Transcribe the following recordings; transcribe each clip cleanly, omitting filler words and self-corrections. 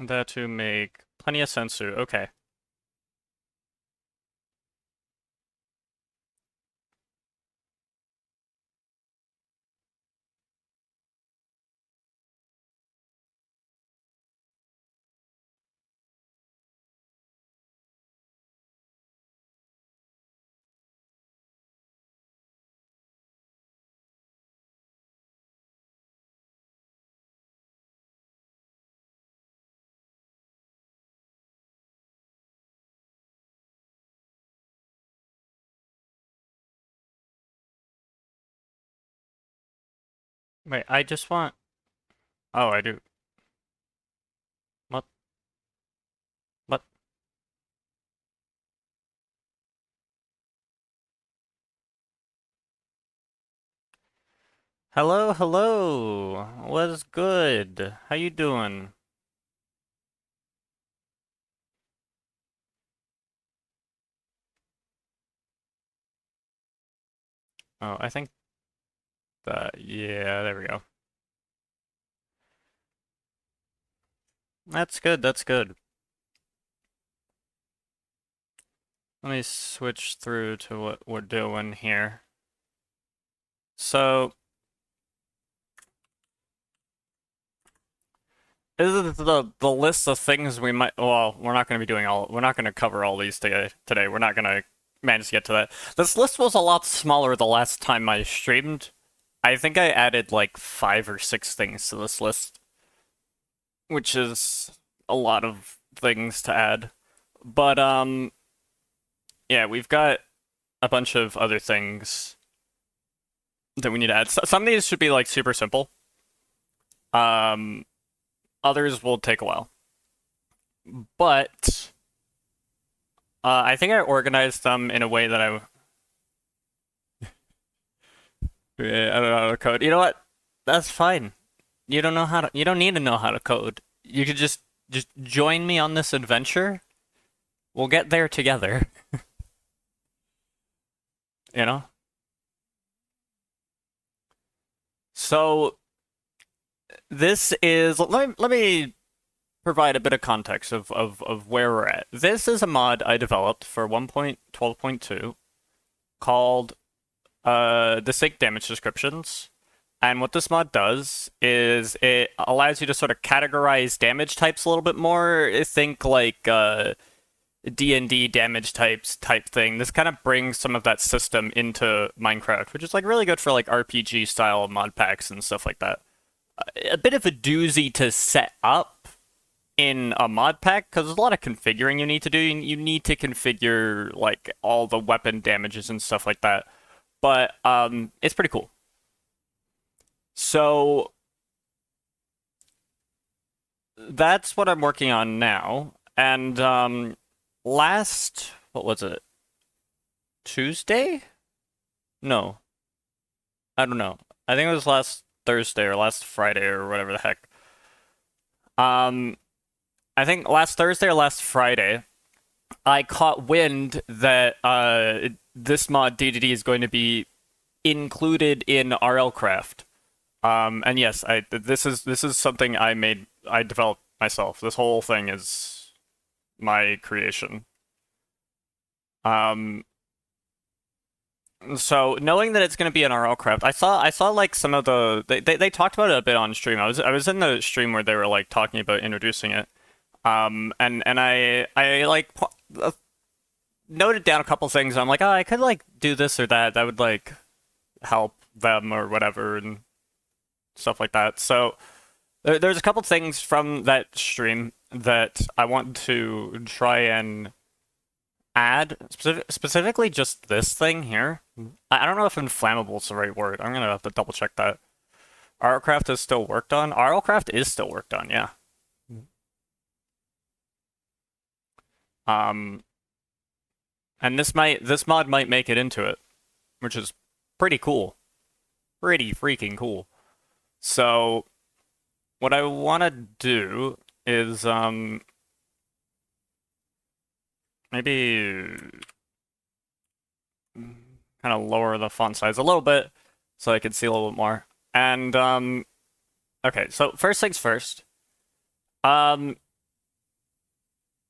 That to make plenty of sensu. Okay. Wait, I just want. Oh, I do. What? What? Hello, hello. What's good? How you doing? Oh, I think that. Yeah, there we go. That's good. That's good. Let me switch through to what we're doing here. So, this is the list of things we might. Well, we're not going to be doing all. We're not going to cover all these today. We're not going to manage to get to that. This list was a lot smaller the last time I streamed. I think I added like 5 or 6 things to this list, which is a lot of things to add. But yeah, we've got a bunch of other things that we need to add. Some of these should be like super simple. Um, Others will take a while. But I think I organized them in a way that yeah, I don't know how to code. You know what? That's fine. You don't know how to. You don't need to know how to code. You could just join me on this adventure. We'll get there together. You know. So this is. Let me provide a bit of context of where we're at. This is a mod I developed for 1.12.2 called the sync damage descriptions. And what this mod does is it allows you to sort of categorize damage types a little bit more. Think like D&D damage types type thing. This kind of brings some of that system into Minecraft, which is like really good for like RPG style mod packs and stuff like that. A bit of a doozy to set up in a mod pack because there's a lot of configuring you need to do. You need to configure like all the weapon damages and stuff like that. But it's pretty cool. So that's what I'm working on now. And last, what was it? Tuesday? No, I don't know. I think it was last Thursday or last Friday or whatever the heck. Um, I think last Thursday or last Friday, I caught wind that this mod DDD is going to be included in RLCraft. And yes, this is something I developed myself. This whole thing is my creation. Um, so knowing that it's going to be an RLCraft, I saw like some of they talked about it a bit on stream. I was in the stream where they were like talking about introducing it. And I like noted down a couple things. I'm like, oh, I could like do this or that. That would like help them or whatever and stuff like that. So there's a couple things from that stream that I want to try and add. Specifically, just this thing here. I don't know if inflammable is the right word. I'm gonna have to double check that. RLCraft is still worked on. RLCraft is still worked on. Yeah. Um, and this mod might make it into it, which is pretty cool. Pretty freaking cool. So what I want to do is maybe kind of lower the font size a little bit so I can see a little bit more. And okay, so first things first. Um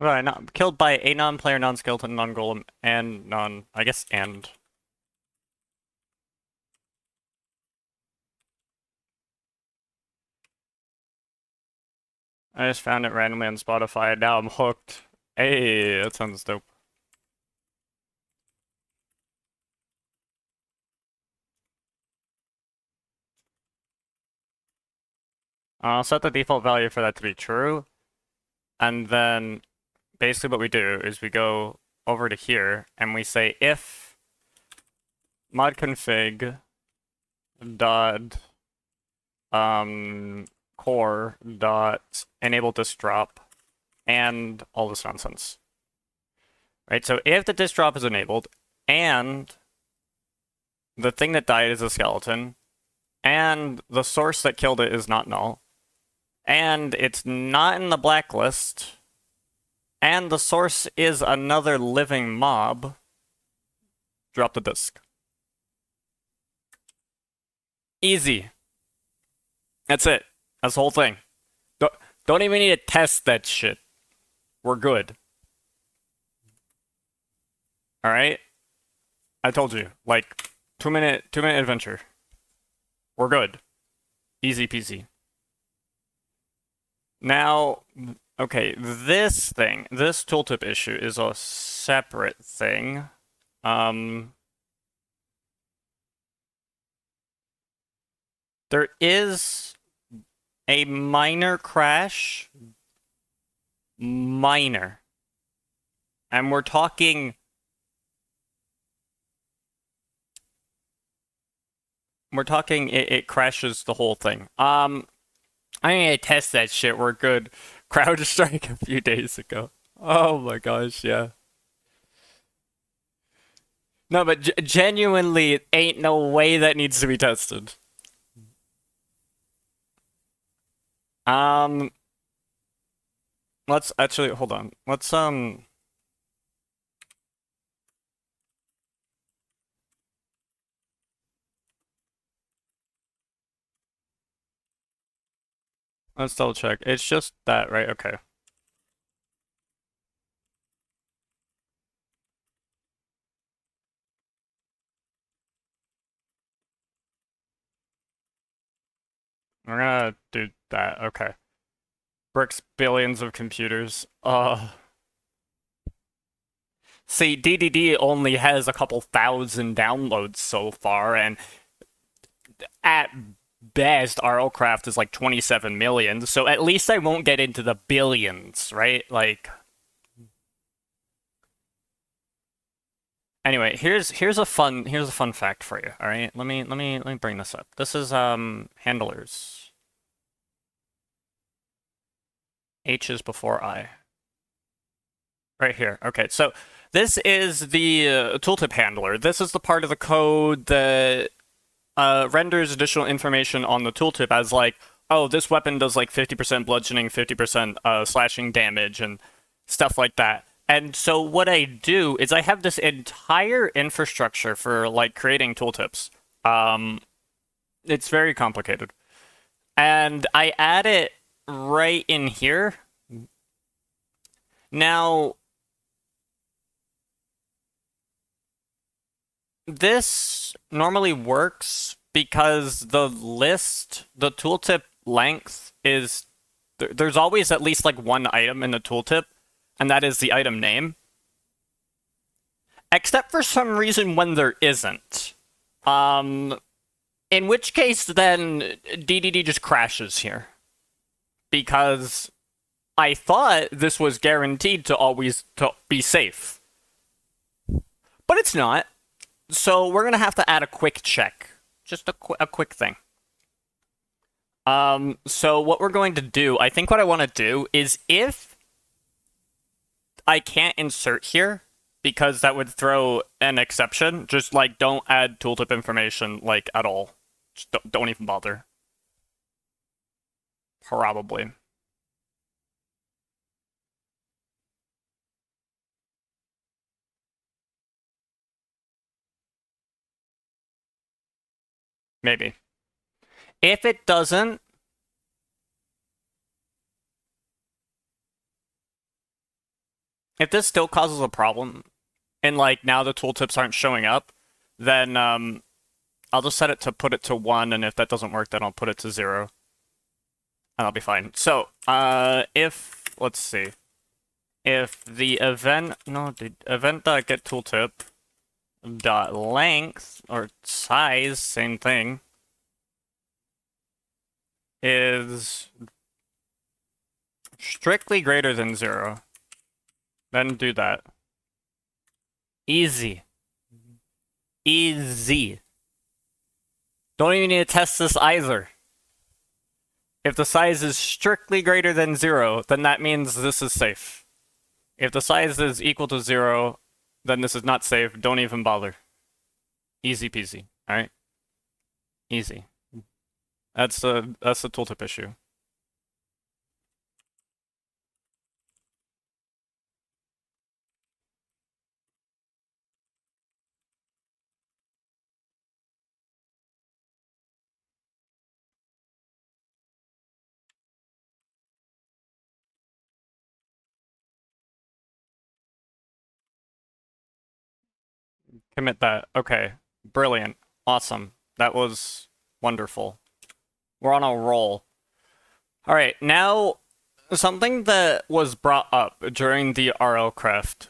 Right, not killed by a non-player, non-skeleton, non-golem, and non. I guess and. I just found it randomly on Spotify. Now I'm hooked. Hey, that sounds dope. I'll set the default value for that to be true, and then basically what we do is we go over to here and we say if modconfig dot core dot enable disk drop and all this nonsense. Right, so if the disk drop is enabled and the thing that died is a skeleton and the source that killed it is not null and it's not in the blacklist and the source is another living mob, drop the disk. Easy. That's it. That's the whole thing. Don't even need to test that shit. We're good. Alright? I told you. Like, 2-minute adventure. We're good. Easy peasy. Now, okay, this tooltip issue is a separate thing. There is a minor crash. Minor. And we're talking... it crashes the whole thing. I need to test that shit. We're good. CrowdStrike a few days ago. Oh my gosh, yeah. No, but genuinely, it ain't no way that needs to be tested. Let's actually, hold on. Let's double check. It's just that, right? Okay. We're gonna do that. Okay. Bricks billions of computers. See, DDD only has a couple thousand downloads so far, and at best, RLCraft is like 27 million, so at least I won't get into the billions, right? Like... Anyway, here's a fun fact for you, alright? Let me bring this up. This is handlers. H is before I. Right here. Okay, so this is the tooltip handler. This is the part of the code that renders additional information on the tooltip as like, oh, this weapon does like 50% bludgeoning, 50% slashing damage, and stuff like that. And so what I do is I have this entire infrastructure for like creating tooltips. It's very complicated. And I add it right in here. Now, this normally works because the tooltip length is, there's always at least like one item in the tooltip, and that is the item name. Except for some reason when there isn't. In which case, then, DDD just crashes here. Because I thought this was guaranteed to always be safe. But it's not. So we're going to have to add a quick check. Just a quick thing. So what we're going to do, I think what I want to do is if I can't insert here, because that would throw an exception, just like don't add tooltip information like at all. Just don't even bother. Probably. Maybe. If it doesn't, If this still causes a problem, and like now the tooltips aren't showing up, then I'll just set it to put it to 1, and if that doesn't work, then I'll put it to 0. And I'll be fine. So, if, let's see. If the event, no, the event.get tooltip dot length, or size, same thing, is strictly greater than 0, then do that. Easy. Easy. Don't even need to test this either. If the size is strictly greater than 0, then that means this is safe. If the size is equal to 0, then this is not safe. Don't even bother. Easy peasy. Alright? Easy. That's the tooltip issue. Commit that. Okay. Brilliant. Awesome. That was wonderful. We're on a roll. Alright, now something that was brought up during the RLcraft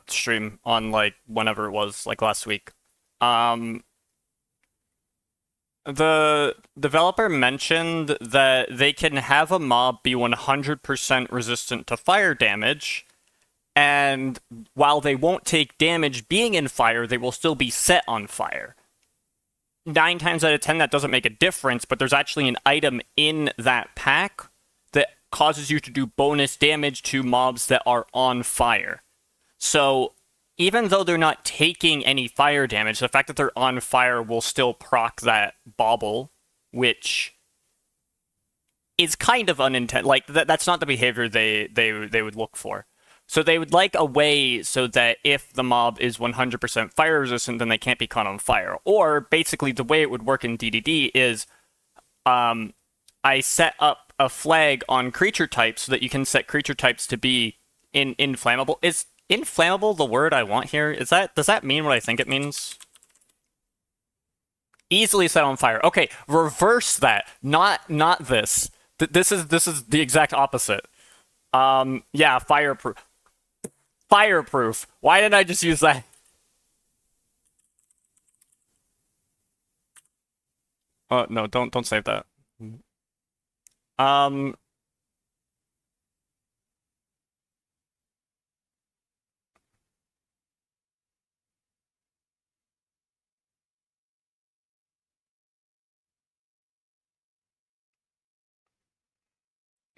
stream on like whenever it was, like last week. The developer mentioned that they can have a mob be 100% resistant to fire damage, and while they won't take damage being in fire, they will still be set on fire. 9 times out of 10, that doesn't make a difference, but there's actually an item in that pack that causes you to do bonus damage to mobs that are on fire. So, even though they're not taking any fire damage, the fact that they're on fire will still proc that bauble, which is kind of unintended. Like, that's not the behavior they would look for. So they would like a way so that if the mob is 100% fire resistant, then they can't be caught on fire. Or, basically, the way it would work in DDD is, I set up a flag on creature types so that you can set creature types to be inflammable. Is inflammable the word I want here? Does that mean what I think it means? Easily set on fire. Okay, reverse that. Not this. This is the exact opposite. Yeah, fireproof. Fireproof. Why didn't I just use that? Oh no, don't save that. Um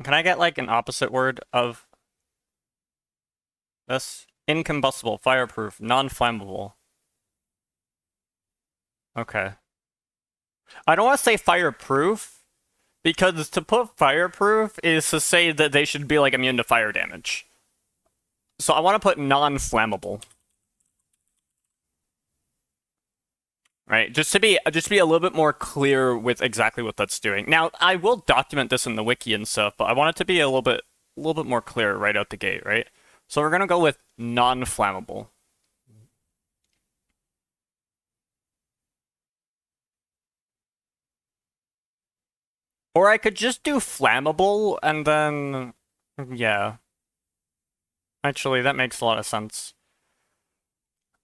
Can I get like an opposite word of this? Incombustible, fireproof, non-flammable. Okay. I don't want to say fireproof, because to put fireproof is to say that they should be like immune to fire damage. So I want to put non-flammable. Right, just to be a little bit more clear with exactly what that's doing. Now, I will document this in the wiki and stuff, but I want it to be a little bit more clear right out the gate, right? So we're gonna go with non-flammable. Or I could just do flammable and then, yeah. Actually, that makes a lot of sense.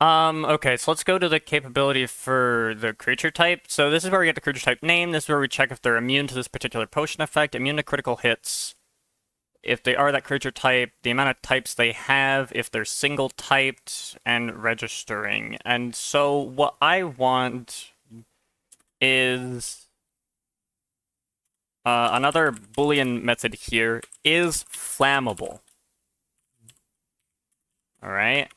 Okay, so let's go to the capability for the creature type. So this is where we get the creature type name. This is where we check if they're immune to this particular potion effect, immune to critical hits. If they are that creature type, the amount of types they have, if they're single typed, and registering. And so what I want is another Boolean method here is flammable. All right.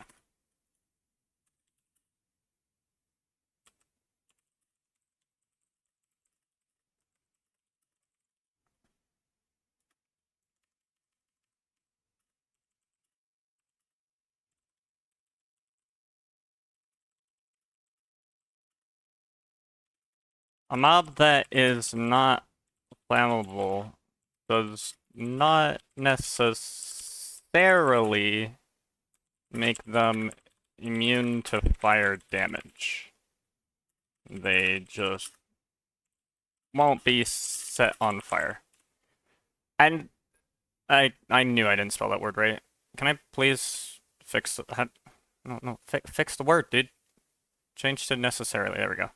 A mob that is not flammable does not necessarily make them immune to fire damage. They just won't be set on fire. And I knew I didn't spell that word right. Can I please fix the, no, fix the word, dude. Change to necessarily. There we go.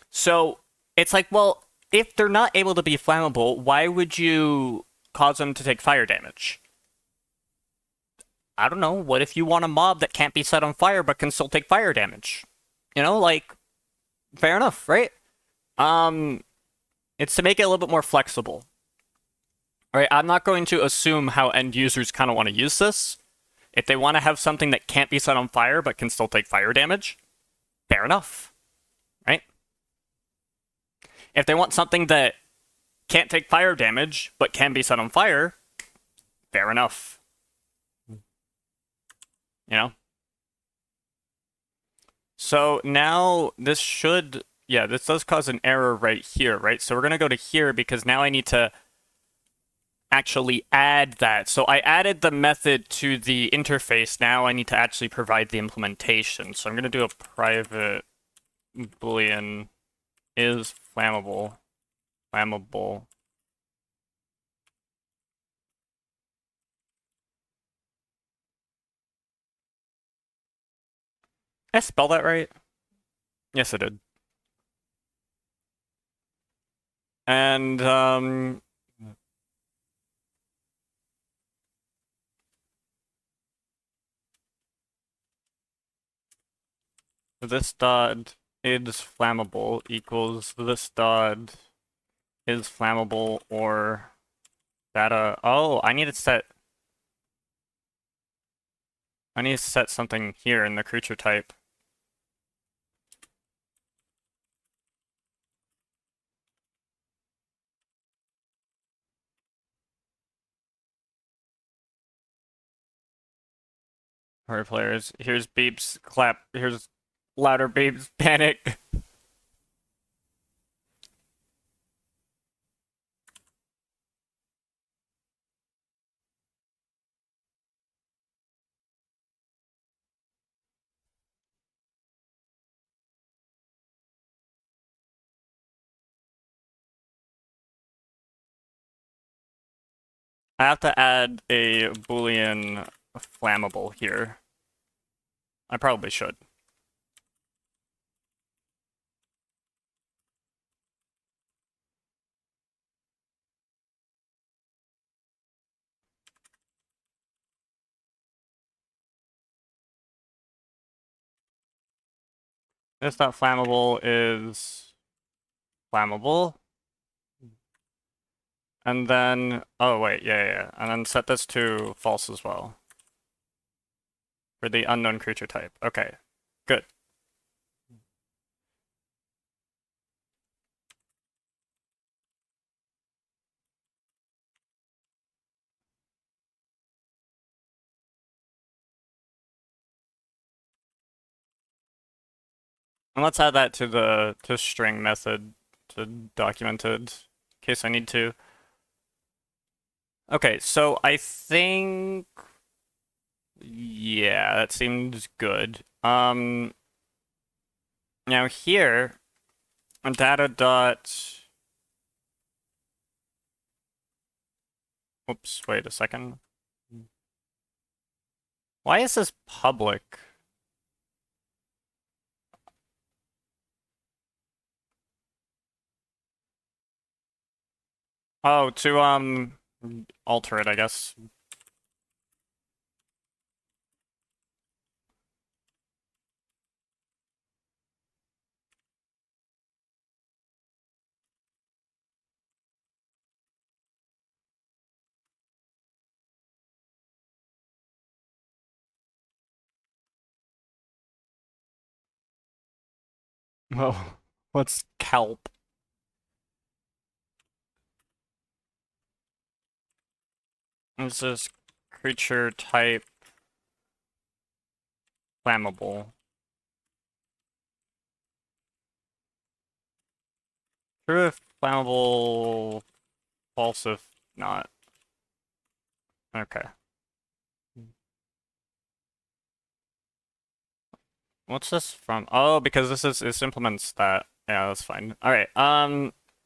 So it's like, well, if they're not able to be flammable, why would you cause them to take fire damage? I don't know. What if you want a mob that can't be set on fire but can still take fire damage? You know, like, fair enough, right? It's to make it a little bit more flexible. All right, I'm not going to assume how end users kind of want to use this. If they want to have something that can't be set on fire but can still take fire damage, fair enough, right? If they want something that can't take fire damage but can be set on fire, fair enough. You know? So now this should, yeah, this does cause an error right here, right? So we're going to go to here because now I need to actually add that. So I added the method to the interface. Now I need to actually provide the implementation. So I'm going to do a private boolean is flammable. Did I spell that right? Yes, I did. And this dot is flammable equals this dot is flammable or data. Oh, I need to set something here in the creature type. Alright, players. Here's Beep's clap. Here's louder Beep's panic. I have to add a boolean flammable here. I probably should. This not flammable is flammable. And then, oh wait, yeah. And then set this to false as well. For the unknown creature type. Okay, good. And let's add that to the string method to document it in case I need to. Okay, so I think yeah, that seems good. Now here on data dot oops, wait a second. Why is this public? Oh, to alter it, I guess. Oh, what's kelp? Is this creature type flammable? True if flammable, false if not. Okay. What's this from? Oh, because this implements that. Yeah, that's fine. All right.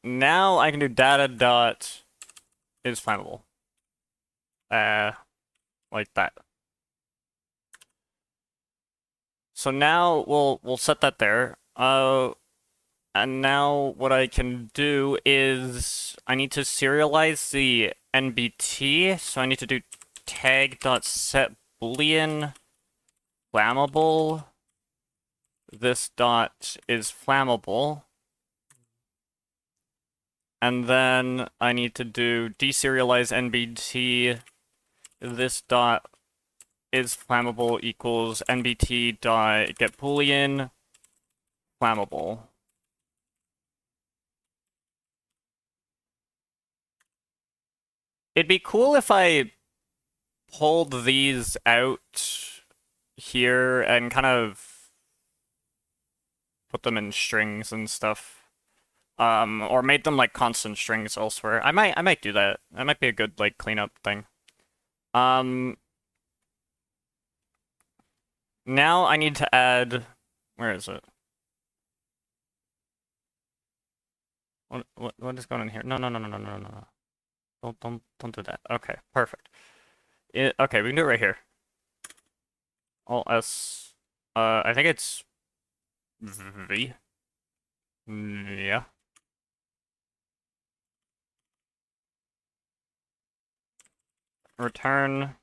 Now I can do data dot is flammable. Like that. So now we'll set that there. And now what I can do is I need to serialize the NBT. So I need to do tag dot set boolean flammable. This dot is flammable. And then I need to do deserialize NBT. This dot is flammable equals NBT dot get boolean flammable. It'd be cool if I pulled these out here and kind of put them in strings and stuff. Or made them like constant strings elsewhere. I might do that. That might be a good like cleanup thing. Now I need to add, where is it? What is going on here? No. Don't do that. Okay, perfect. Okay, we can do it right here. Alt S. I think it's V. Yeah. Return.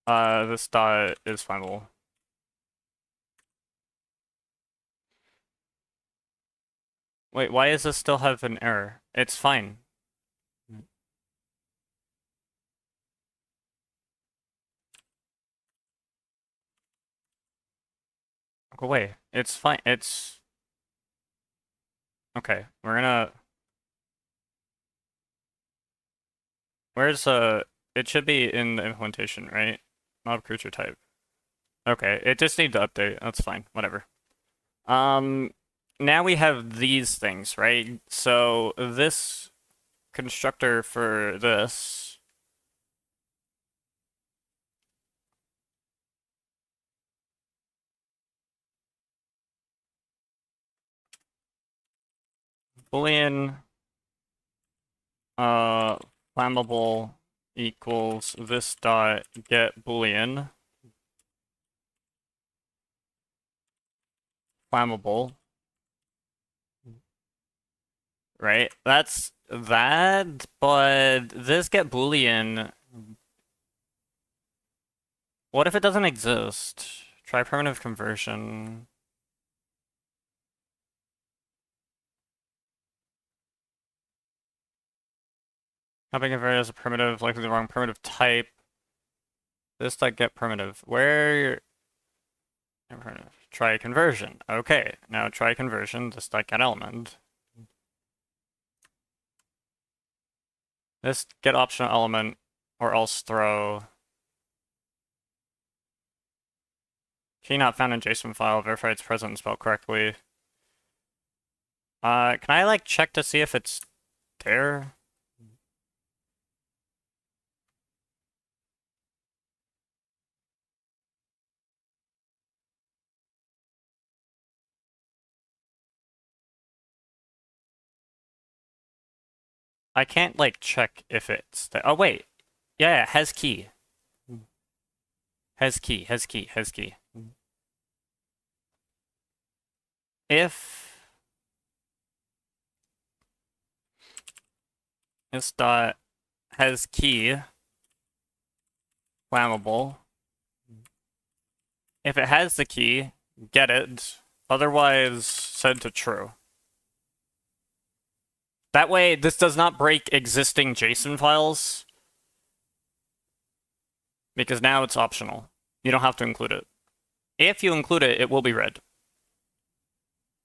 This dot is flammable. Wait, why does this still have an error? It's fine. Go away. It's fine. It's... Okay, we're gonna... Where's, it should be in the implementation, right? Mob creature type. Okay, it just needs to update. That's fine. Whatever. Now we have these things, right? So this constructor for this boolean flammable equals this dot get boolean flammable, right? That's that, but this get boolean, what if it doesn't exist? Try primitive conversion. Not being converted as a primitive, likely the wrong primitive type. This dot get primitive. Where try conversion. Okay, now try conversion, just like an element. This get optional element, or else throw. Key not found in JSON file, verify it's present and spelled correctly. Can I like check to see if it's there? I can't like check if it's there. Oh wait. Yeah, has key. Has key. If this dot has key flammable. If it has the key, get it. Otherwise, set to true. That way, this does not break existing JSON files. Because now it's optional. You don't have to include it. If you include it, it will be read.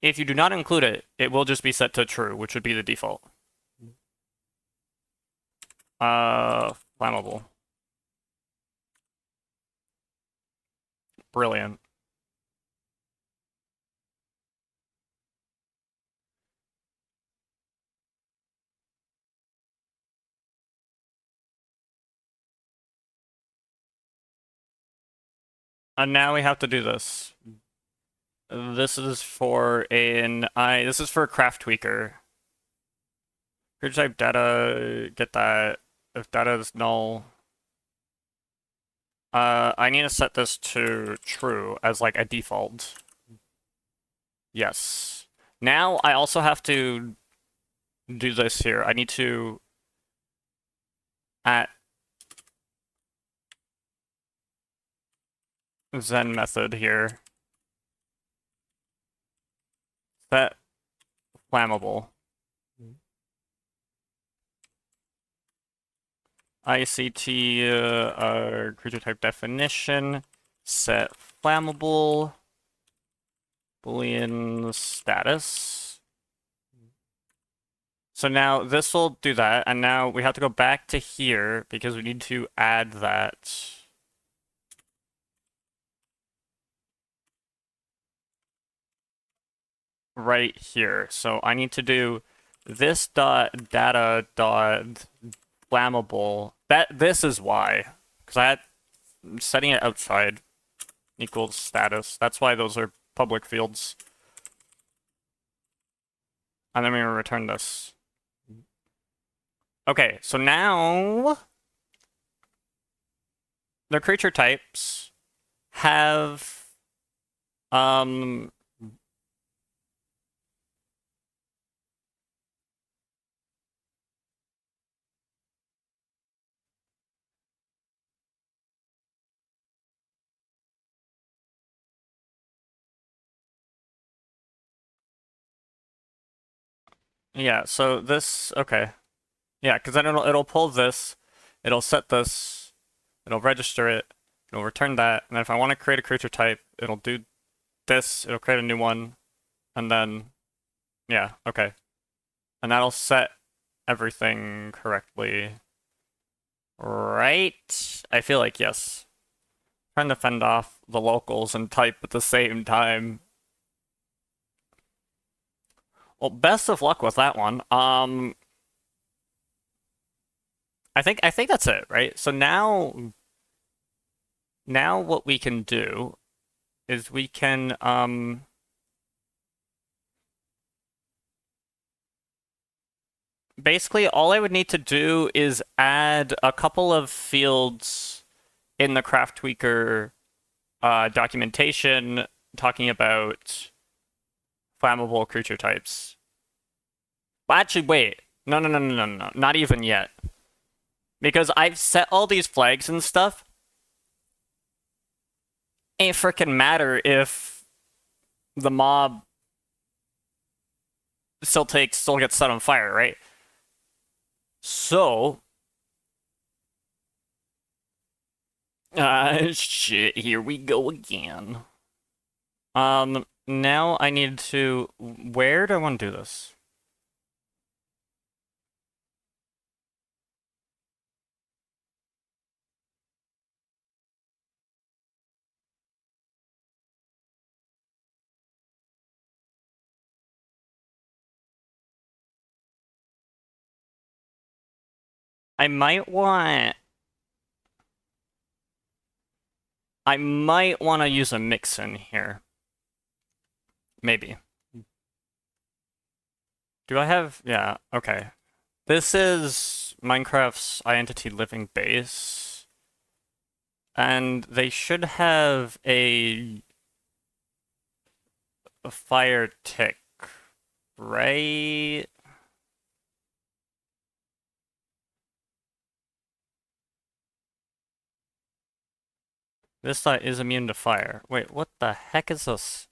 If you do not include it, it will just be set to true, which would be the default. Flammable. Brilliant. And now we have to do this. This is for this is for a craft tweaker. Creature type data, get that. If data is null, I need to set this to true as like a default. Yes. Now I also have to do this here. I need to at Zen method here. Set flammable. ICT creature type definition. Set flammable. Boolean status. So now this will do that, and now we have to go back to here because we need to add that. Right here. So I need to do this dot data dot flammable. This is why, because I'm setting it outside equals status. That's why those are public fields. And then we're gonna return this. Okay, so now the creature types have yeah, so this, okay. Yeah, because then it'll pull this, it'll set this, it'll register it, it'll return that, and then if I want to create a creature type, it'll do this, it'll create a new one, and then, yeah, okay. And that'll set everything correctly. Right? I feel like yes. Trying to fend off the locals and type at the same time. Well, best of luck with that one. I think that's it, right? So now what we can do is we can basically all I would need to do is add a couple of fields in the Craft Tweaker documentation talking about flammable creature types. Well, actually, wait. No, not even yet. Because I've set all these flags and stuff. Ain't frickin' matter if the mob still gets set on fire, right? So, shit, here we go again. Now I need to, where do I want to do this? I might want to use a Mixin here. Maybe. Do I have, yeah, okay. This is Minecraft's Identity Living base. And they should have a fire tick, right? This site is immune to fire. Wait, what the heck is this?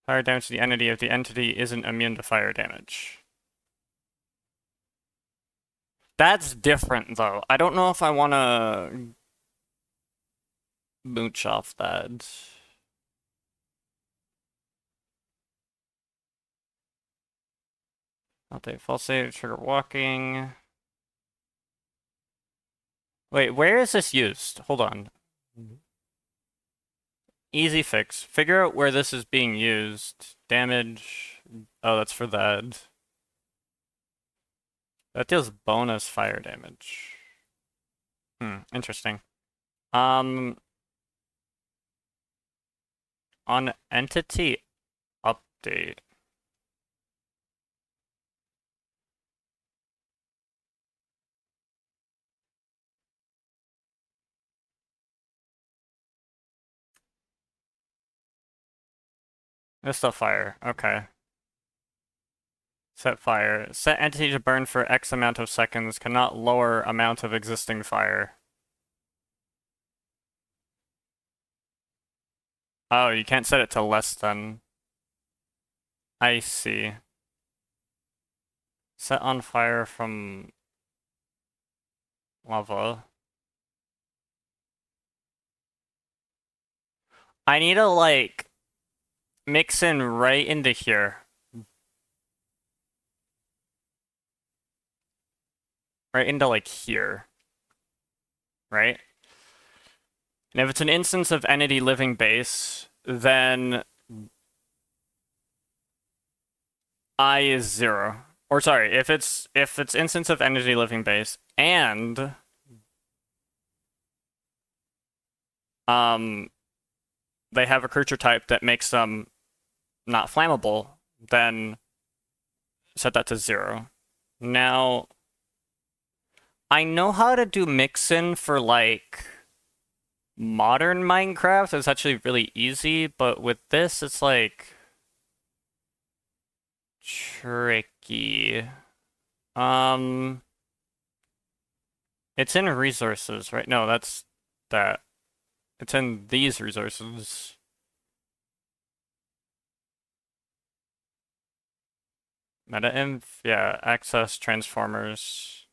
Fire damage to the entity if the entity isn't immune to fire damage. That's different, though. I don't know if I want to mooch off that. Update false save, trigger walking. Wait, where is this used? Hold on. Easy fix. Figure out where this is being used. Damage. Oh, that's for that. That deals bonus fire damage. Interesting. On entity update. It's still fire. Okay. Set fire. Set entity to burn for X amount of seconds. Cannot lower amount of existing fire. Oh, you can't set it to less than. I see. Set on fire from lava. I need to, like, mix in right into here. Right into, like, here. Right? And if it's an instance of entity living base, then I is 0. Or sorry, if it's instance of entity living base and they have a creature type that makes them not flammable, then set that to 0. Now, I know how to do Mixin for, like, modern Minecraft. It's actually really easy, but with this, it's, like, tricky. It's in resources, right? No, that's that. It's in these resources. Meta-inf, yeah, access transformers.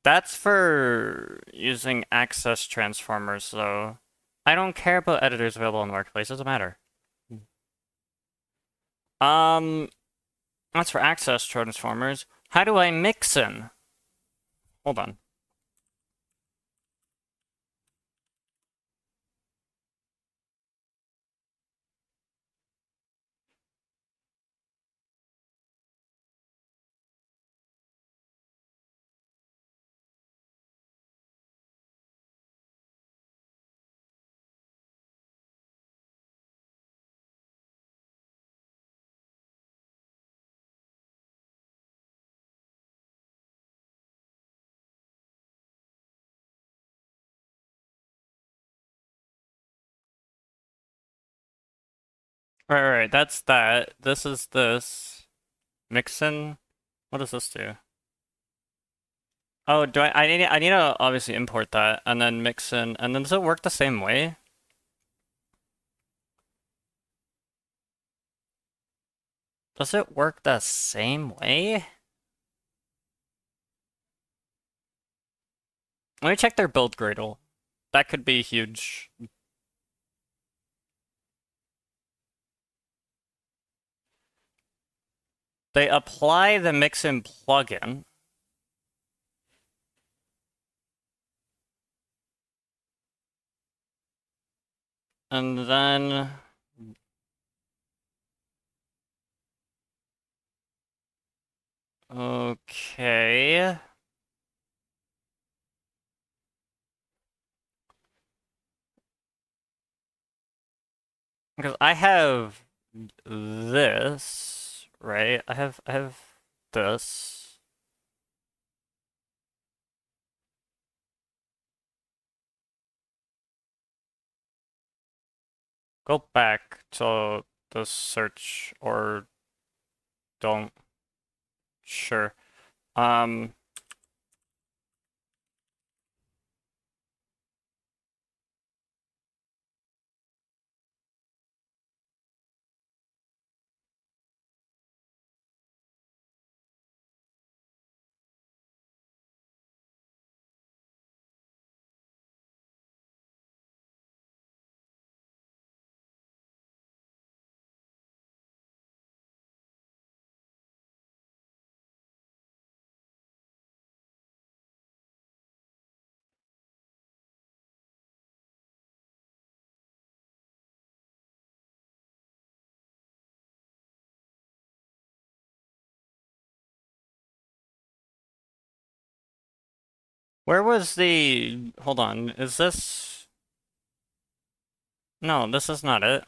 That's for using access transformers, though. I don't care about editors available in the marketplace, doesn't matter. That's for access transformers. How do I mix in? Hold on. Right, that's that. This is this. Mixin. What does this do? Oh, I need to obviously import that and then mix in, and then does it work the same way? Does it work the same way? Let me check their build Gradle. That could be huge. They apply the Mixin plugin. And then okay. Because I have this, right? I have this. Go back to the search or don't. Sure. Um Where was the... Hold on, is this... No, this is not it.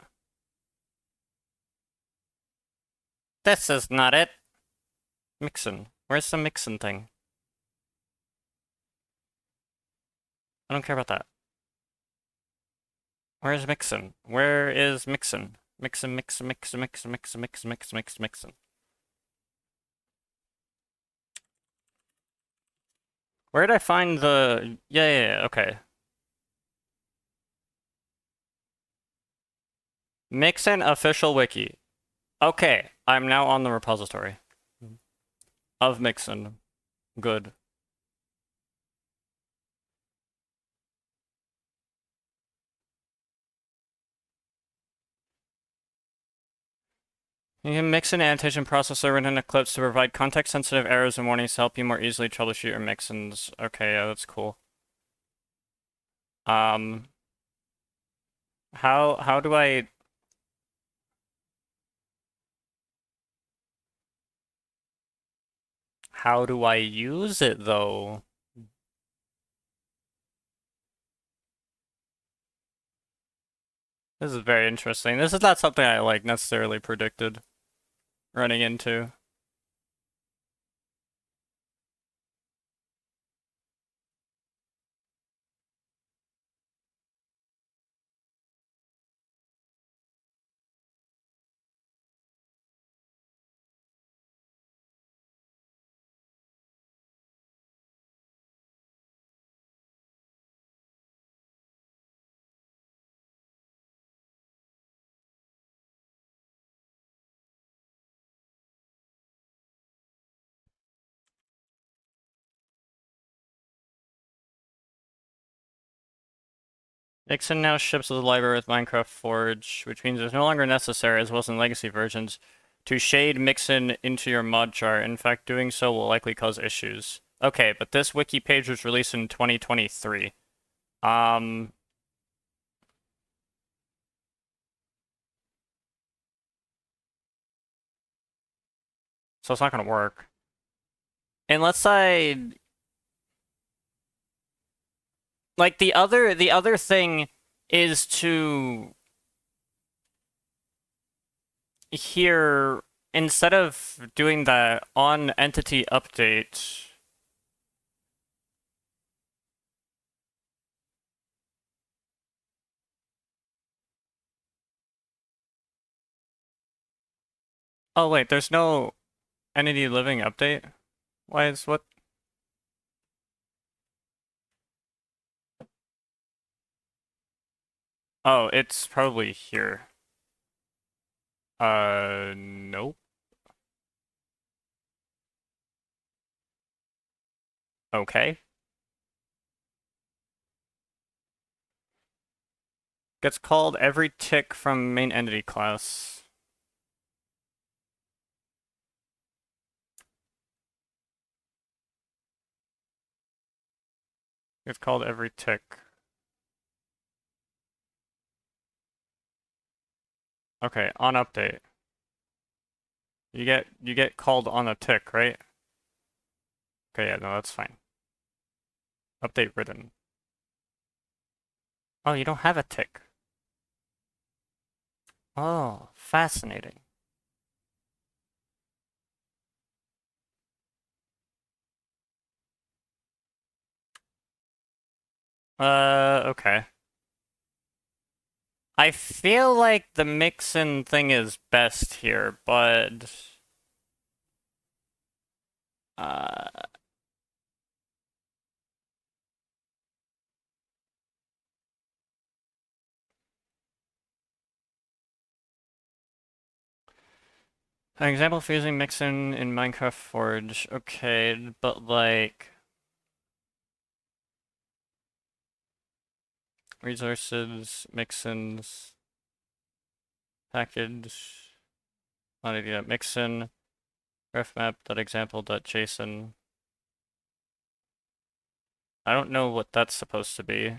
This is not it. Mixin. Where's the Mixin thing? I don't care about that. Where's Mixin? Where is Mixin? Mixin. Where did I find the... Yeah, okay. Mixin official wiki. Okay, I'm now on the repository of Mixin. Good. You can mix an annotation processor written Eclipse to provide context-sensitive errors and warnings to help you more easily troubleshoot your mixins. Okay, yeah, that's cool. Um, how do I... How do I use it, though? This is very interesting. This is not something I, like, necessarily predicted running into. Mixin now ships with the library with Minecraft Forge, which means it's no longer necessary, as well as in legacy versions, to shade Mixin into your mod chart. In fact, doing so will likely cause issues. Okay, but this wiki page was released in 2023. So it's not gonna work. Unless I... Like, the other thing is to... Here, instead of doing that on entity update... Oh wait, there's no entity living update? Why is what? Oh, it's probably here. Nope. Okay. Gets called every tick from main entity class. Gets called every tick. Okay, on update. You get called on a tick, right? Okay, yeah, no, that's fine. Update written. Oh, you don't have a tick. Oh, fascinating. Okay. I feel like the Mixin thing is best here, but... Uh... An example for using Mixin in Minecraft Forge. Okay, but like... Resources, Mixins, package, not idea, Mixin, refmap.example.json. I don't know what that's supposed to be.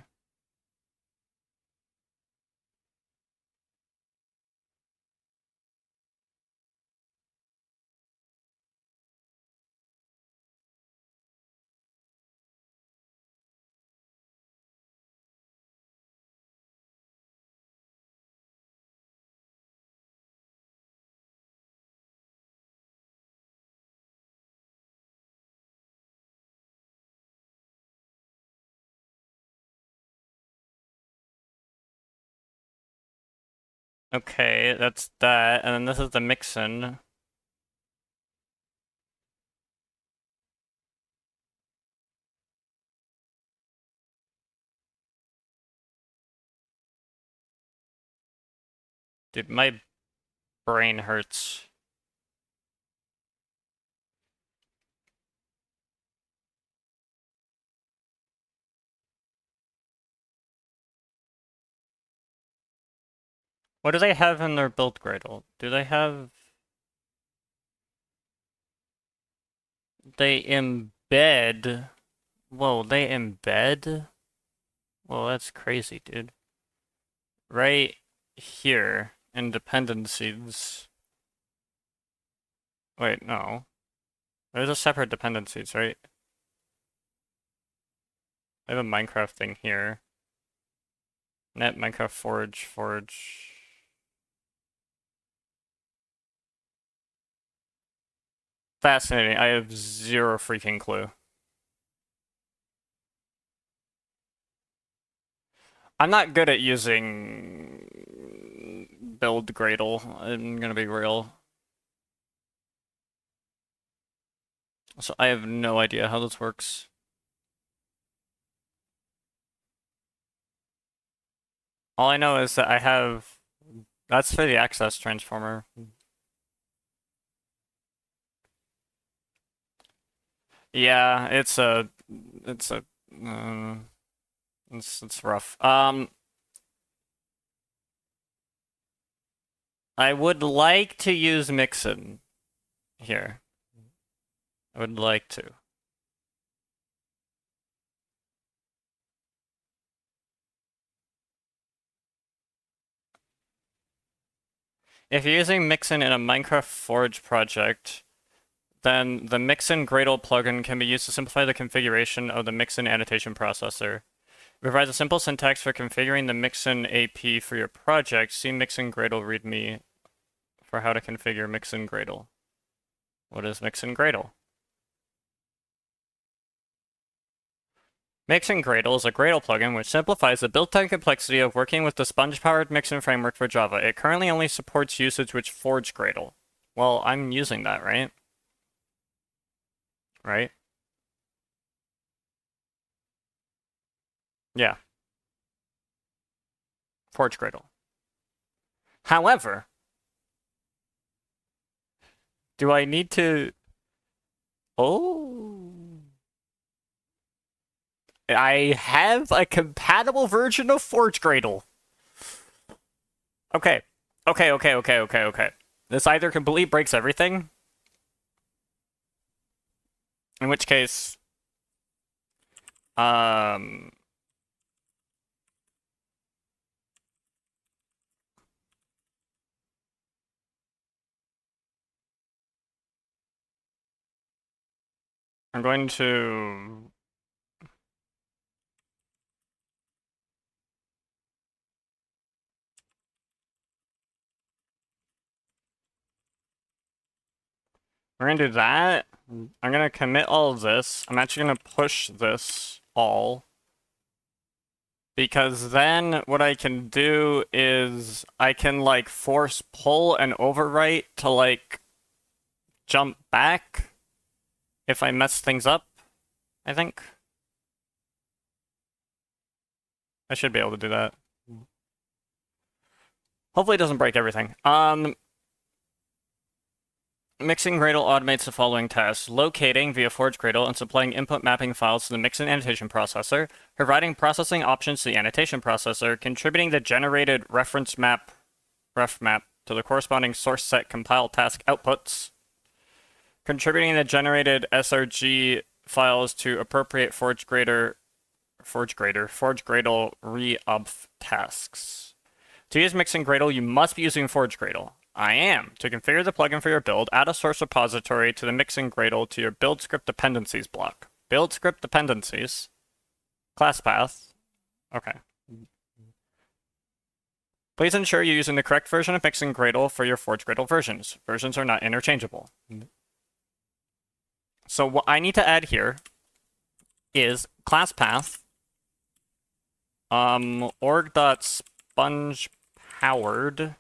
Okay, that's that, and then this is the Mixin. Dude, my brain hurts. What do they have in their build Gradle? Do they have... They embed... Whoa, they embed? Whoa, that's crazy, dude. Right here, in dependencies... Wait, no. There's a separate dependencies, right? I have a Minecraft thing here. Net Minecraft Forge. Fascinating. I have zero freaking clue. I'm not good at using build Gradle. I'm gonna be real. So I have no idea how this works. All I know is that I have... That's for the access transformer. Yeah, it's a... it's rough. I would like to use Mixin here. I would like to. If you're using Mixin in a Minecraft Forge project, then the Mixin Gradle plugin can be used to simplify the configuration of the Mixin annotation processor. It provides a simple syntax for configuring the Mixin AP for your project. See Mixin Gradle README for how to configure Mixin Gradle. What is Mixin Gradle? Mixin Gradle is a Gradle plugin which simplifies the built-in complexity of working with the sponge-powered Mixin framework for Java. It currently only supports usage with Forge Gradle. Well, I'm using that, right? Right? Yeah. Forge Gradle. However, do I need to... Oh... I have a compatible version of Forge Gradle. Okay. Okay. This either completely breaks everything, in which case, I'm going to... We're gonna do that. I'm gonna commit all of this. I'm actually gonna push this all. Because then what I can do is I can like force pull and overwrite to like jump back if I mess things up, I think. I should be able to do that. Hopefully it doesn't break everything. Mixin Gradle automates the following tasks: locating via Forge Gradle and supplying input mapping files to the Mixin annotation processor, providing processing options to the annotation processor, contributing the generated reference map, ref map, to the corresponding source set compile task outputs, contributing the generated srg files to appropriate Forge Gradle re-obf tasks. To use Mixin Gradle, you must be using Forge Gradle. I am. To configure the plugin for your build, add a source repository to the Mixin Gradle to your build script dependencies block. Build script dependencies. Class path. Okay. Please ensure you're using the correct version of Mixin Gradle for your Forge Gradle versions. Versions are not interchangeable. So what I need to add here is class path org.spongepowered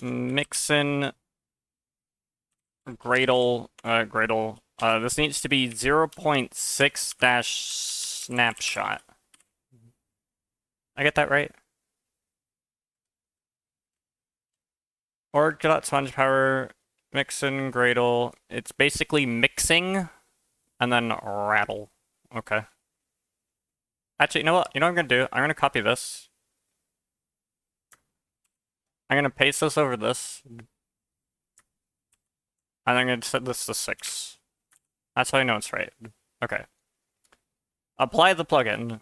Mixin Gradle. This needs to be 0.6 dash snapshot. I get that right? Org.spongepower Mixin Gradle. It's basically mixing and then rattle. Okay. Actually, you know what? You know what I'm gonna do? I'm gonna copy this. I'm gonna paste this over this. And I'm gonna set this to 6. That's how I know it's right. Okay. Apply the plugin.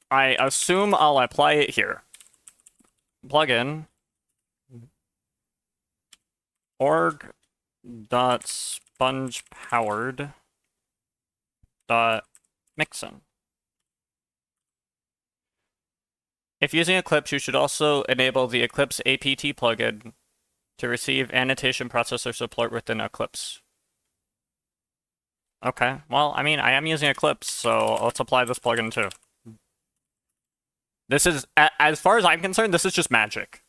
I assume I'll apply it here. Plugin org dot sponge powered dot mixin. If using Eclipse, you should also enable the Eclipse APT plugin to receive annotation processor support within Eclipse. Okay, well, I mean, I am using Eclipse, so let's apply this plugin too. This is, as far as I'm concerned, this is just magic.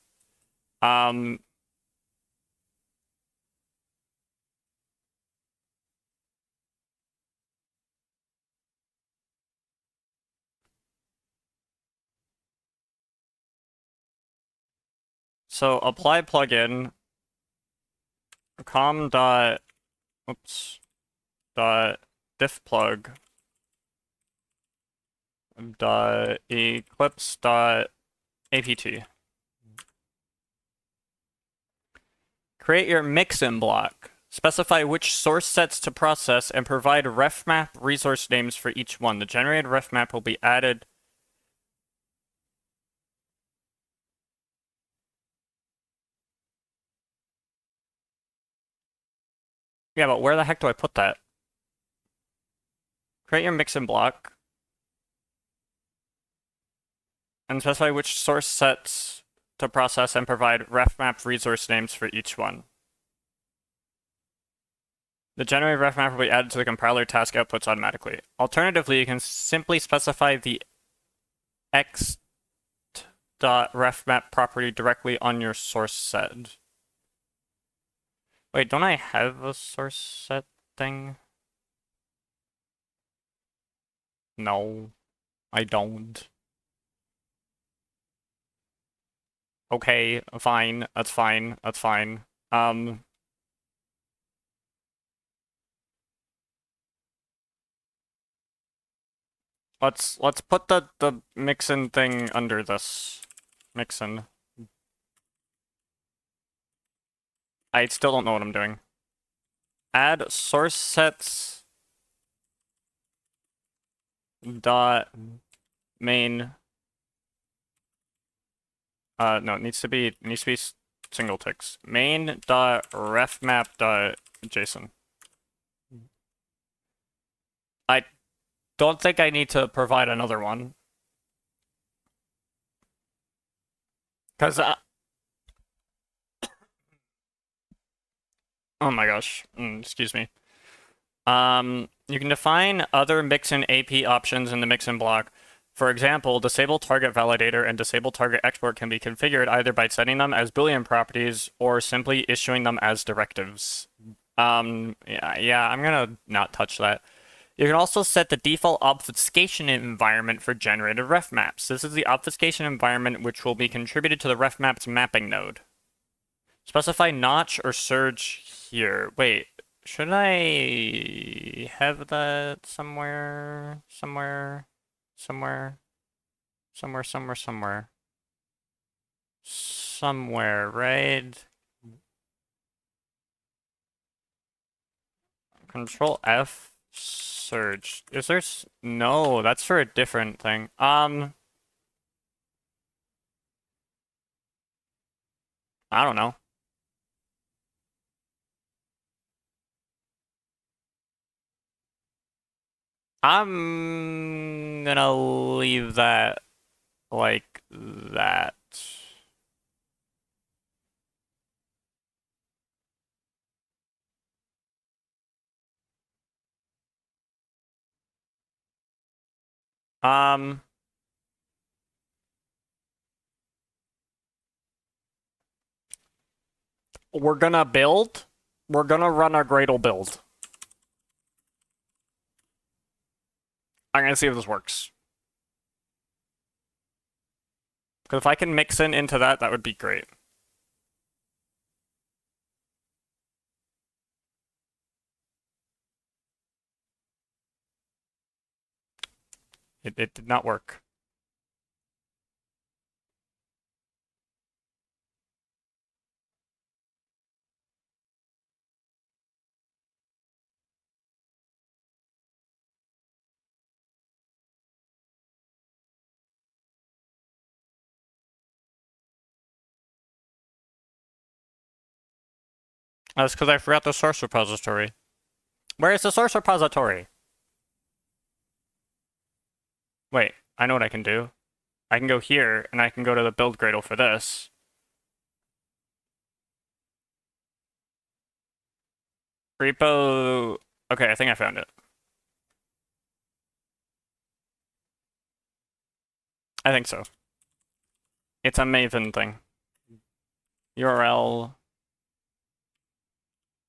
So apply plugin com dot dot diff plug dot eclipse dot apt. Create your mixin block. Specify which source sets to process and provide ref map resource names for each one. The generated ref map will be added. Yeah, but where the heck do I put that? Create your mixin block. And specify which source sets to process and provide ref map resource names for each one. The generated ref map will be added to the compiler task outputs automatically. Alternatively, you can simply specify the x.refmap property directly on your source set. Wait, don't I have a source set thing? No, I don't. Okay, fine. That's fine. That's fine. Let's put the Mixin thing under this. Mixin. I still don't know what I'm doing. Add source sets dot main. No, it needs to be single ticks. Main dot refmap dot JSON. I don't think I need to provide another one. Because, oh my gosh, excuse me. You can define other Mixin AP options in the Mixin block. For example, disable target validator and disable target export can be configured either by setting them as Boolean properties or simply issuing them as directives. Yeah, I'm gonna not touch that. You can also set the default obfuscation environment for generated ref maps. This is the obfuscation environment which will be contributed to the ref maps mapping node. Specify notch or surge here. Wait, should I have that somewhere? Somewhere, right? Control F, surge. Is there no, that's for a different thing. I don't know. I'm gonna leave that like that. Um, we're gonna build. We're gonna run our Gradle build. I'm gonna see if this works. Because if I can mix in into that, that would be great. It did not work. That's because I forgot the source repository. Where is the source repository? Wait, I know what I can do. I can go here, and I can go to the build Gradle for this. Repo... Okay, I think I found it. I think so. It's a Maven thing. URL...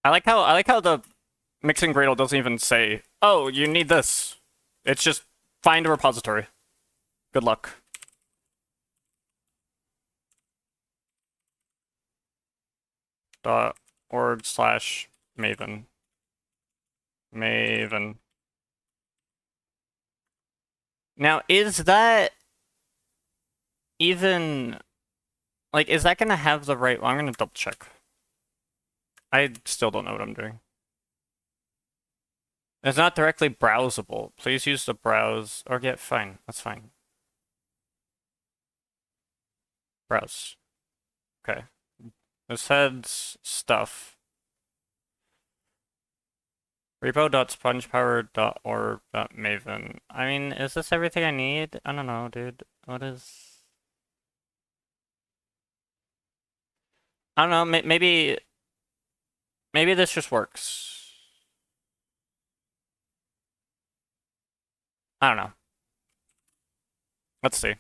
I like how the Mixin Gradle doesn't even say, oh, you need this. It's just find a repository. Good luck. .org/Maven. Maven. Now, is that even... Like, is that gonna have the right... Well, I'm gonna double check. I still don't know what I'm doing. It's not directly browsable. Please use the browse... Or yeah, fine. That's fine. Browse. Okay. This heads stuff. Repo.spongepower.org.maven. I mean, is this everything I need? I don't know, dude. What is... I don't know, maybe this just works. I don't know. Let's see.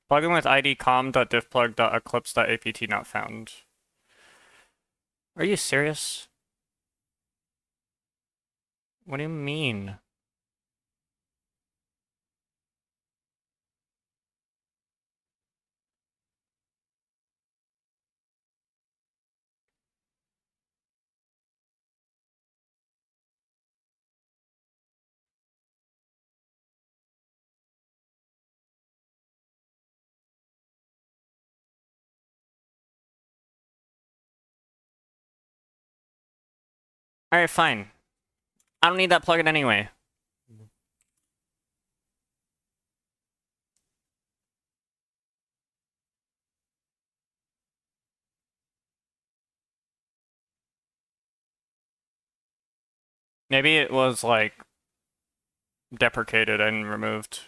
Plugin with ID com.diffplug.eclipse.apt not found. Are you serious? What do you mean? Alright, fine. I don't need that plugin anyway. Maybe it was, like, deprecated and removed,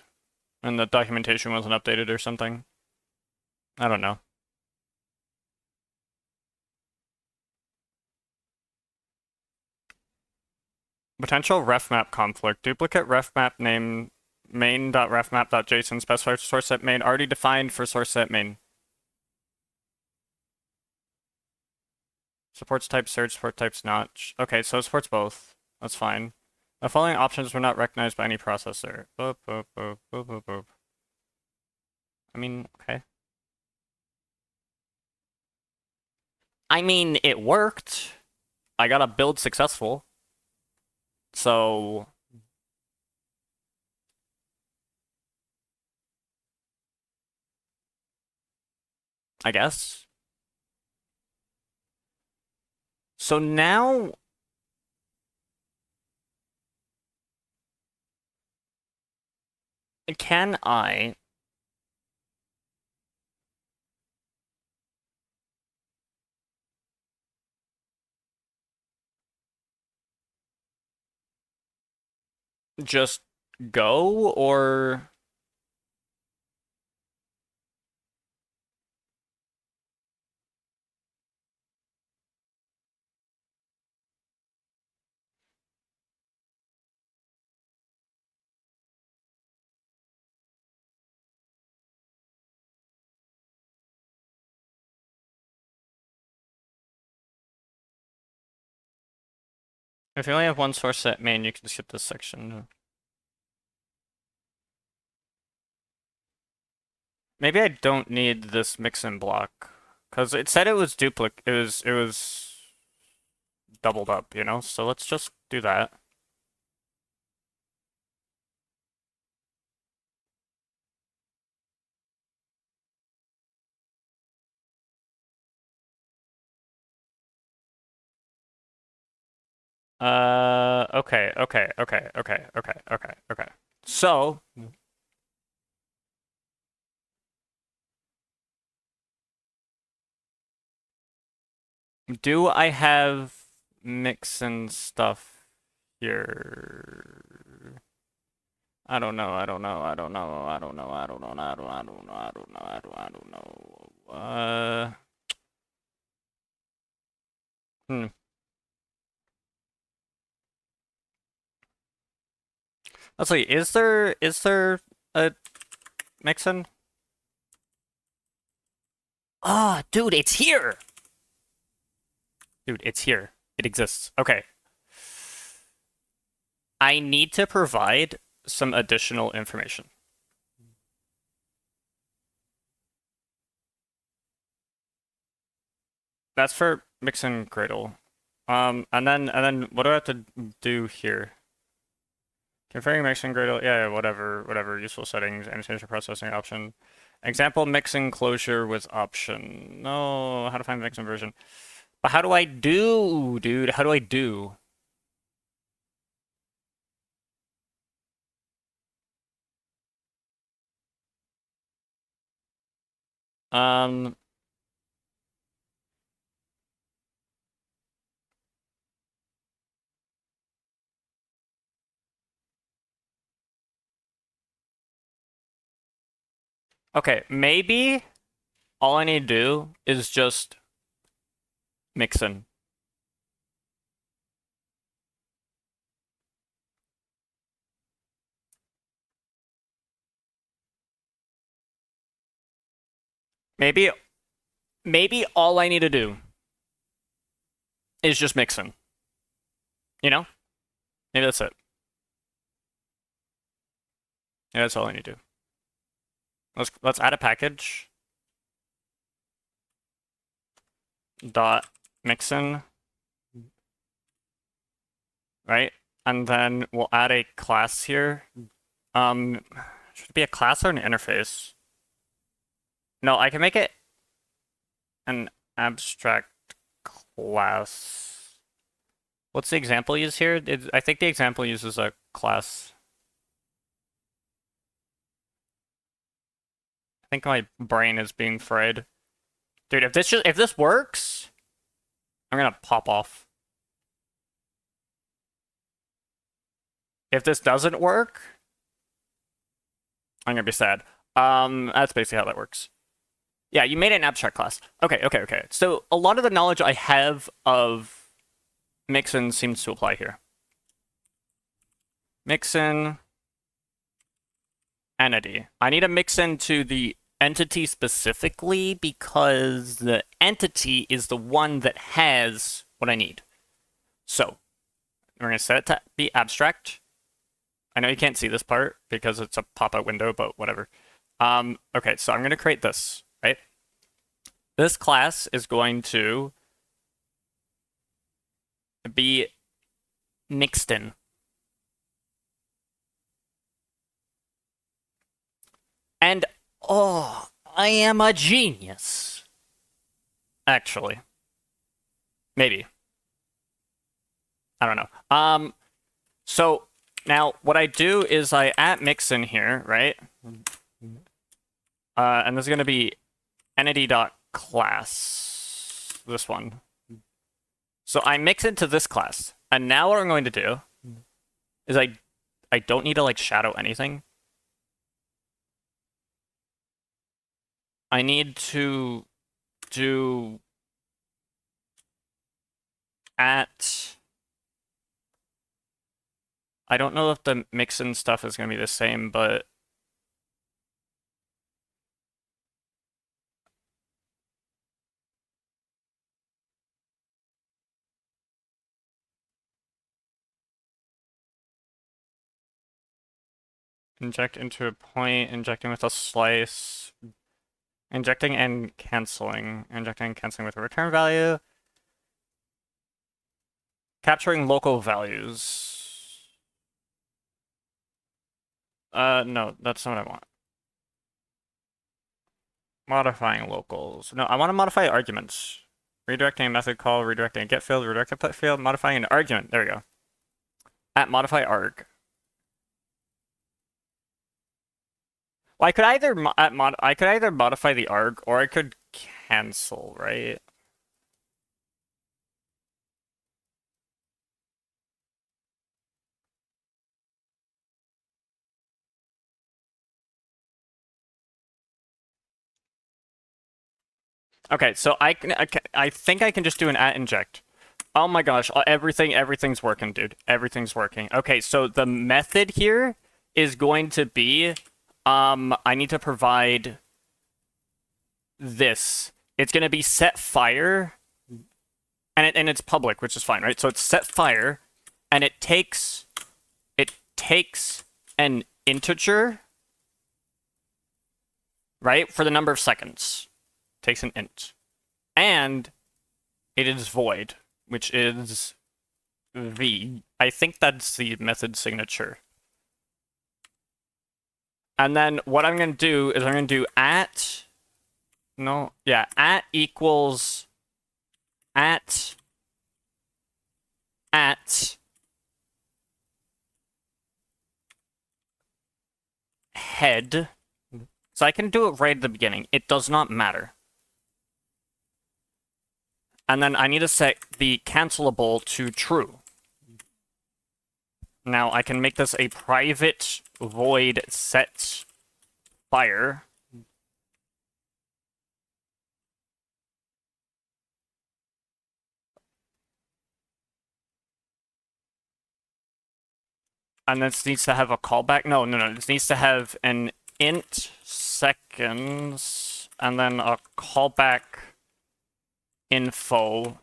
and the documentation wasn't updated or something. I don't know. Potential refmap conflict. Duplicate refmap name main.refmap.json specifies source set main already defined for source set main. Supports type search, support types not. Okay, so it supports both. That's fine. The following options were not recognized by any processor. Boop, boop, boop, boop, boop, boop. I mean, okay. I mean, it worked. I got a build successful. So... I guess. So now... Can I... just go, or... If you only have one source set main, you can skip this section. Maybe I don't need this mix-in block. Because it said it was duplicate. It was doubled up, you know? So let's just do that. Okay. So, do I have mix-in stuff here? I don't know. Hmm. Let's see. Is there a mix-in? Ah, dude, it's here. Dude, it's here. It exists. Okay. I need to provide some additional information. That's for Mixin Gradle. And then what do I have to do here? Configuring Mixin Gradle, yeah, whatever, useful settings, annotation processing option. Example mixing closure with option. No, how to find the mixin version. But how do I do, dude? How do I do? Um, okay, maybe all I need to do is just mixin. Maybe, maybe all I need to do is just mixin. You know? Maybe that's it. Yeah, that's all I need to do. Let's add a package. Dot mixin. Right? And then we'll add a class here. Should it be a class or an interface? No, I can make it an abstract class. What's the example used here? I think the example uses a class. I think my brain is being fried. Dude, if this works, I'm gonna pop off. If this doesn't work, I'm gonna be sad. That's basically how that works. Yeah, you made an abstract class. Okay. So a lot of the knowledge I have of Mixin seems to apply here. Mixin entity. I need to mix into the entity specifically because the entity is the one that has what I need. So we're going to set it to be abstract. I know you can't see this part because it's a pop-out window, but whatever. Okay, so I'm going to create this, right? This class is going to be Mixin. And, oh, I am a genius. Actually. Maybe. I don't know. So now what I do is I at Mixin here, right? And this is going to be entity.class. This one. So I mix into this class. And now what I'm going to do is I don't need to like shadow anything. I need to do at. I don't know if the Mixin stuff is going to be the same, but Inject into a point, injecting with a slice, injecting and canceling with a return value, capturing local values. No, that's not what I want. Modifying locals. No, I want to modify arguments. Redirecting a method call, redirecting a get field, redirect a put field, modifying an argument. There we go. At modify arg. Well, I could either modify the arg or I could cancel, right? Okay, so I think I can just do an at inject. Oh my gosh, everything's working, dude. Everything's working. Okay, so the method here is going to be I need to provide this. It's going to be set fire and it's public, which is fine, right? So it's set fire and it takes an integer, right? For the number of seconds. Takes an int. And it is void, which is v. I think that's the method signature. And then what I'm going to do is I'm going to do at equals at head. So I can do it right at the beginning. It does not matter. And then I need to set the cancelable to true. Now I can make this a private void set fire. And this needs to have a callback. No. This needs to have an int seconds and then a callback info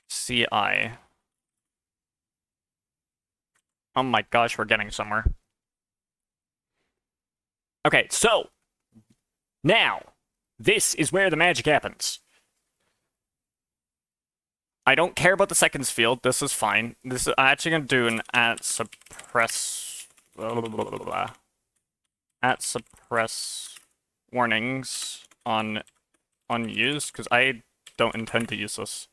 CI. Oh my gosh, we're getting somewhere. Okay, so now this is where the magic happens. I don't care about the seconds field. This is fine. I'm actually gonna do an at suppress warnings on unused because I don't intend to use this,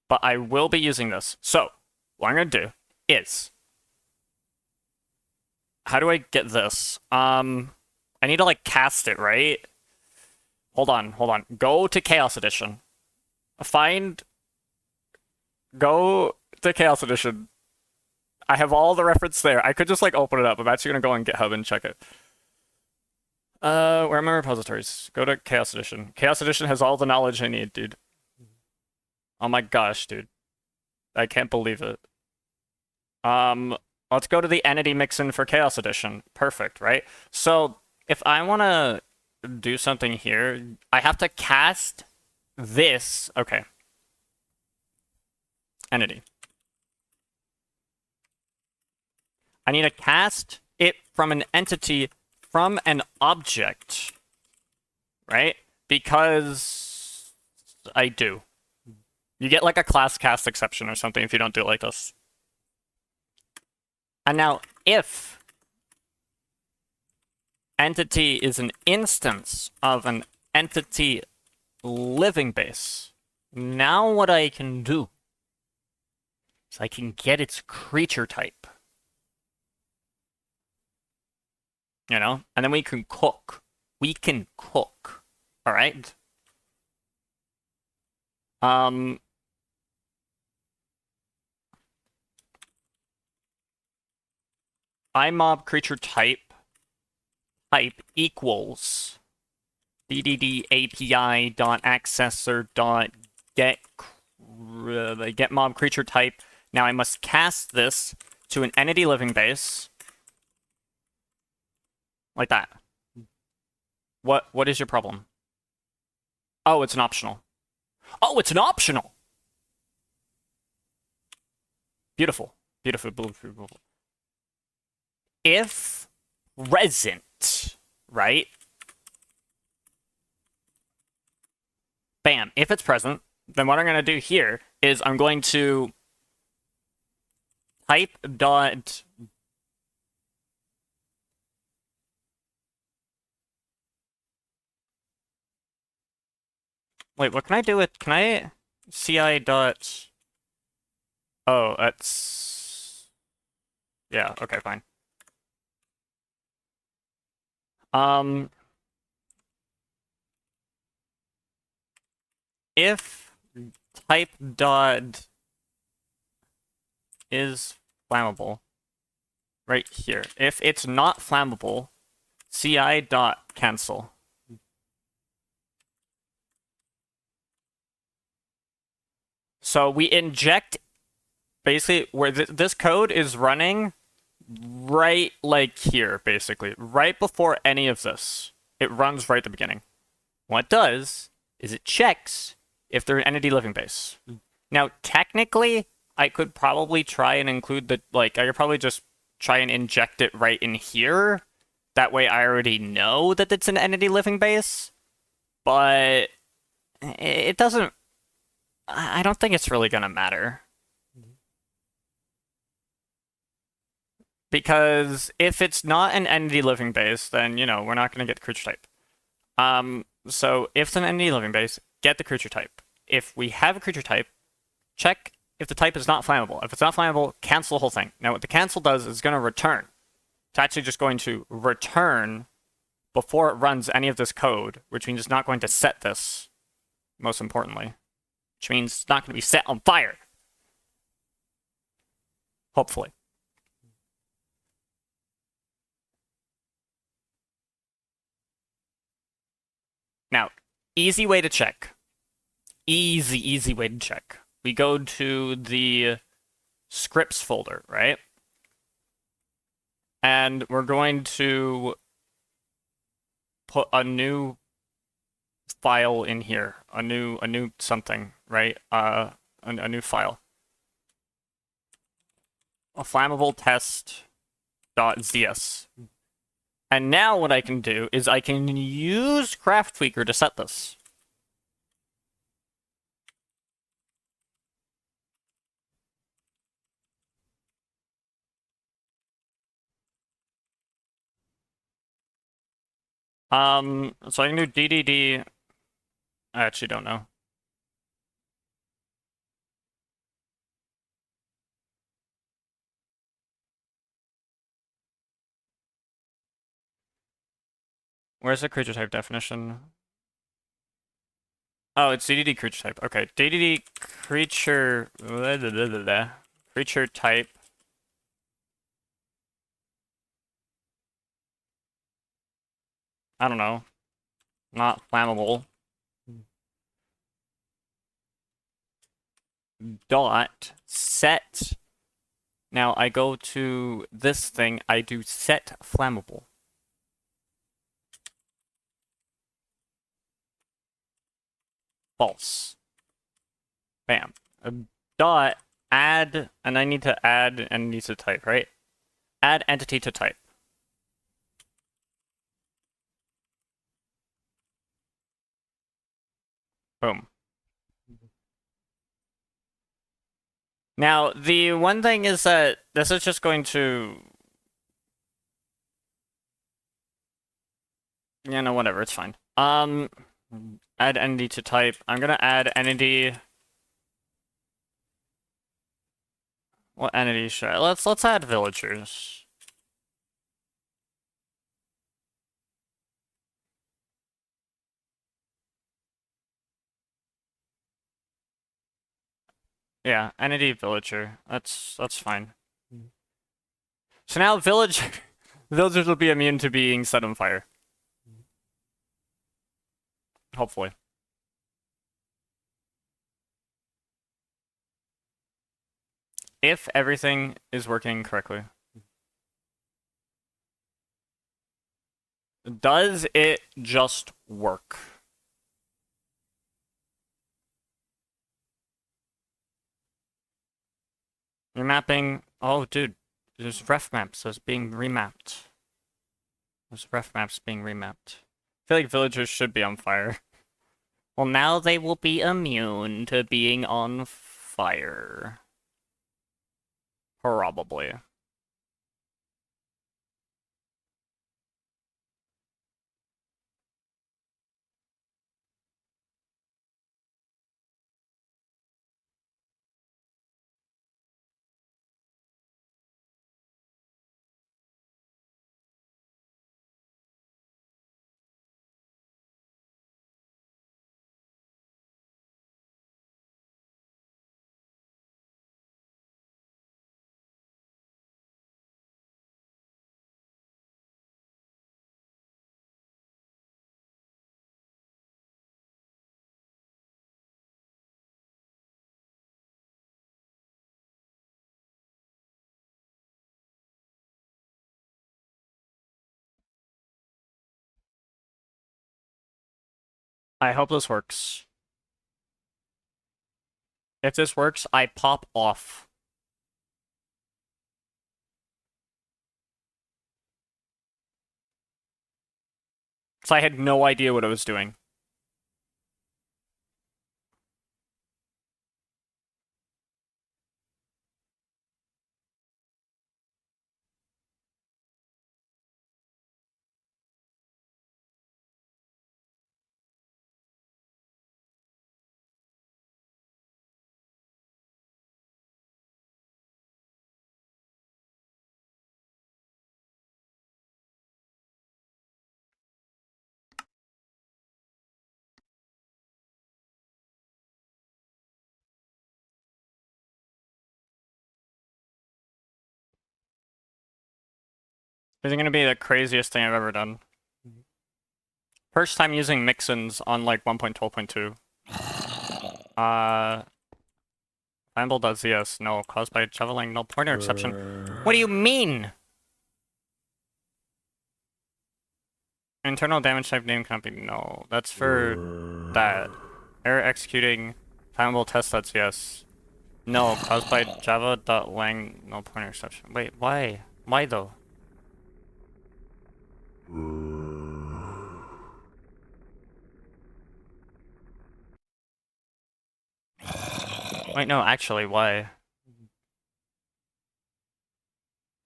but I will be using this. So what I'm gonna do is, how do I get this? I need to like cast it, right? Hold on. Go to Chaos Edition. Go to Chaos Edition. I have all the reference there. I could just like open it up. I'm actually gonna go on GitHub and check it. Where are my repositories? Go to Chaos Edition. Chaos Edition has all the knowledge I need, dude. Oh my gosh, dude. I can't believe it. Let's go to the entity Mixin for Chaos Edition. Perfect, right? So if I want to do something here, I have to cast this. Okay. Entity. I need to cast it from an entity from an object, right? Because I do. You get like a class cast exception or something if you don't do it like this. And now, if entity is an instance of an entity living base, now what I can do is I can get its creature type. You know? And then we can cook. All right? IMob creature type equals ddd-api.accessor.get mob creature type. Now I must cast this to an entity living base. Like that. What is your problem? Oh, it's an optional. Oh, it's an optional! Beautiful. Beautiful, beautiful. If present, right? Bam. If it's present, then what I'm going to do here is I'm going to type dot wait, what can I do with can I ci dot oh, that's yeah, okay, fine. If type dot is flammable right here. If it's not flammable, ci dot cancel. So we inject basically where this code is running right like here, basically. Right before any of this. It runs right at the beginning. What it does is it checks if they're an entity living base. Now, technically, I could probably try and include the, like, I could probably just try and inject it right in here. That way I already know that it's an entity living base. But it doesn't, I don't think it's really gonna matter. Because if it's not an entity living base, then, you know, we're not gonna get the creature type. So if it's an entity living base, get the creature type. If we have a creature type, check if the type is not flammable. If it's not flammable, cancel the whole thing. Now, what the cancel does is going to return. It's actually just going to return before it runs any of this code, which means it's not going to set this, most importantly. Which means it's not going to be set on fire. Hopefully. Now, easy way to check. Easy way to check. We go to the scripts folder, right? And we're going to put a new file in here, a new something, right? A new file. A flammable test.zs. And now what I can do is I can use Craft Tweaker to set this. So I can do DDD. I actually don't know. Where's the creature type definition? Oh, it's DDD creature type. Okay, DDD creature creature type. I don't know. Not flammable. Dot set. Now I go to this thing. I do set flammable. False. Bam. Dot add, and I need to add entity to type, right? Add entity to type. Boom. Now, the one thing is that this is just going to... Yeah, no, whatever, it's fine. Add entity to type. I'm gonna add entity... What entity should I... Let's add villagers. Yeah, entity villager. That's fine. So now villagers will be immune to being set on fire. Hopefully. If everything is working correctly. Does it just work? Remapping Oh, dude, there's ref maps that's being remapped. There's ref maps being remapped. I feel like villagers should be on fire. Well, now they will be immune to being on fire. Probably. I hope this works. If this works, I pop off. So I had no idea what I was doing. This is gonna be the craziest thing I've ever done. First time using Mixins on like 1.12.2. Flammable.zs, no. Caused by shoveling, no pointer exception. What do you mean? Internal damage type name cannot be no. That's for that. Error executing flammable test.cs. No, caused by java.lang, no pointer exception. Wait, why? Why though? Wait, no, actually, why?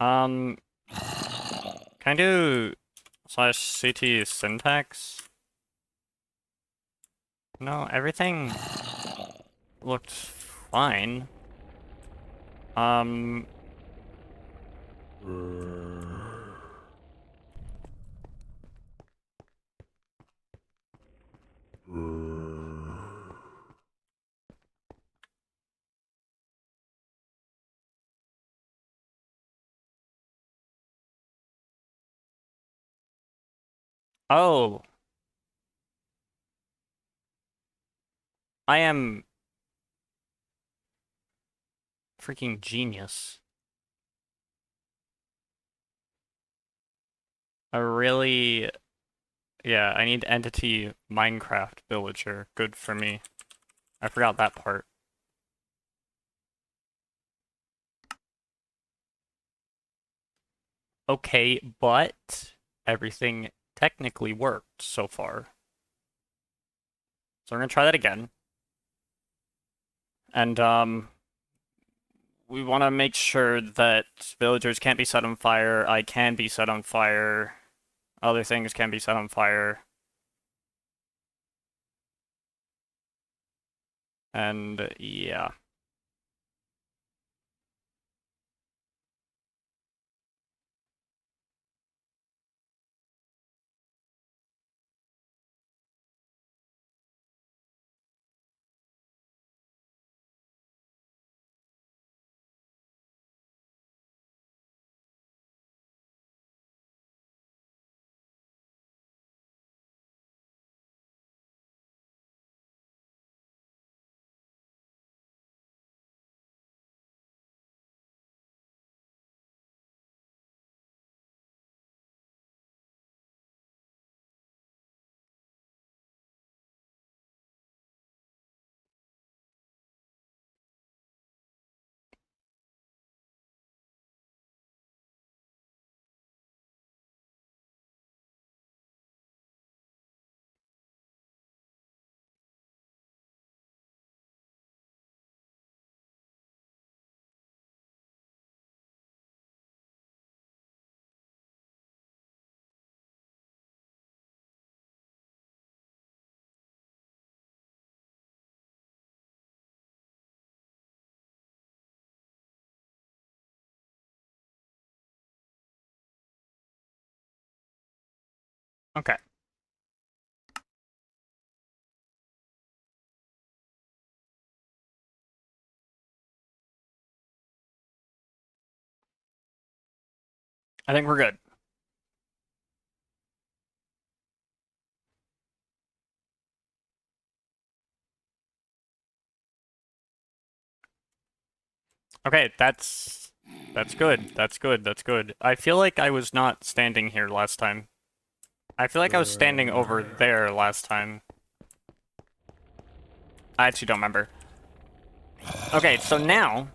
Can I do /ct syntax? No, everything looked fine. Um, oh, I am freaking genius. I really, yeah, I need entity Minecraft villager. Good for me. I forgot that part. Okay, but everything technically worked so far. So we're gonna try that again. And, we want to make sure that villagers can't be set on fire, I can be set on fire, other things can be set on fire. And, yeah. Okay. I think we're good. Okay, that's good. That's good. That's good. I feel like I was not standing here last time. I feel like I was standing over there last time. I actually don't remember. Okay, so now...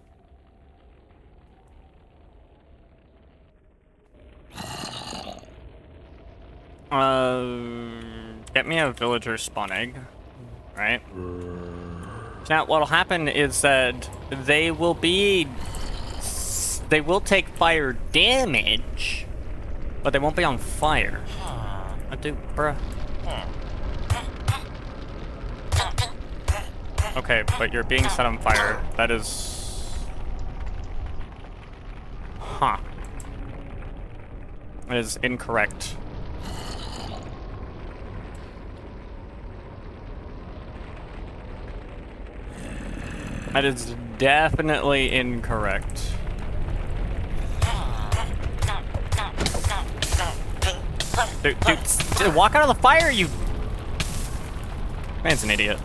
Get me a villager spawn egg, right? So now what'll happen is that they will take fire damage, but they won't be on fire. Dude, bruh. Okay, but you're being set on fire. That is... Huh. That is incorrect. That is definitely incorrect. Dude, walk out of the fire, you... Man's an idiot.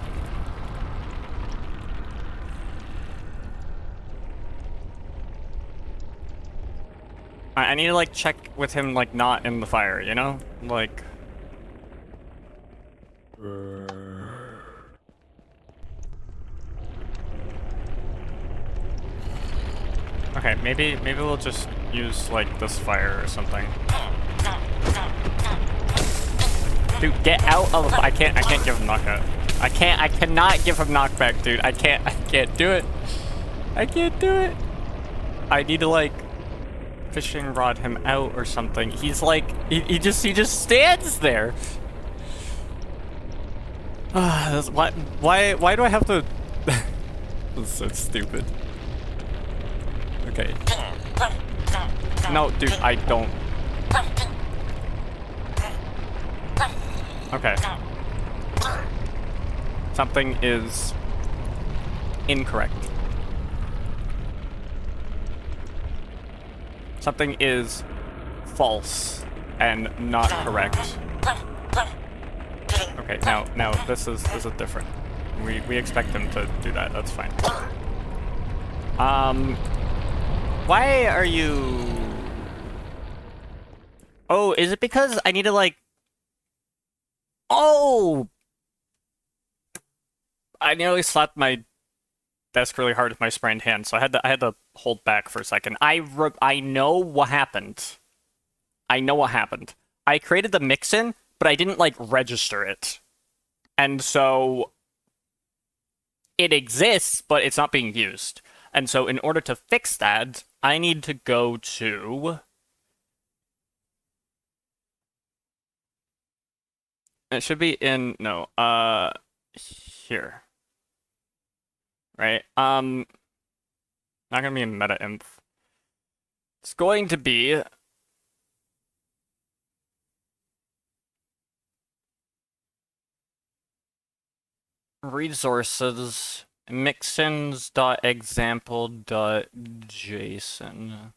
I need to, like, check with him, like, not in the fire, you know? Like... Okay, maybe we'll just use, like, this fire or something. Dude, get out of the... I can't give him knockout. I cannot give him knockback, dude. I can't do it. I can't do it. I need to, like, fishing rod him out or something. He's like, he just stands there. Why do I have to... This is so stupid. Okay. No, dude, I don't. Okay. Something is incorrect. Something is false and not correct. Okay, now this is different. We expect him to do that. That's fine. Why are you... Oh, is it because I need to, like... Oh! I nearly slapped my desk really hard with my sprained hand, so I had to hold back for a second. I know what happened. I know what happened. I created the Mixin, but I didn't, like, register it. And so... It exists, but it's not being used. And so in order to fix that, I need to go to... It should be in... No, here. Right? Not gonna be in meta inf. It's going to be... Resources... mixins.example.json.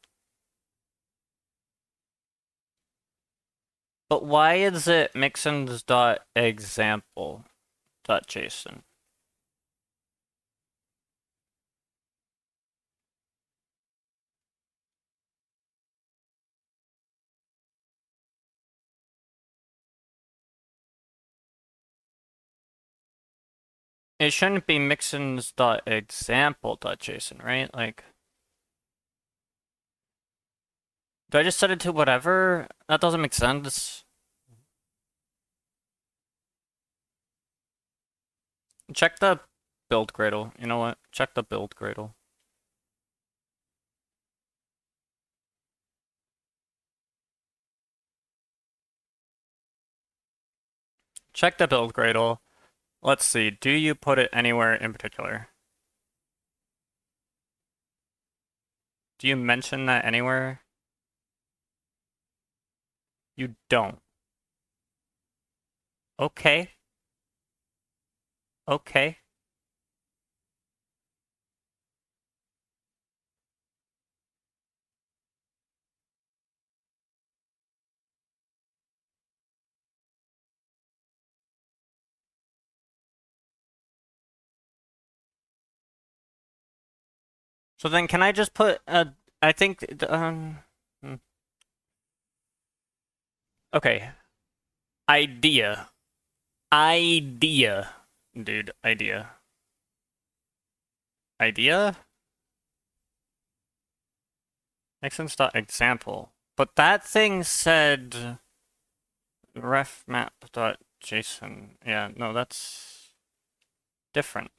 But why is it mixins.example.json? It shouldn't be mixins.example.json, right? Like... Do I just set it to whatever? That doesn't make sense. Check the build Gradle. You know what? Check the build Gradle. Check the build Gradle. Let's see. Do you put it anywhere in particular? Do you mention that anywhere? You don't. Okay. Okay. So then can I just put I think hmm. Okay. Idea. Idea. Dude, idea. Idea? Example. But that thing said refmap.json. Yeah, no, that's different.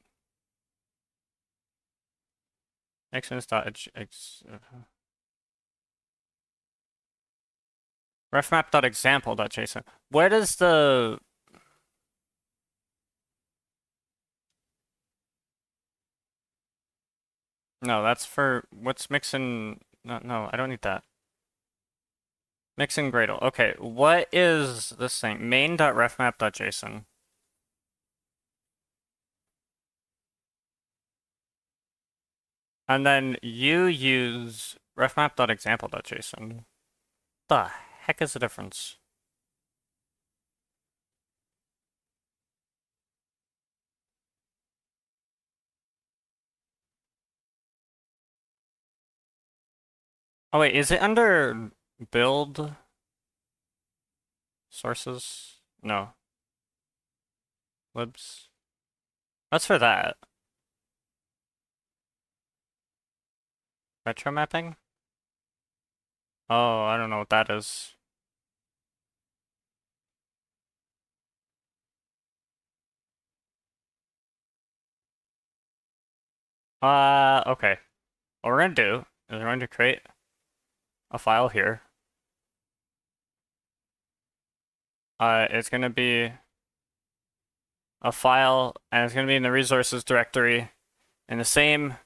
refmap.example.json. Where does the No, that's for what's Mixin. No, I don't need that. Mixin Gradle. Okay, what is this thing? Main.refmap.json. And then you use refmap.example.json. The heck is the difference? Oh wait, is it under build sources? No. Libs. That's for that. Retro mapping? Oh, I don't know what that is. Okay. What we're gonna do is we're going to create a file here. It's gonna be a file, and it's gonna be in the resources directory in the same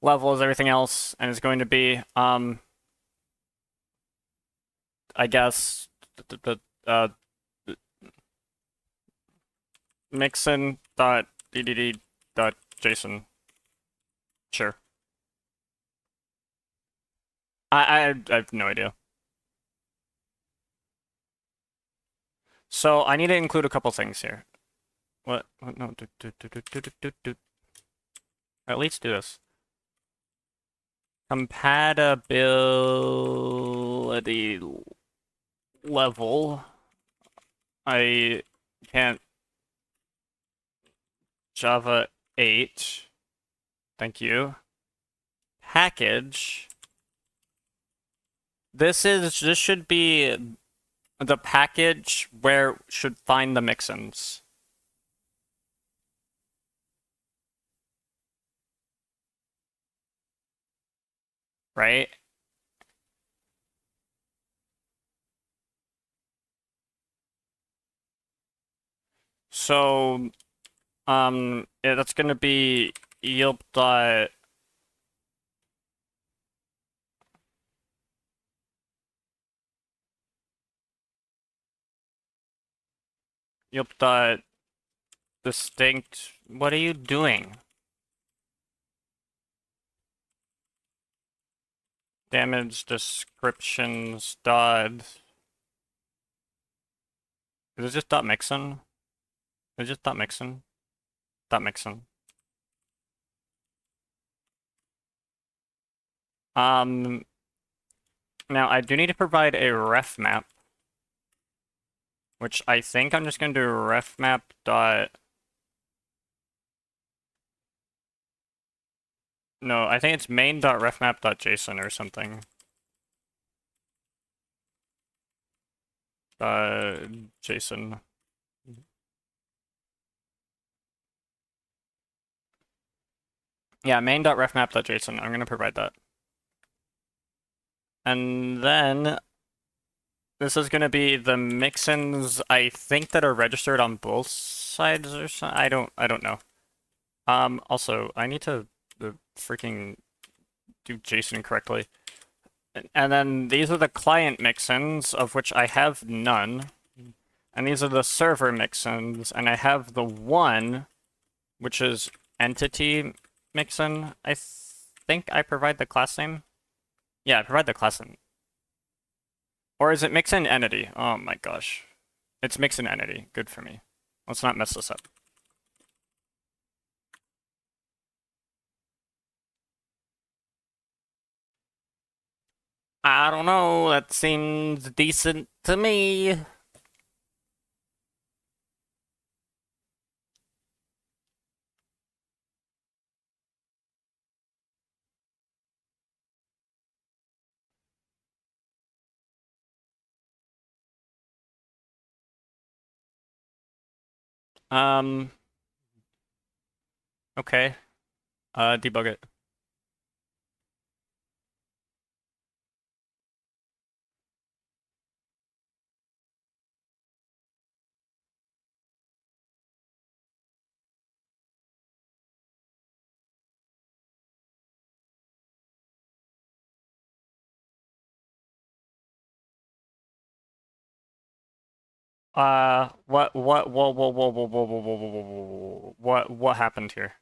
level as everything else, and it's going to be, I guess, mixin.ddd.json. Sure. I have no idea. So I need to include a couple things here. What? No. At least do this. Compatibility level. I can't. Java 8. Thank you. Package. This should be the package where should find the mixins. Right? So, yeah, that's gonna be Yeelp dot Yeelp dot distinct. What are you doing? Damage descriptions dot. Is it just dot mixin? Is it just dot mixin? Dot mixin. Now I do need to provide a ref map, which I think I'm just gonna do ref map dot. No, I think it's main.refmap.json or something. JSON. Yeah, main.refmap.json. I'm gonna provide that. And then this is gonna be the mixins, I think, that are registered on both sides or something. I don't know. Also, I need to freaking do JSON correctly. And then these are the client mixins, of which I have none. And these are the server mixins, and I have the one, which is entity mixin. I think I provide the class name. Yeah, I provide the class name. Or is it mixin entity? Oh my gosh. It's mixin entity. Good for me. Let's not mess this up. I don't know, that seems decent to me. Um, okay. Debug it. Whoa, what happened here?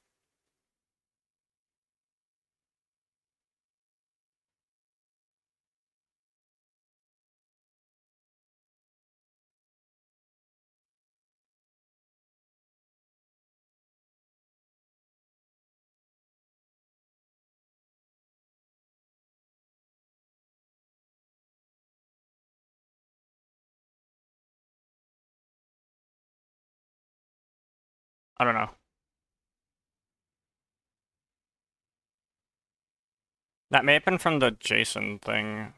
I don't know. That may have been from the JSON thing.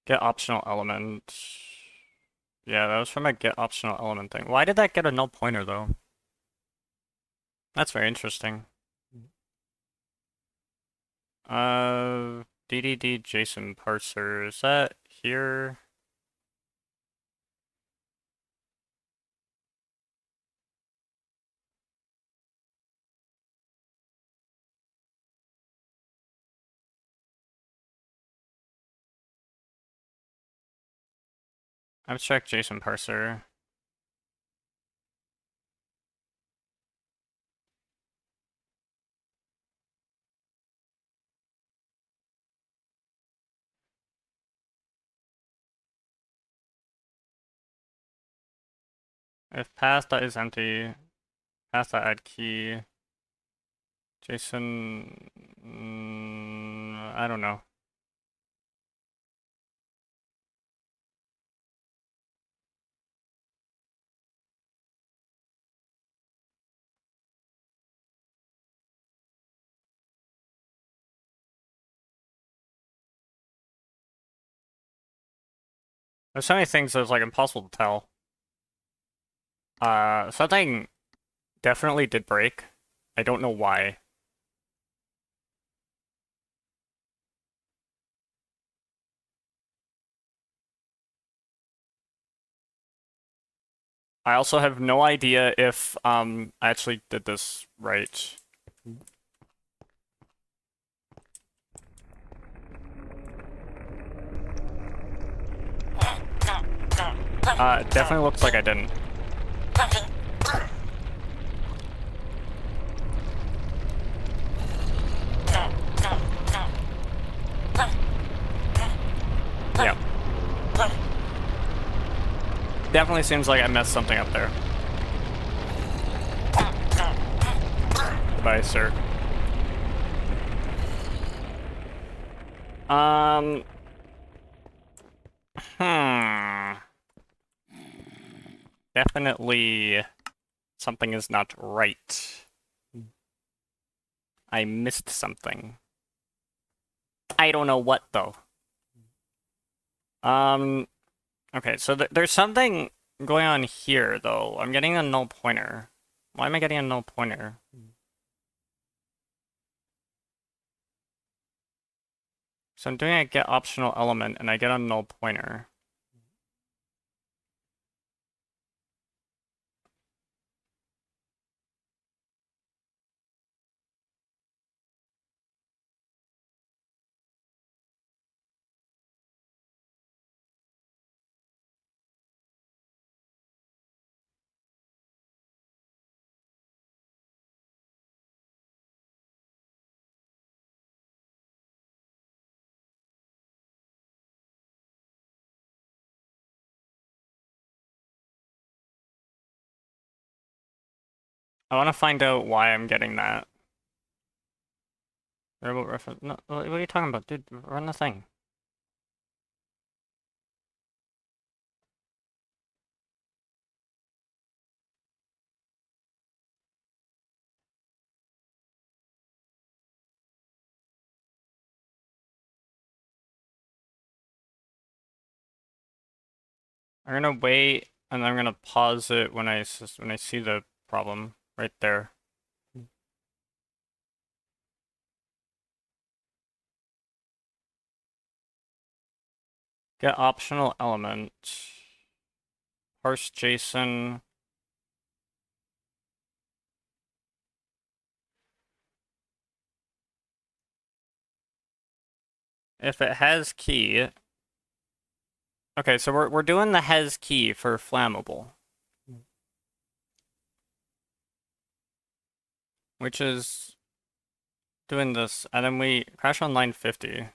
Get optional element. Yeah, that was from a get optional element thing. Why did that get a null pointer though? That's very interesting. DDD JSON parser, is that here? Abstract JSON parser. If path dot is empty, path dot add key, JSON, I don't know. There's so many things that's like impossible to tell. Something definitely did break. I don't know why. I also have no idea if I actually did this right. It definitely looks like I didn't. Yeah. Definitely seems like I messed something up there. Goodbye, sir. Hmm. Definitely something is not right. I missed something. I don't know what though. Okay, so there's something going on here though. I'm getting a null pointer. Why am I getting a null pointer? So I'm doing a get optional element and I get a null pointer. I want to find out why I'm getting that. Variable reference. No, what are you talking about, dude? Run the thing. I'm gonna wait, and I'm gonna pause it when I see the problem right there. Get optional element. Parse JSON. If it has key. Okay, so we're doing the has key for flammable, which is doing this, and then we crash on line 50.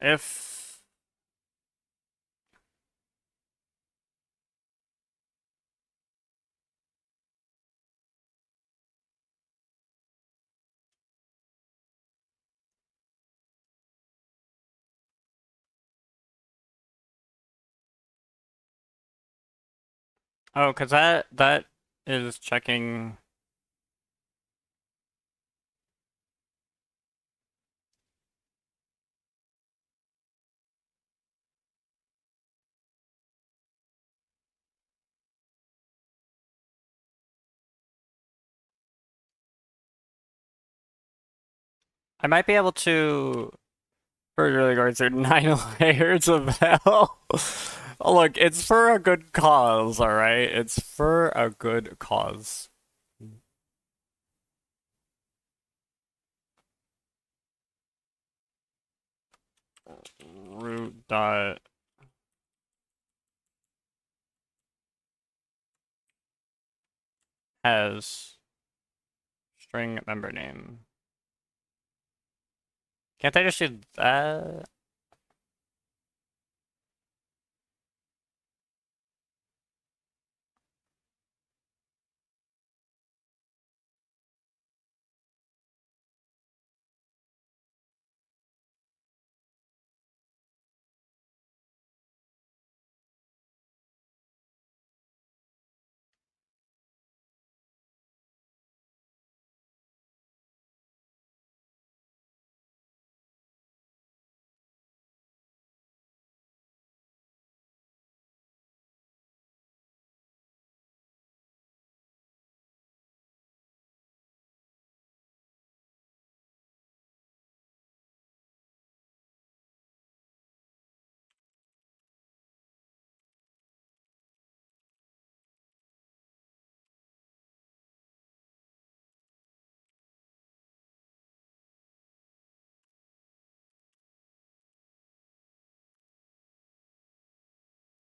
If oh, because that is checking. I might be able to further regards through 9 layers of hell. Look, it's for a good cause, all right? It's for a good cause. Root dot has string member name. Can't I just do that?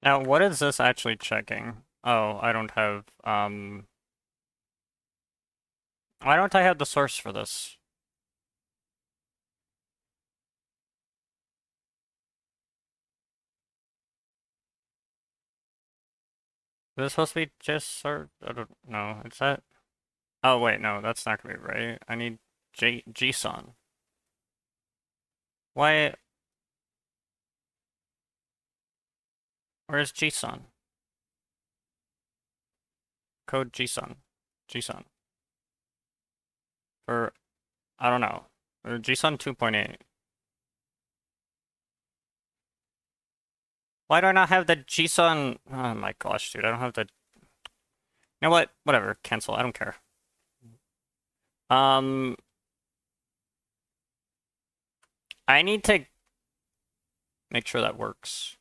Now, what is this actually checking? Oh, I don't have, why don't I have the source for this? Is this supposed to be just sort? I don't know. Is that? Oh wait, no, that's not gonna be right. I need JSON. Why? Where's JSON? Code JSON. JSON. For I don't know. Or JSON 2.8. Why do I not have the JSON? Oh my gosh, dude, I don't have the. You know what? Whatever. Cancel. I don't care. Um, I need to make sure that works.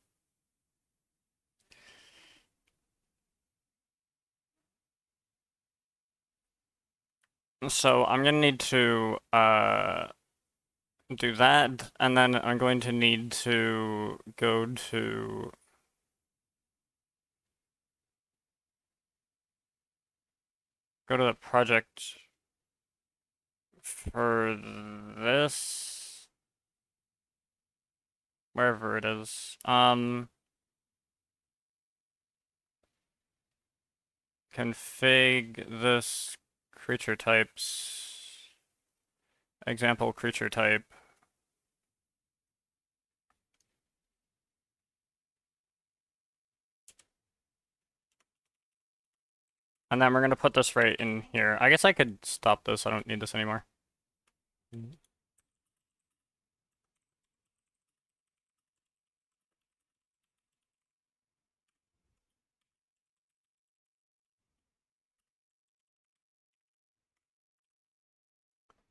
So I'm gonna need to do that, and then I'm going to need to go to go to the project for this, wherever it is. Config this creature types, example creature type. And then we're going to put this right in here. I guess I could stop this. I don't need this anymore.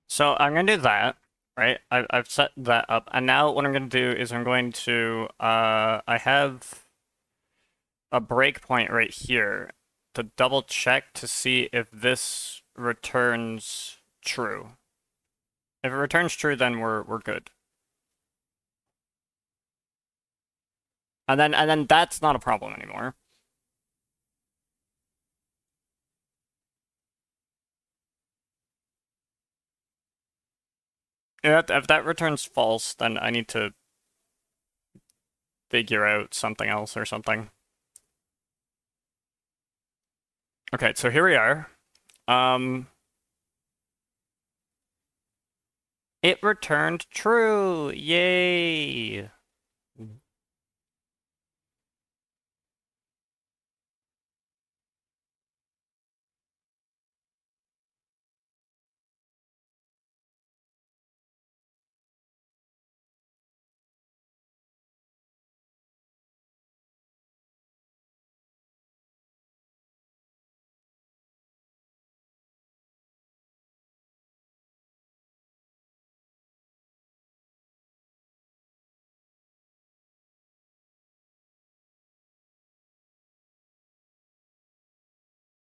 So I'm going to do that, right? I've set that up. And now what I'm going to do is I'm going to, I have a breakpoint right here to double check to see if this returns true. If it returns true, then we're good. And then that's not a problem anymore. If that returns false, then I need to figure out something else or something. Okay, so here we are. It returned true. Yay.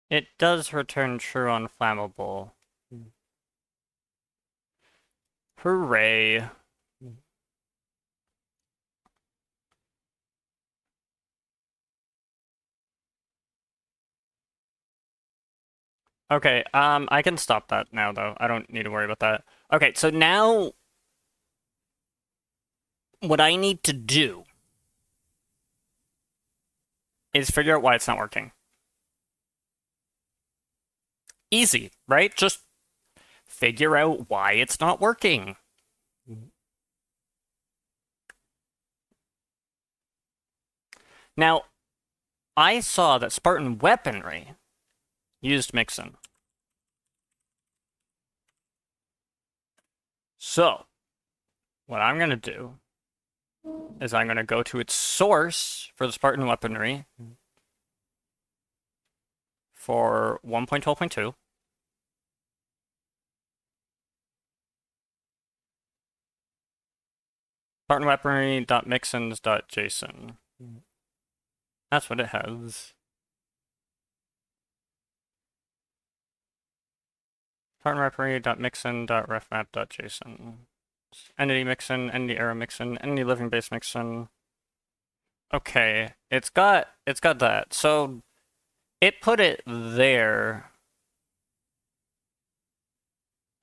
It does return true on flammable. Hooray. Okay, I can stop that now, though. I don't need to worry about that. Okay, so now what I need to do is figure out why it's not working. Easy, right? Just figure out why it's not working. Now, I saw that Spartan weaponry used Mixin. So, what I'm going to do is I'm going to go to its source for the Spartan weaponry for 1.12.2. Spartan weaponry.mixins.json. That's what it has. Spartan weaponry.mixin.refmap.json. Entity Mixin, entity arrow Mixin, entity living base Mixin. Okay, it's got that. So it put it there.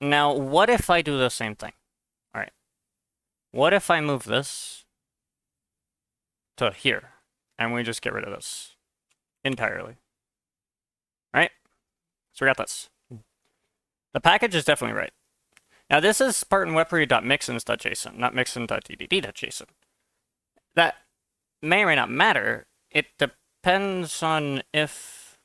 Now, what if I do the same thing? All right. What if I move this to here and we just get rid of this entirely? All right? So we got this. The package is definitely right. Now, this is spartanweaponry.mixins.json, not mixin.ddd.json. That may or may not matter. It depends on if...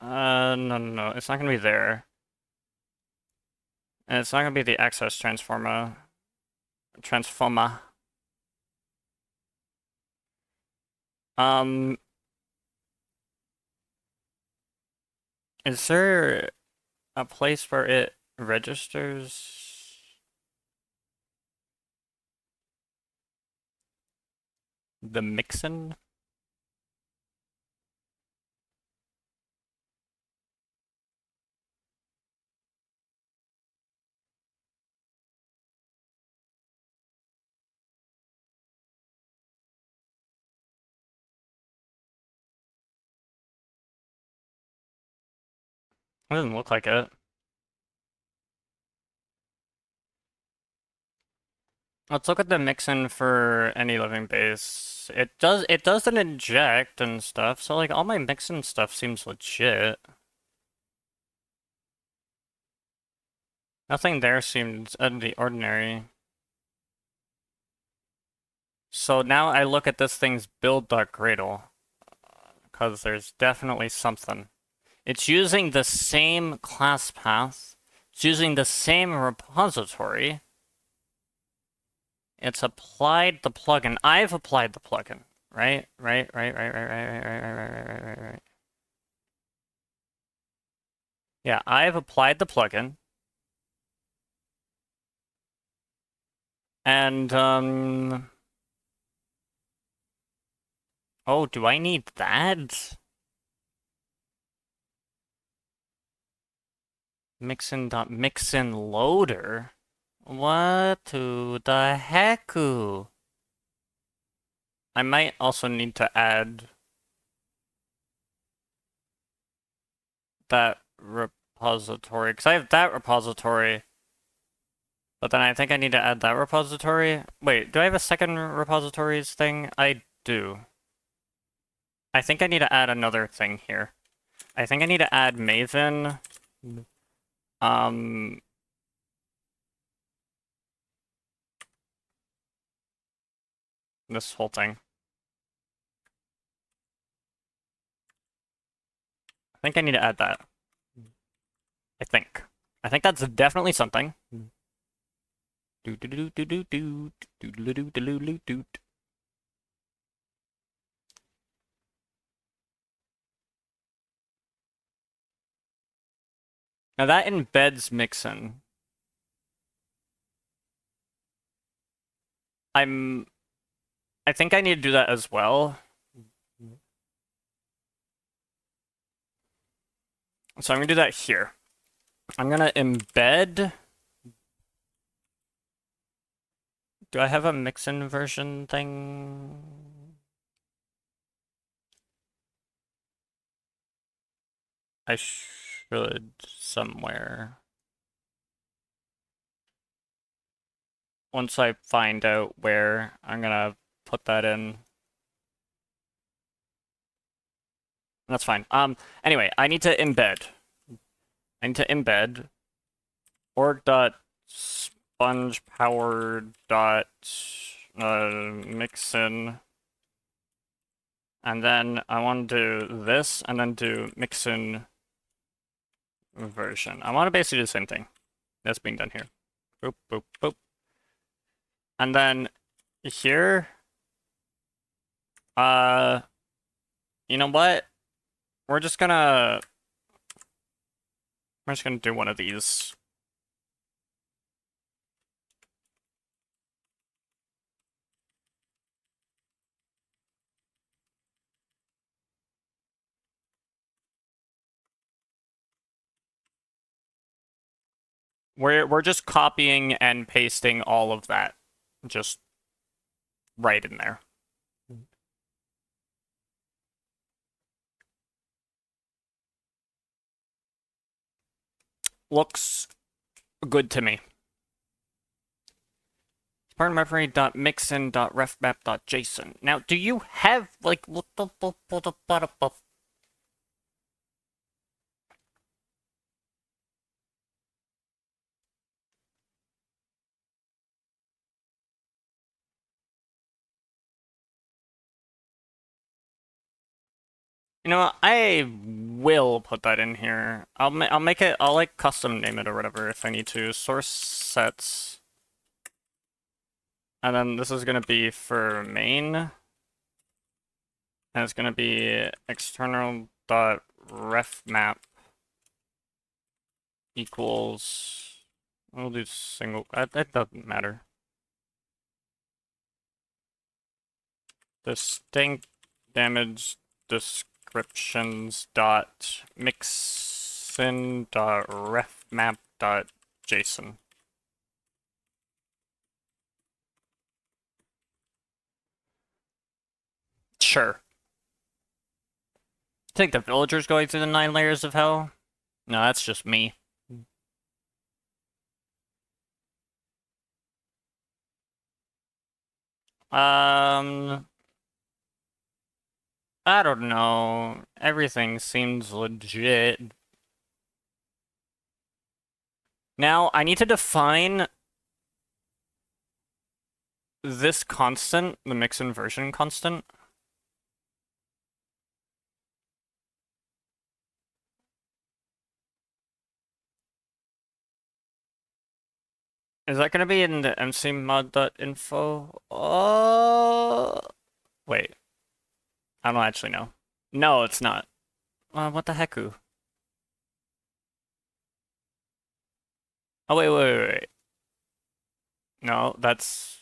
no. It's not going to be there. And it's not going to be the access transformer. Is there a place where it registers the Mixin? It doesn't look like it. Let's look at the Mixin for any living base. It does an inject and stuff, so like all my Mixin stuff seems legit. Nothing there seems out of the ordinary. So now I look at this thing's build.gradle, because there's definitely something. It's using the same class path. It's using the same repository. It's applied the plugin. I've applied the plugin. Right? Right. Yeah, I've applied the plugin. And, oh, do I need that? Mixin loader? What to the hecku? I might also need to add that repository, because I have that repository, but then I think I need to add that repository. Wait, do I have a second repositories thing? I do. I think I need to add another thing here. I think I need to add Maven. This whole thing. I think I need to add that. I think. I think that's definitely something. Now that embeds Mixin. I think I need to do that as well. So I'm gonna do that here. I'm gonna embed. Do I have a Mixin version thing? I should somewhere. Once I find out where, I'm gonna put that in. That's fine. Anyway, I need to embed. I need to embed org.spongepower.mixin. And then I want to do this, and then do Mixin version. I want to basically do the same thing that's being done here. Boop, boop, boop. And then here, you know what? We're just gonna do one of these. We're just copying and pasting all of that, just right in there. Looks good to me. Spartan.referee.mixin.refmap.json. Now, do you have like you know, I will put that in here. I'll make it. I'll like custom name it or whatever if I need to. Source sets, and then this is gonna be for main, and it's gonna be external dot ref map equals. We'll do single. That doesn't matter. Distinct damage descriptions dot mixin dot refmap dot json. Sure. Think the villagers going through the 9 layers of hell? No, that's just me. Um, I don't know. Everything seems legit. Now, I need to define this constant, the Mixin version constant. Is that going to be in the mcmod.info? Wait. I don't actually know. No, it's not. What the hecku? Oh, wait. No, that's...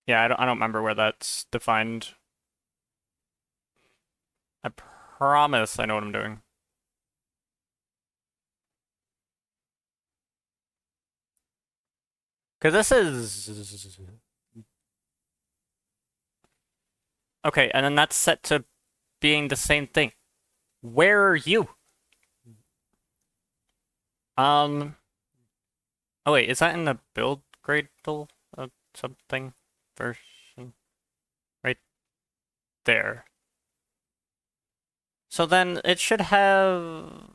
Yeah, I don't remember where that's defined. I promise I know what I'm doing. Because this is... Okay, and then that's set to being the same thing. Where are you? Oh wait, is that in the build Gradle something version? Right there. So then it should have...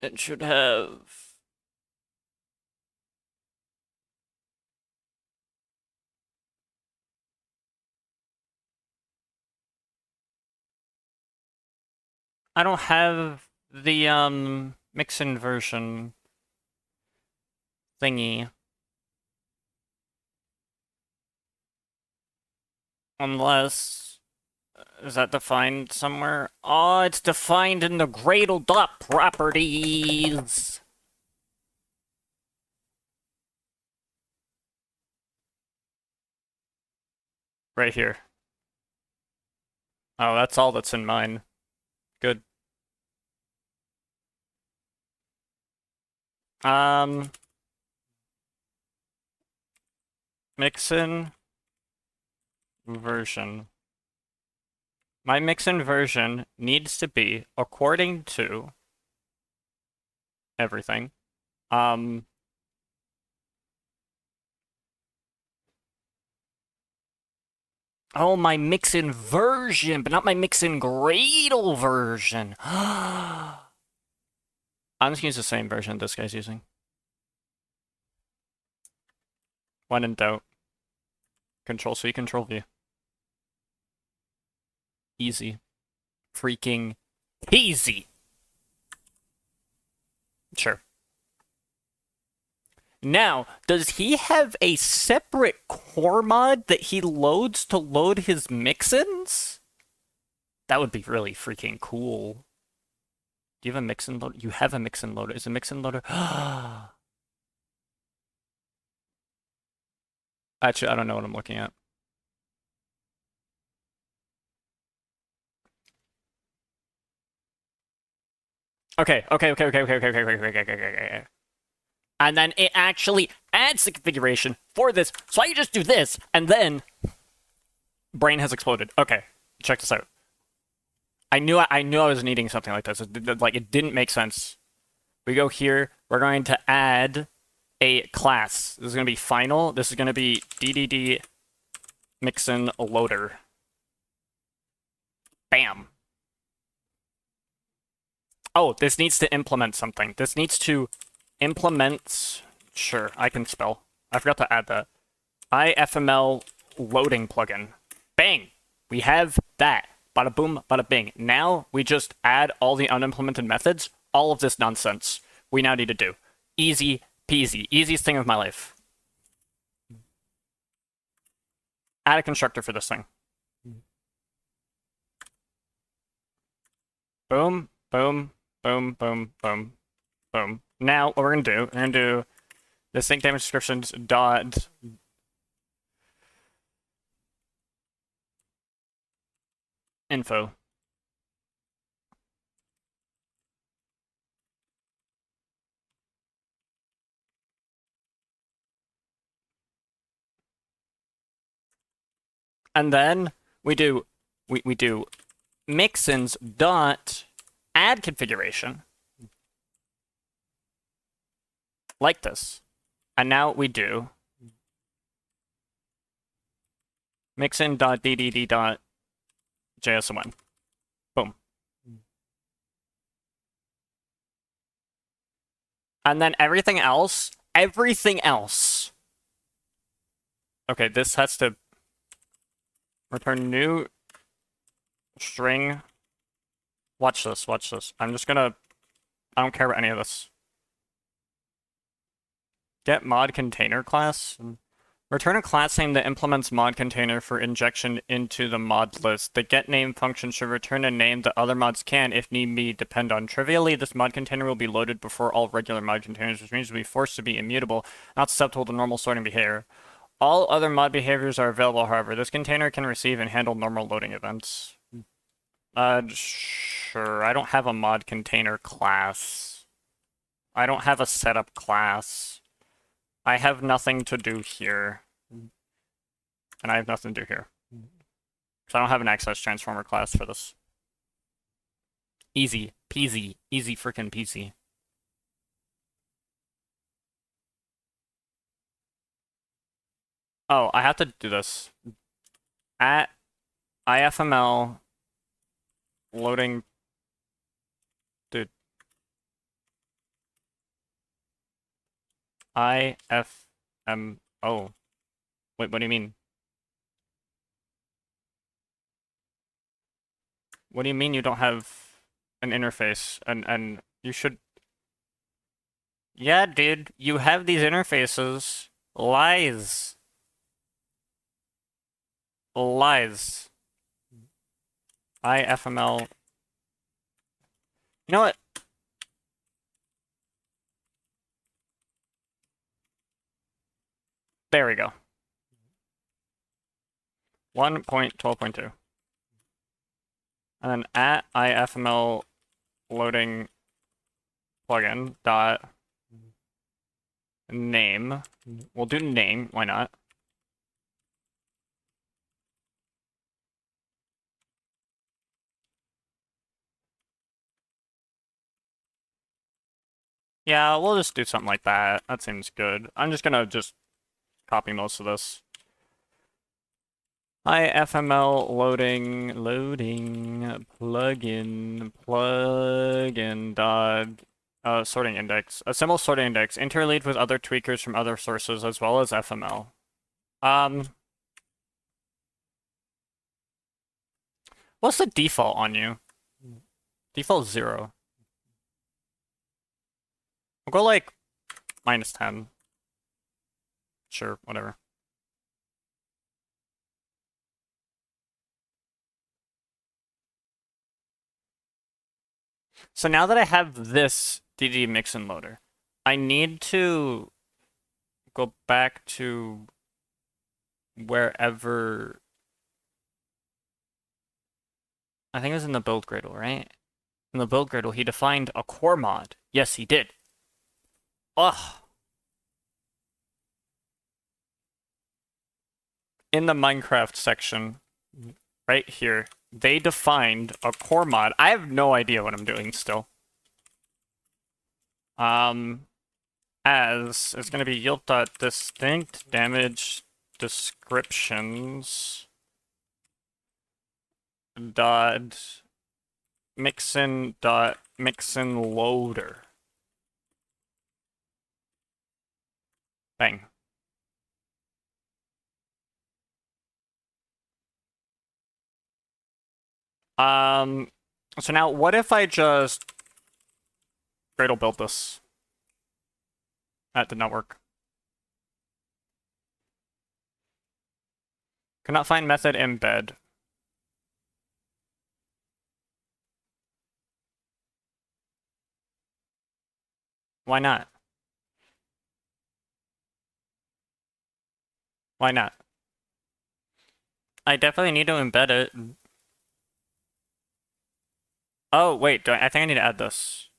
It should have... I don't have the Mixin version thingy. Unless is that defined somewhere? Oh, it's defined in the Gradle.properties. Right here. Oh, that's all that's in mine. Good. Mixin version. My Mixin version needs to be according to everything. Oh, my Mixin version, but not my Mixin Gradle version. I'm just gonna use the same version this guy's using. When in doubt, Control-C, Control-V. Easy. Freaking easy. Sure. Now, does he have a separate core mod that he loads to load his mix-ins? That would be really freaking cool. Do you have a mix-in loader? You have a mix-in loader. Is a mix-in loader? Actually, I don't know what I'm looking at. Okay. And then it actually adds the configuration for this. So I just do this, and then brain has exploded. Okay, check this out. I knew I was needing something like this. It didn't make sense. We go here. We're going to add a class. This is going to be final. This is going to be DDD Mixin loader. Bam. Oh, this needs to implement something. This needs to implement... Sure, I can spell. I forgot to add that. IFML loading plugin. Bang! We have that. Bada boom, bada bing. Now we just add all the unimplemented methods. All of this nonsense we now need to do. Easy peasy. Easiest thing of my life. Add a constructor for this thing. Boom, boom, boom, boom, boom, boom. Now what we're gonna do the sync damage descriptions dot info. And then we do Mixin's dot add configuration like this. And now we do mixin.ddd.jsn. Boom. And then everything else. Okay, this has to return new string. Watch this. I'm just gonna, I don't care about any of this. Get mod container class. Return a class name that implements mod container for injection into the mod list. The get name function should return a name that other mods can, if need be, depend on. Trivially, this mod container will be loaded before all regular mod containers, which means it will be forced to be immutable, not susceptible to normal sorting behavior. All other mod behaviors are available, however. This container can receive and handle normal loading events. Sure. I don't have a mod container class. I don't have a setup class. I have nothing to do here. And I have nothing to do here. So I don't have an access transformer class for this. Easy peasy. Easy frickin' peasy. Oh, I have to do this. At ifml loading. Dude. IFM. Wait, what do you mean? What do you mean you don't have an interface? And you should. Yeah, dude, you have these interfaces. Lies. IFML. You know what? There we go. 1.12.2. And then at ifml loading plugin dot name. We'll do name, why not? Yeah, we'll just do something like that. That seems good. I'm just gonna copy most of this. ifml loading plugin dot sorting index. Assemble sorting index. Interlead with other tweakers from other sources as well as FML. What's the default on you? Default 0. We'll go like -10. Sure, whatever. So now that I have this DD Mixin loader, I need to go back to wherever. I think it was in the build gradle, right? In the build gradle, he defined a core mod. Yes, he did. Ugh. In the Minecraft section, right here, they defined a core mod. I have no idea what I'm doing still. As it's going to be Yeelp.distinct damage descriptions dot mixin loader. Bang. So now what if I just Gradle built this? That did not work. Cannot find method embed. Why not? Why not? I definitely need to embed it. Oh, wait, I think I need to add this.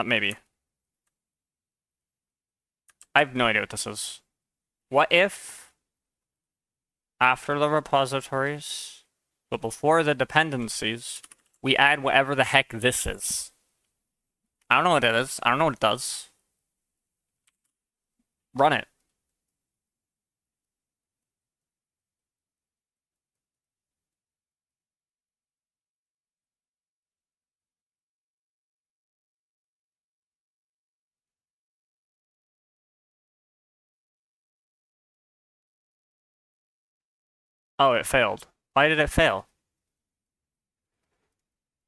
Maybe. I have no idea what this is. What if after the repositories, but before the dependencies, we add whatever the heck this is? I don't know what it is. I don't know what it does. Run it. Oh, it failed. Why did it fail?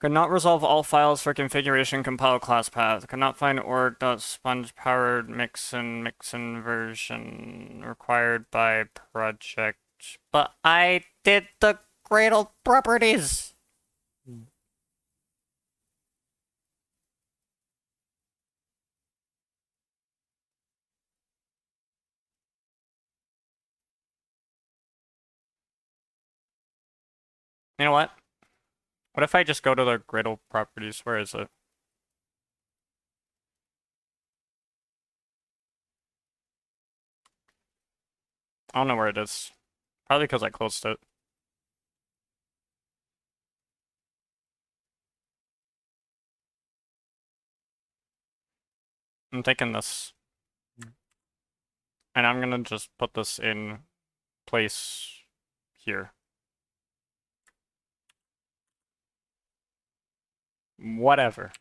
Could not resolve all files for configuration compile class path. Could not find org.sponge powered Mixin version required by project. But I did the Gradle properties. You know what? What if I just go to the Gradle properties? Where is it? I don't know where it is. Probably because I closed it. I'm taking this. And I'm gonna just put this in place here. Whatever.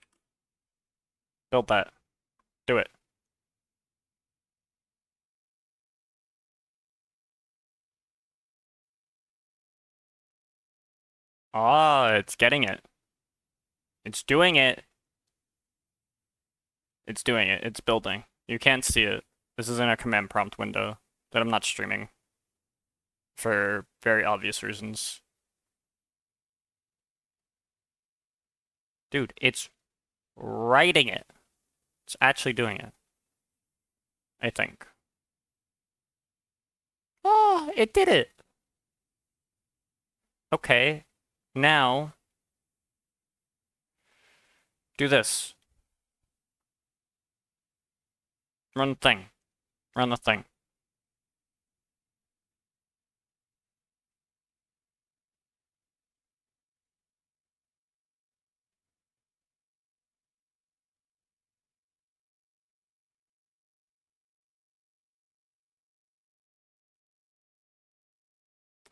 Build that. Do it. Ah, it's getting it. It's doing it. It's doing it. It's building. You can't see it. This is in a command prompt window that I'm not streaming for very obvious reasons. Dude, it's writing it. It's actually doing it. I think. Oh, it did it. Okay. Now, do this. Run the thing. Run the thing.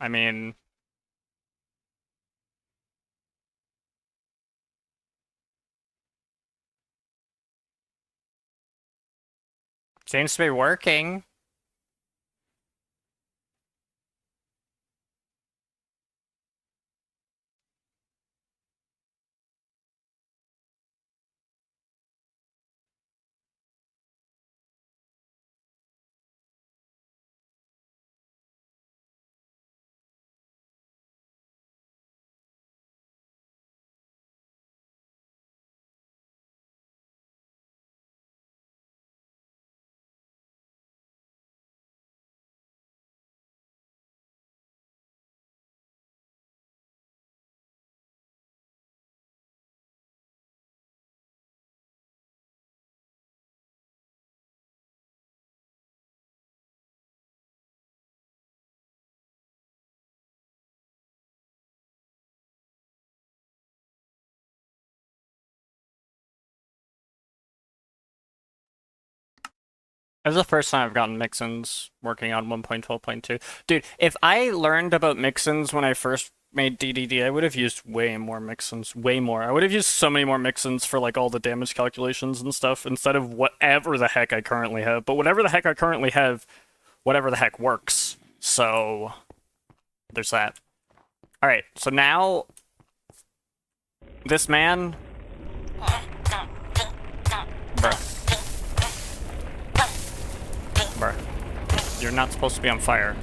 I mean, seems to be working. This is the first time I've gotten Mixins working on 1.12.2. Dude, if I learned about Mixins when I first made DDD, I would have used way more Mixins. Way more. I would have used so many more Mixins for like all the damage calculations and stuff instead of whatever the heck I currently have. But whatever the heck I currently have, whatever the heck works. So, there's that. Alright, so now, this man... Bruh. You're not supposed to be on fire.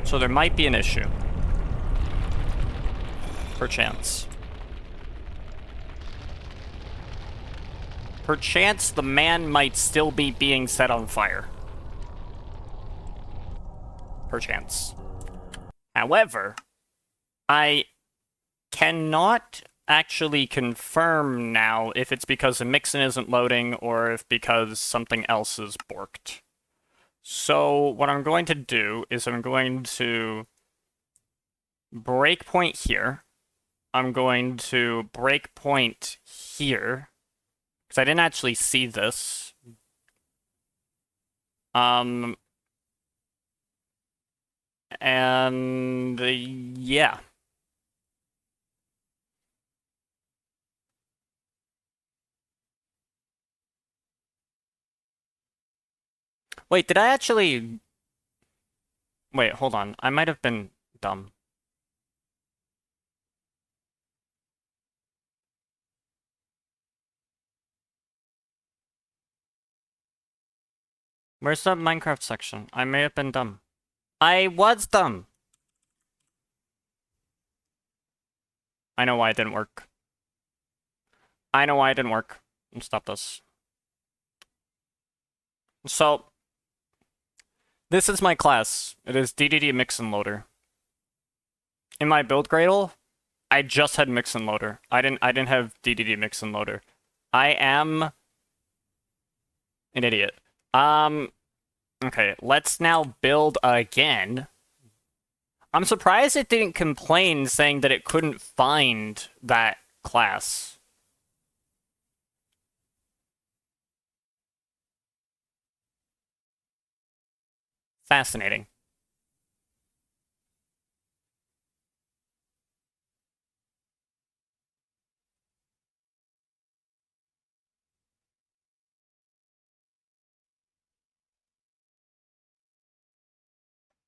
So there might be an issue. Perchance. Perchance the man might still be being set on fire. Perchance. However, I cannot actually confirm now if it's because the Mixin isn't loading or if because something else is borked. So what I'm going to do is I'm going to breakpoint here. I'm going to breakpoint here because I didn't actually see this. And yeah. Wait, did I actually... Wait, hold on. I might have been dumb. Where's the Minecraft section? I may have been dumb. I was dumb! I know why it didn't work. I know why it didn't work. Let's stop this. So, this is my class. It is DDD Mixin Loader. In my build Gradle, I just had Mixin Loader. I didn't have DDD Mixin Loader. I am an idiot. Okay, let's now build again. I'm surprised it didn't complain saying that it couldn't find that class. Fascinating.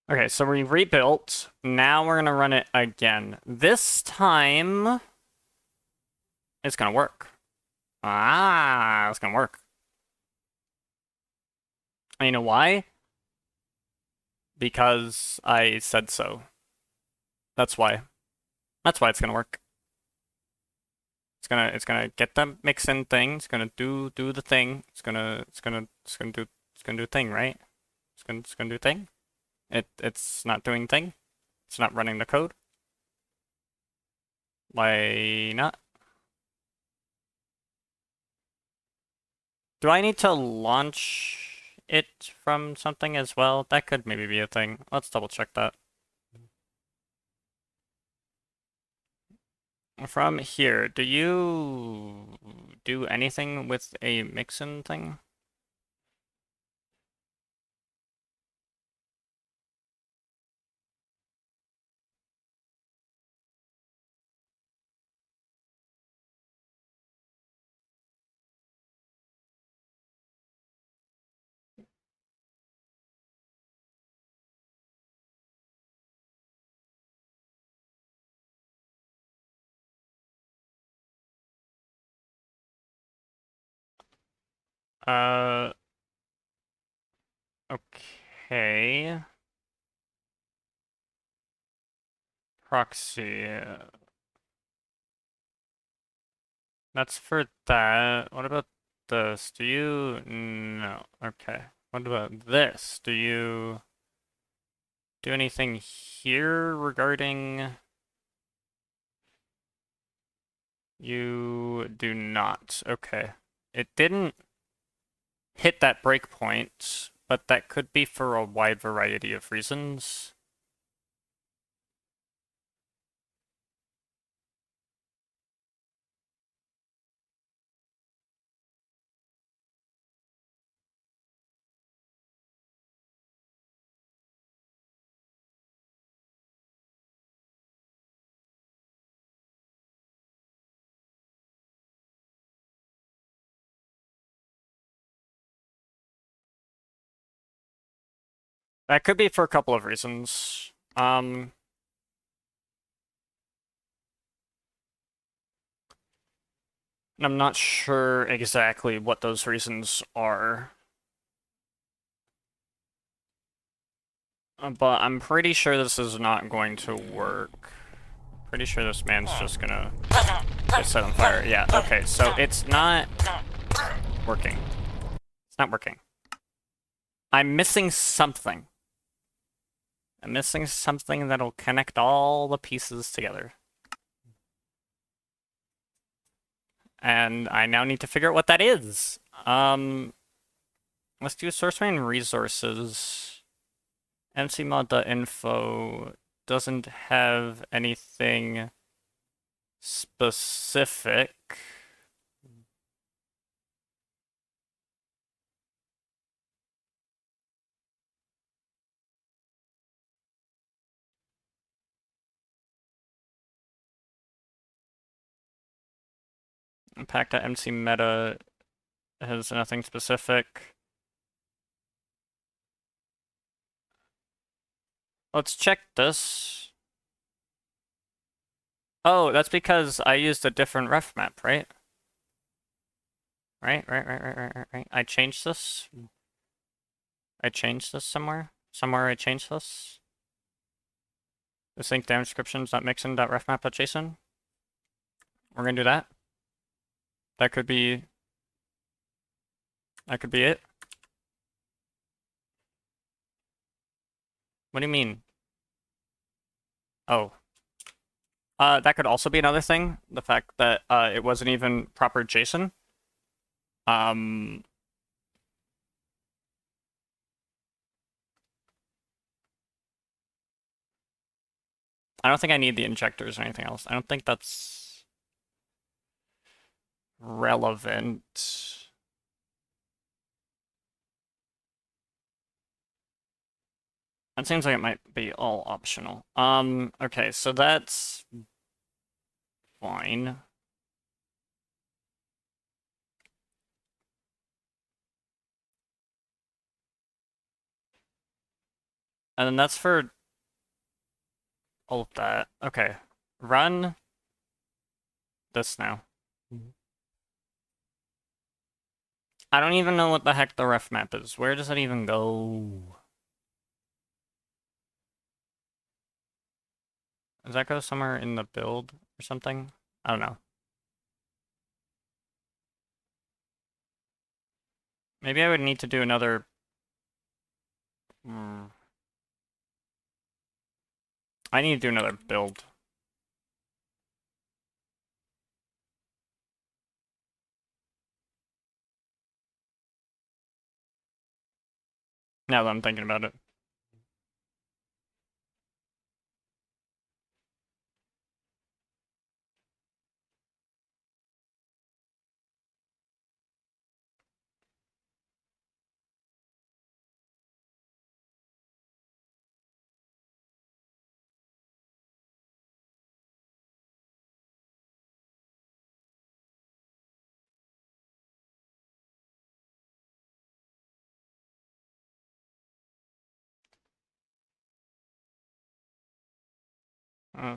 Okay, so we rebuilt. Now we're gonna run it again. This time, it's gonna work. Ah, it's gonna work. And you know why? Because I said so. That's why. That's why it's gonna work. It's gonna get the Mixin thing. It's gonna do the thing. It's gonna do thing, right? It's gonna do thing. It's not doing thing. It's not running the code. Why not? Do I need to launch it from something as well? That could maybe be a thing. Let's double check that. From here, do you do anything with a Mixin thing? Okay. Proxy. That's for that. What about this? Do you... No. Okay. What about this? Do you do anything here regarding... You do not. Okay. It didn't hit that breakpoint, but that could be for a wide variety of reasons. That could be for a couple of reasons. I'm not sure exactly what those reasons are. But I'm pretty sure this is not going to work. Pretty sure this man's just gonna get set on fire. Yeah, okay, so it's not working. It's not working. I'm missing something. I'm missing something that'll connect all the pieces together. and I now need to figure out what that is. Let's do source main resources. mcmod.info doesn't have anything specific. Impact.mcmeta has nothing specific. Let's check this. Oh, that's because I used a different ref map, right? Right. I changed this. I changed this somewhere. Somewhere I changed this. This link down descriptions.mixin.refmap.json. We're gonna do that. That could be it. What do you mean? Oh. That could also be another thing. The fact that it wasn't even proper JSON. I don't think I need the injectors or anything else. I don't think that's relevant. That seems like it might be all optional. Okay, so that's fine. And then that's for all of that. Okay. Run this now. I don't even know what the heck the ref map is. Where does it even go? Does that go somewhere in the build or something? I don't know. Maybe I would need to do another... I need to do another build. Now that I'm thinking about it.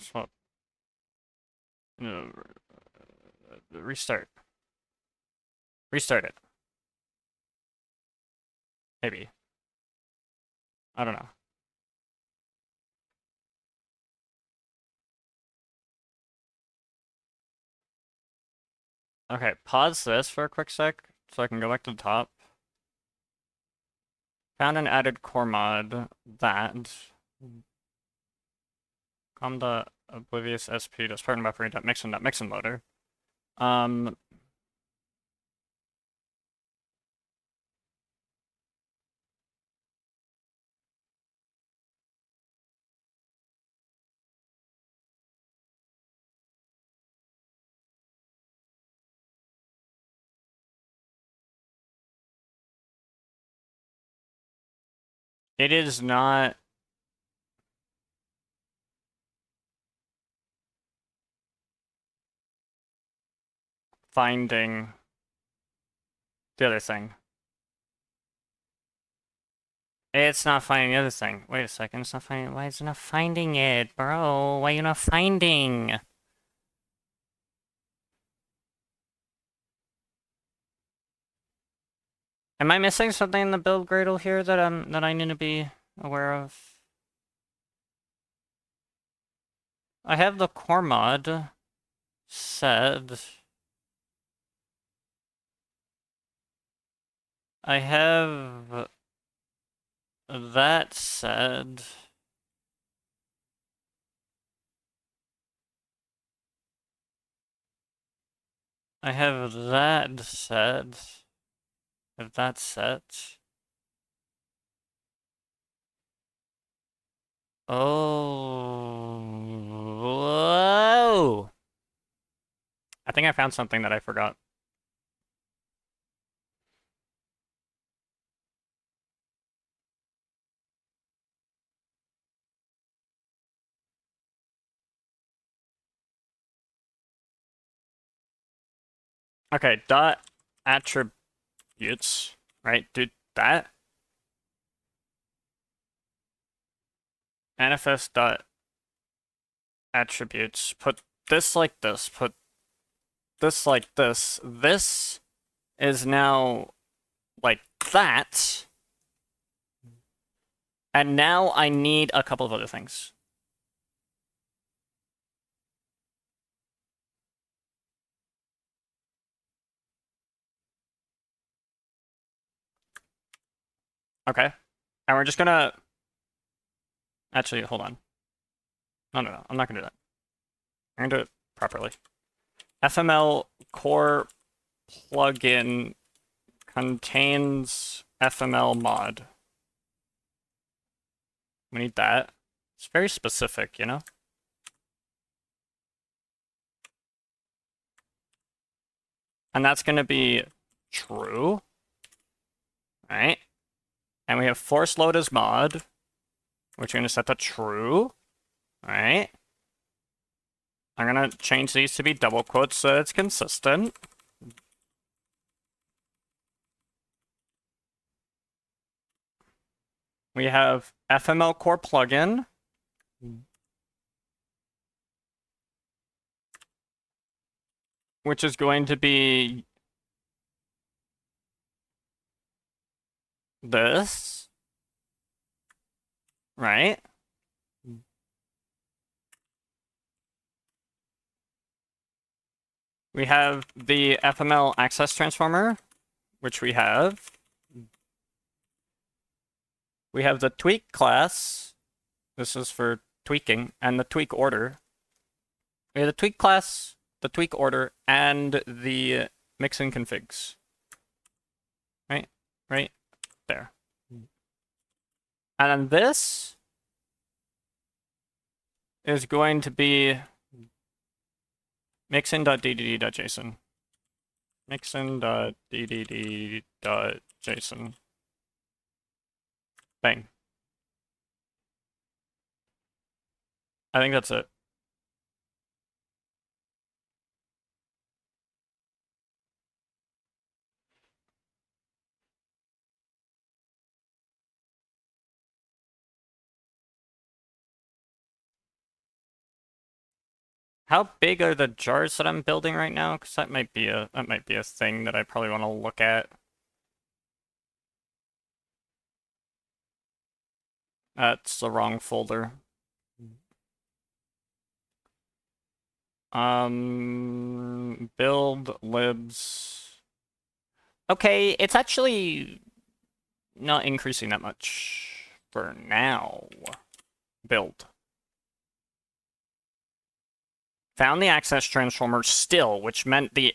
Swap. Restart. Restart it. Maybe. I don't know. Okay, pause this for a quick sec so I can go back to the top. Found and added core mod that. The oblivious sp does pardon buffering.mixin loader. It is not finding the other thing. It's not finding the other thing. Wait a second, it's not finding. Why is it not finding it, bro? Why are you not finding? Am I missing something in the build Gradle here that I need to be aware of? I have the core mod set. I have that said. I have that set. If that's set. Oh. Whoa. I think I found something that I forgot. Okay, dot attributes, right? Do that. Manifest dot attributes. Put this like this. Put this like this. This is now like that. And now I need a couple of other things. Okay. And we're just gonna... Actually, hold on. No. I'm not gonna do that. I'm gonna do it properly. FML core plugin contains FML mod. We need that. It's very specific, you know? And that's going to be true, right? And we have force load as mod, which we're going to set to true, right? I'm going to change these to be double quotes so it's consistent. We have FML core plugin. Which is going to be this, right? We have the FML access transformer, which we have. We have the tweak class. This is for tweaking, and the tweak order. We have the tweak class, the tweak order, and the Mixin configs. Right there. And then this is going to be mixin.ddd.json. Mixin.ddd.json. Bang. I think that's it. How big are the jars that I'm building right now? Because that might be a thing that I probably want to look at. That's the wrong folder. Build libs. Okay, it's actually not increasing that much for now. Build. Found the access transformer still, which meant the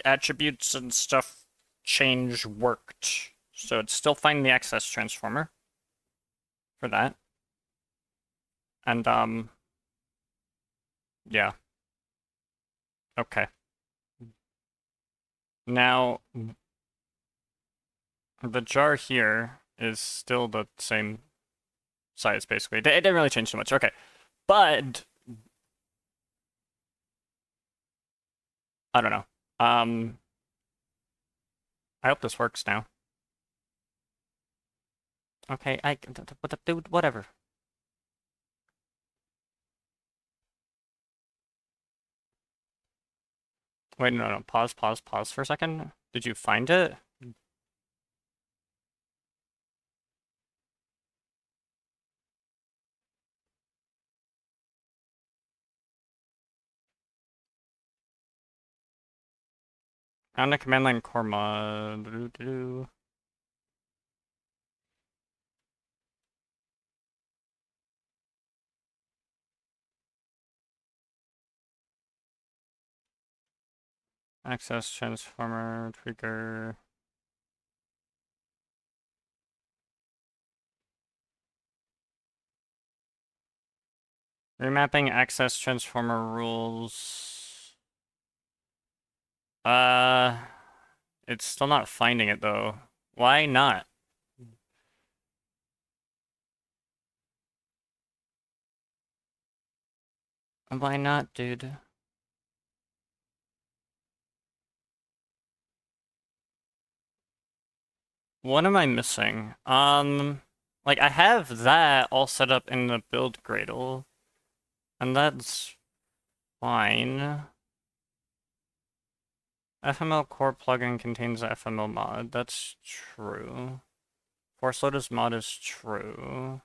attributes and stuff change worked. So it's still finding the access transformer for that. And yeah. Okay. Now the jar here is still the same size basically. It didn't really change too much. Okay. But I don't know. I hope this works now. Okay, dude, whatever. Wait, no. Pause for a second. Did you find it? Found a command line core mod. Access transformer tweaker. Remapping access transformer rules. It's still not finding it though. Why not? Why not, dude? What am I missing? Like I have that all set up in the build Gradle, and that's fine. FML core plugin contains the FML mod. That's true. Force Lotus mod is true.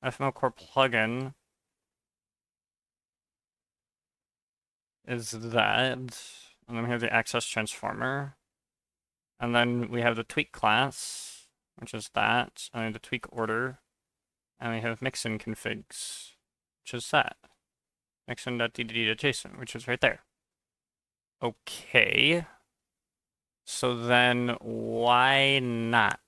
FML core plugin is that. And then we have the access transformer. And then we have the tweak class, which is that. And then the tweak order. And we have Mixin configs, which is that. Mixin.ddd.json, which is right there. Okay. So then why not?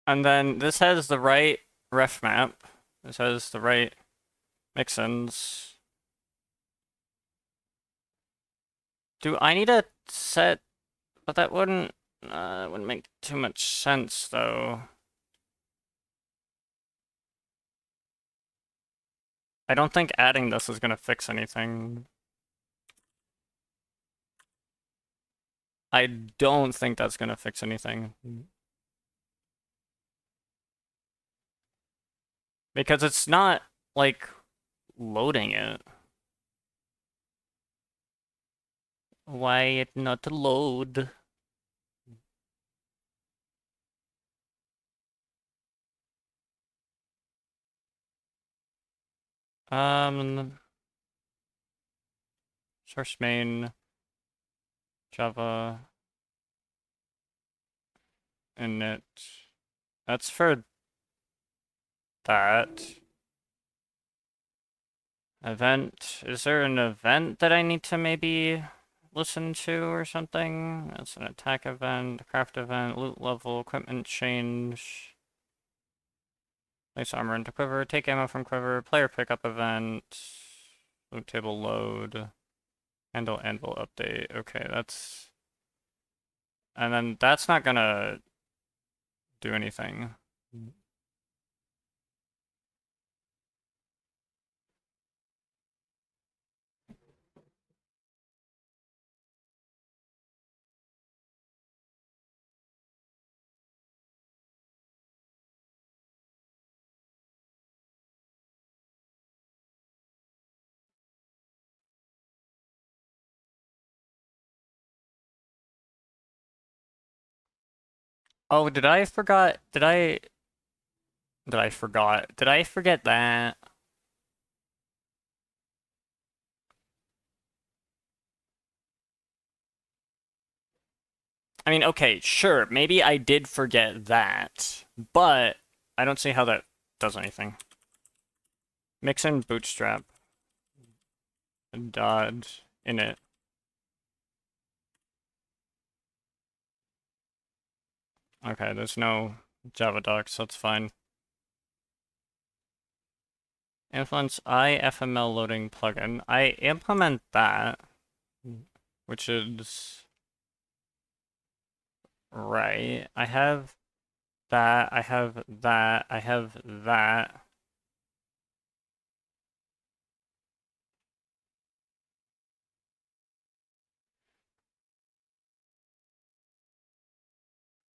And then this has the right ref map. This has the right mixins. Do I need to set? But that wouldn't make too much sense though. I don't think adding this is gonna fix anything. I don't think that's gonna fix anything. Because it's not, like, loading it. Why it not load? Source main, Java, init. That's for that. Event. Is there an event that I need to maybe listen to or something? That's an attack event, craft event, loot level, equipment change. Place armor into quiver, take ammo from quiver, player pickup event, loot table load, handle anvil update. Okay, that's... And then that's not gonna do anything. Oh, did I forget that? I mean, okay, sure, maybe I did forget that, but I don't see how that does anything. Mixin bootstrap. Dot init. Okay, there's no Java docs, that's fine. Influence IFML loading plugin. I implement that, which is right. I have that, I have that, I have that.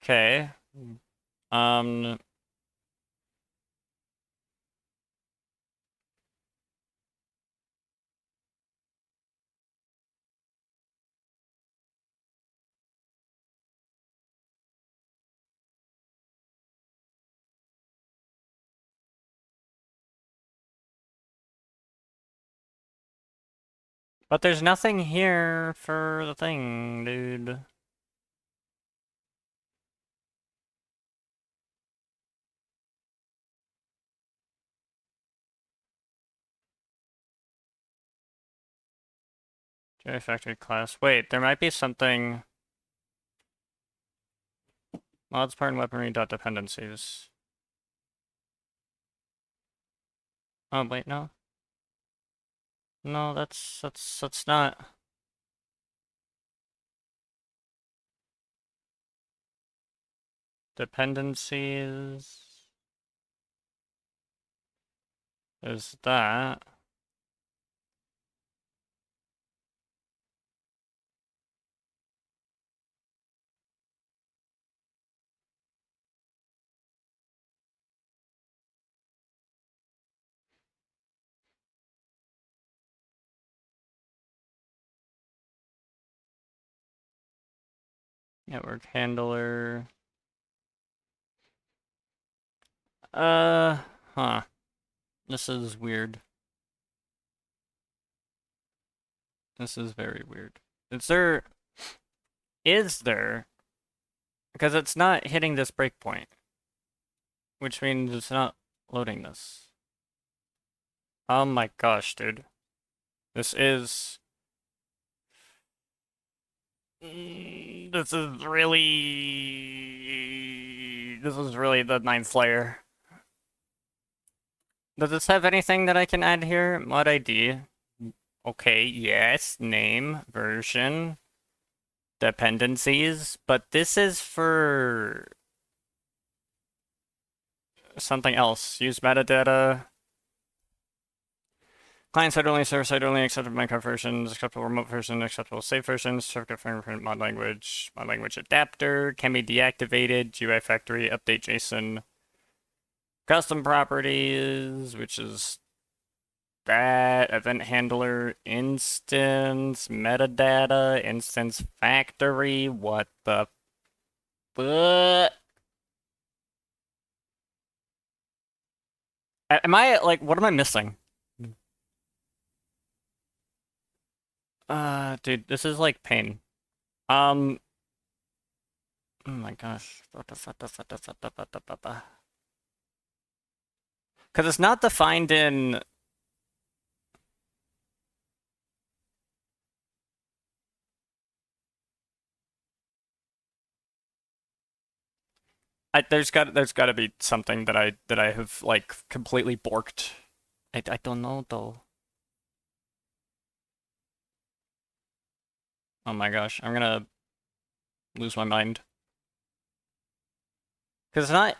Okay. Um, But there's nothing here for the thing, dude. J factory class. Wait, there might be something. Mods part and weaponry dot dependencies. Oh wait, no. No, that's not. Dependencies is that. Network handler. Huh. This is weird. This is very weird. Is there, because it's not hitting this breakpoint, which means it's not loading this. Oh my gosh, dude. This is... This is really... This is really the ninth layer. Does this have anything that I can add here? Mod ID. Okay, yes. Name, version, dependencies. But this is for something else. Use metadata. Client-side only, server-side only, acceptable Minecraft versions, acceptable remote version, acceptable safe versions, certificate fingerprint mod language adapter, can be deactivated, GUI factory, update JSON, custom properties, which is that, event handler, instance, metadata, instance factory, what the fuck? Am I, like, what am I missing? Dude, this is like pain. Oh my gosh. Because it's not defined in... there's got to be something that I have like completely borked. I don't know though. Oh my gosh, I'm gonna lose my mind. Because it's not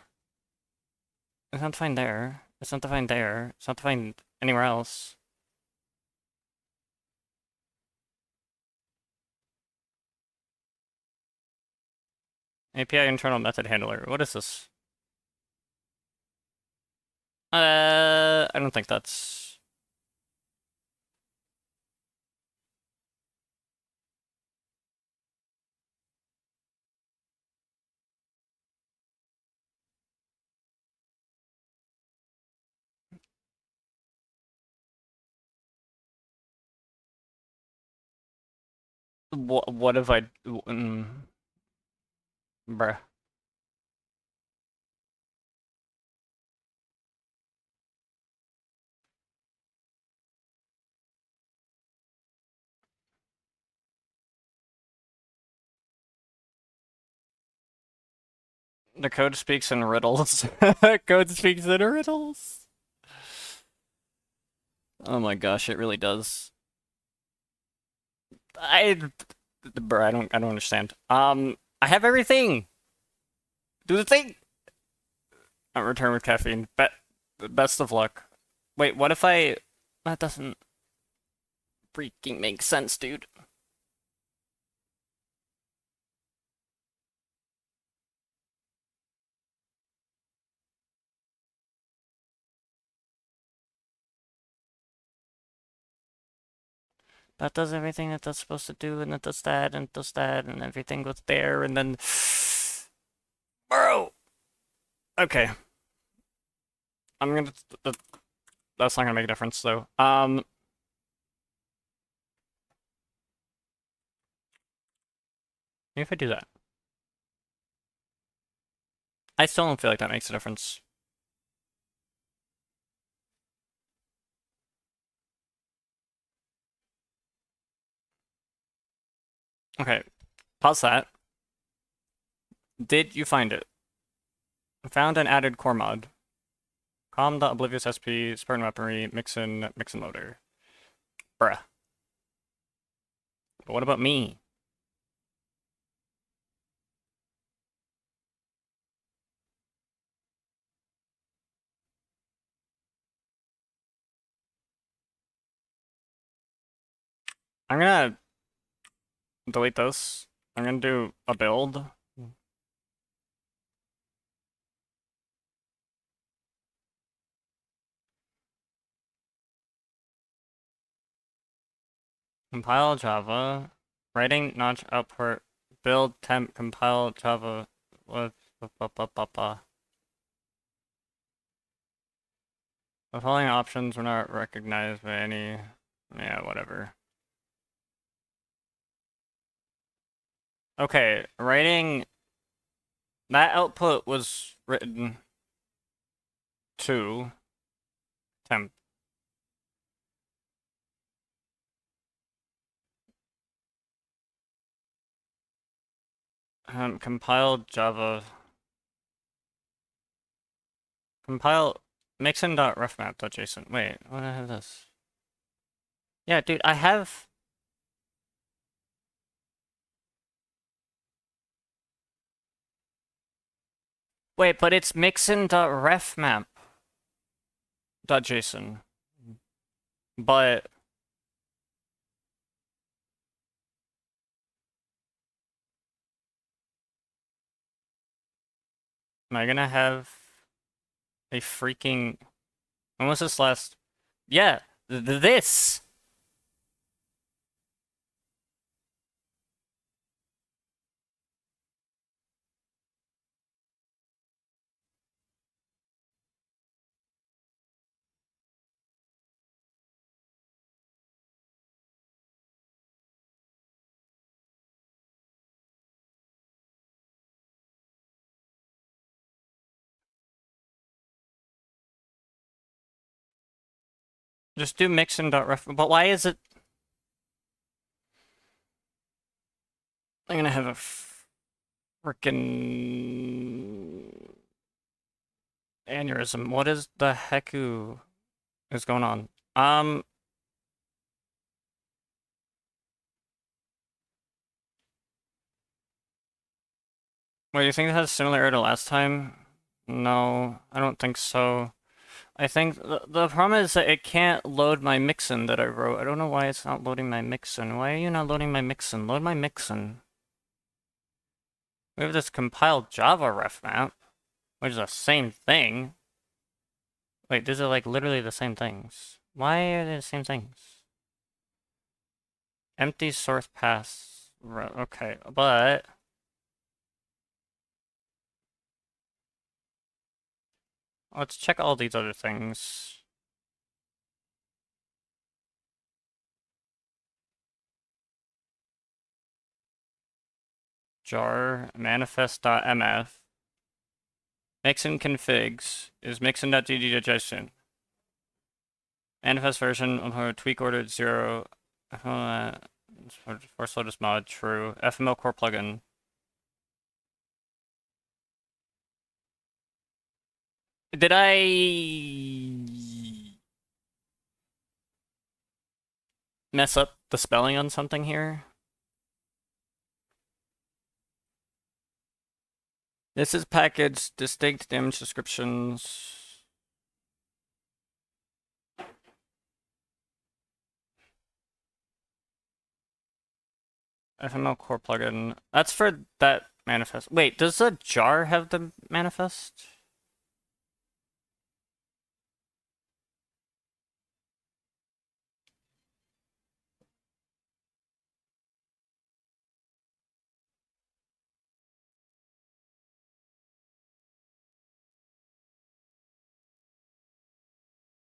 defined there. It's not defined there. It's not defined anywhere else. API internal method handler. What is this? I don't think that's... What have I... bruh. The code speaks in riddles. Code speaks in riddles. Oh my gosh, it really does. Bruh, I don't understand. I have everything. Do the thing. Return with caffeine. Best of luck. Wait, what if I... That doesn't freaking make sense, dude. That does everything that that's supposed to do, and it does that, and it does that, and everything goes there, and then... Bro! Okay. I'm gonna... That's not gonna make a difference, though. Maybe if I do that. I still don't feel like that makes a difference. Okay, pause that. Did you find it? Found and added core mod. Calm the Oblivious SP, Spartan Weaponry, Mixin loader. Bruh. But what about me? I'm gonna delete this. I'm gonna do a build. Compile Java. Writing notch output. Build temp compile Java. What? The following options were not recognized by any. Yeah, whatever. Okay, writing. That output was written to temp. Compile Java. Compile mixin.refmap.json. Wait, what do I have this? Yeah, dude, I have. Wait, but it's mixin.refmap.json. But am I gonna have a freaking. When was this last? Yeah, this! Just do mixin.ref. But why is it. I'm gonna have a freaking aneurysm. What is the hecku is going on? Wait, do you think it has similar error to last time? No, I don't think so. I think the problem is that it can't load my Mixin that I wrote. I don't know why it's not loading my Mixin. Why are you not loading my Mixin? Load my Mixin. We have this compiled Java ref map, which is the same thing. Wait, these are like literally the same things. Why are they the same things? Empty source pass. Okay, but let's check all these other things. Jar manifest.mf. Mixin configs is mixin.dd.json. Manifest version of tweak ordered 0. Force lotus mod true. FML core plugin. Did I mess up the spelling on something here? This is package distinct damage descriptions. FML core plugin. That's for that manifest. Wait, does the jar have the manifest?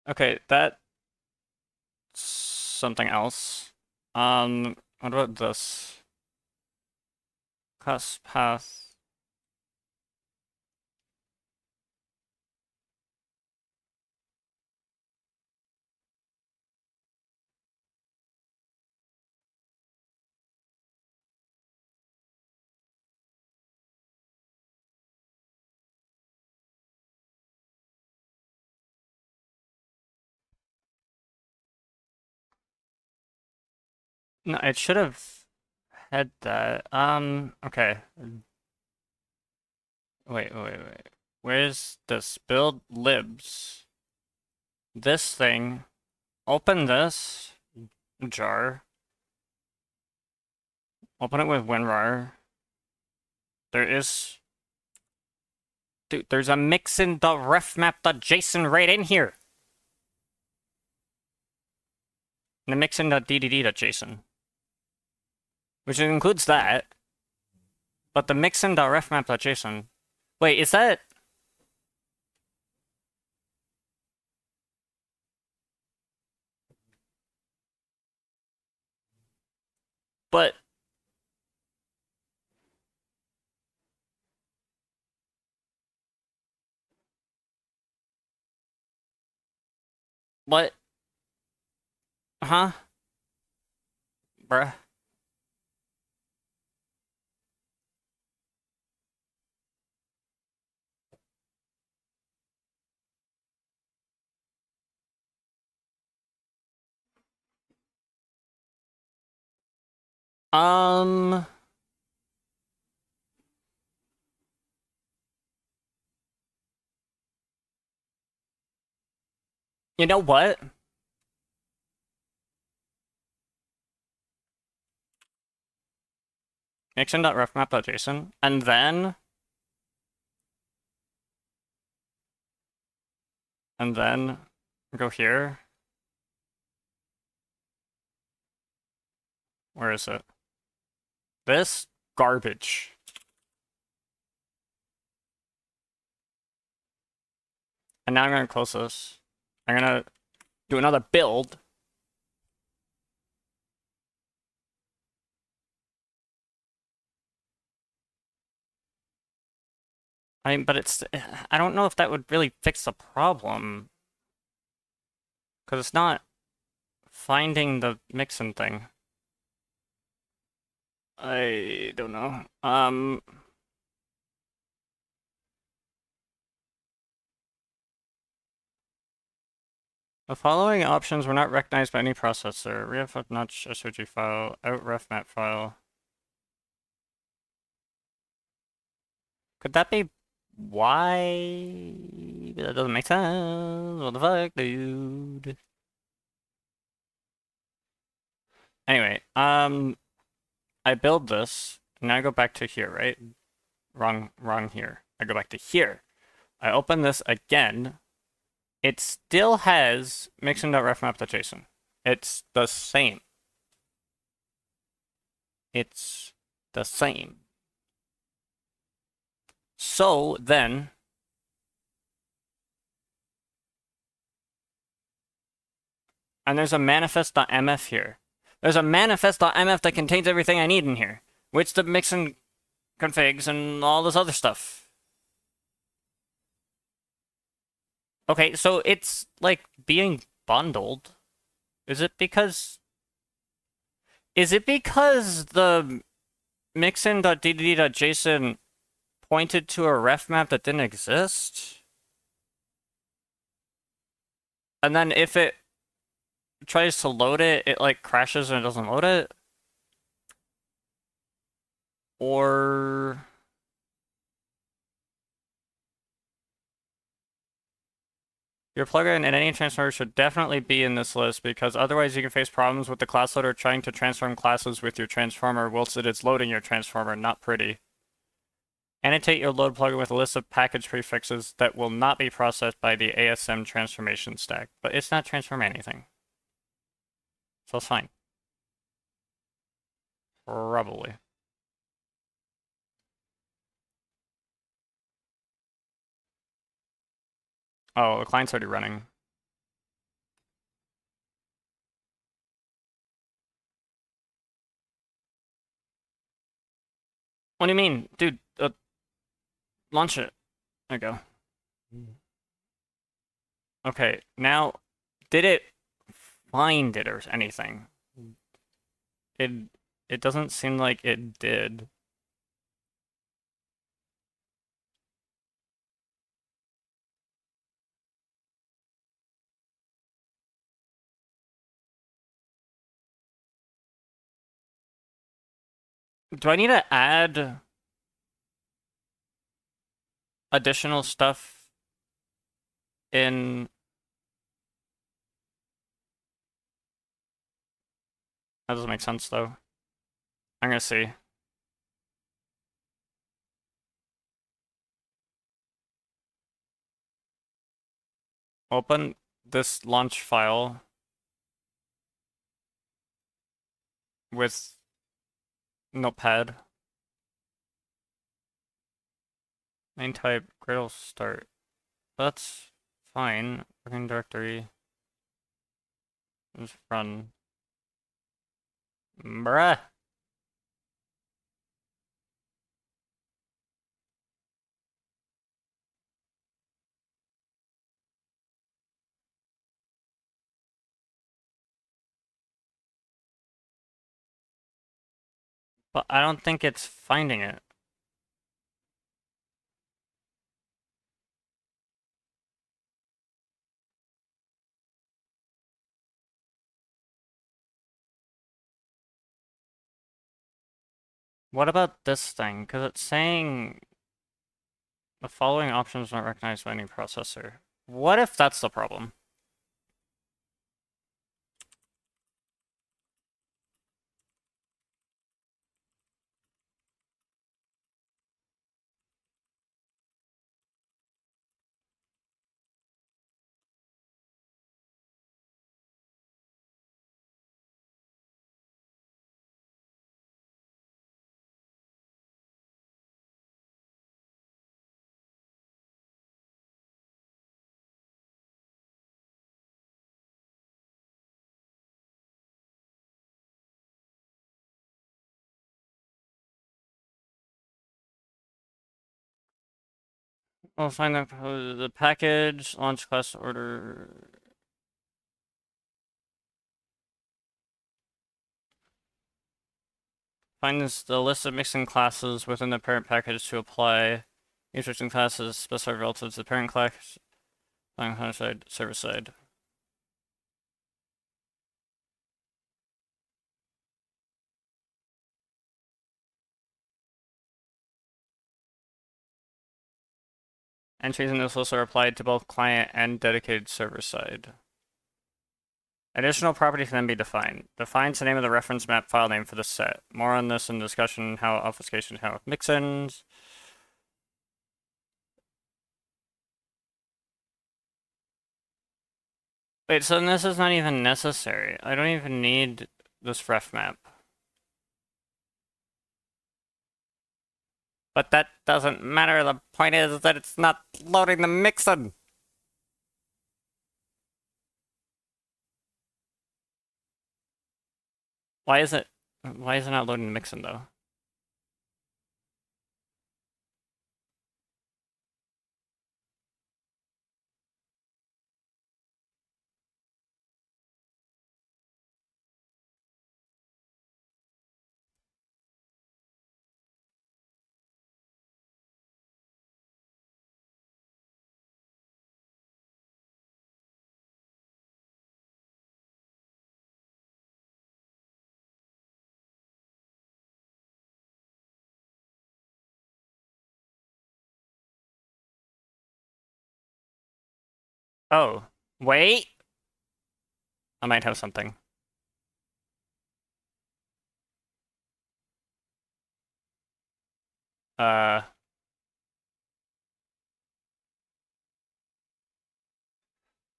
Okay, that's something else. What about this? Class path. No, it should have had that. Okay. Wait. Where's this? Build libs. This thing. Open this jar. Open it with WinRAR. There is... Dude, there's a mixin.refmap.json right in here. And the mixin.ddd.json. Which includes that. But the mixin.refmap.json... Wait, is that... But... What? Huh? Bruh. Um... You know what? Mixin.refmap.json, and then go here. Where is it? This garbage. And now I'm gonna close this. I'm gonna do another build. But it's... I don't know if that would really fix the problem. Because it's not finding the Mixin thing. I don't know. The following options were not recognized by any processor. Ref notch SOG file, out refmap file. Could that be why? That doesn't make sense. What the fuck, dude? Anyway, I build this, and now I go back to here, right? Wrong here. I go back to here. I open this again. It still has mixin.refmap.json. It's the same. It's the same. So then, and there's a manifest.mf here. There's a manifest.mf that contains everything I need in here, which the Mixin configs and all this other stuff. Okay, so it's like being bundled. Is it because the mixin.ddd.json pointed to a ref map that didn't exist? And then if it tries to load it, it like crashes and it doesn't load it? Or... Your plugin and any transformer should definitely be in this list because otherwise you can face problems with the class loader trying to transform classes with your transformer whilst it is loading your transformer. Not pretty. Annotate your load plugin with a list of package prefixes that will not be processed by the ASM transformation stack. But it's not transforming anything. So it's fine. Probably. Oh, the client's already running. What do you mean? Dude, launch it. There you go. Okay, now, did it find it or anything? It it doesn't seem like it did. Do I need to add additional stuff in? That doesn't make sense though. I'm gonna see. Open this launch file with Notepad. Main type, Gradle start. That's fine. Working directory. Just run. Bruh. But I don't think it's finding it. What about this thing? Because it's saying the following options not recognized by any processor. What if that's the problem? We'll find the package, launch class order. Finds the list of Mixin classes within the parent package to apply. Interesting classes specify relative to the parent class. Client side, server side. Entries in this list are applied to both client and dedicated server side. Additional property can then be defined. Defines the name of the reference map file name for the set. More on this in discussion how obfuscation how with mixins. Wait, so then this is not even necessary. I don't even need this ref map. But that doesn't matter. The point is that it's not loading the mixin. Why is it not loading the mixin though? Oh, wait. I might have something. Uh,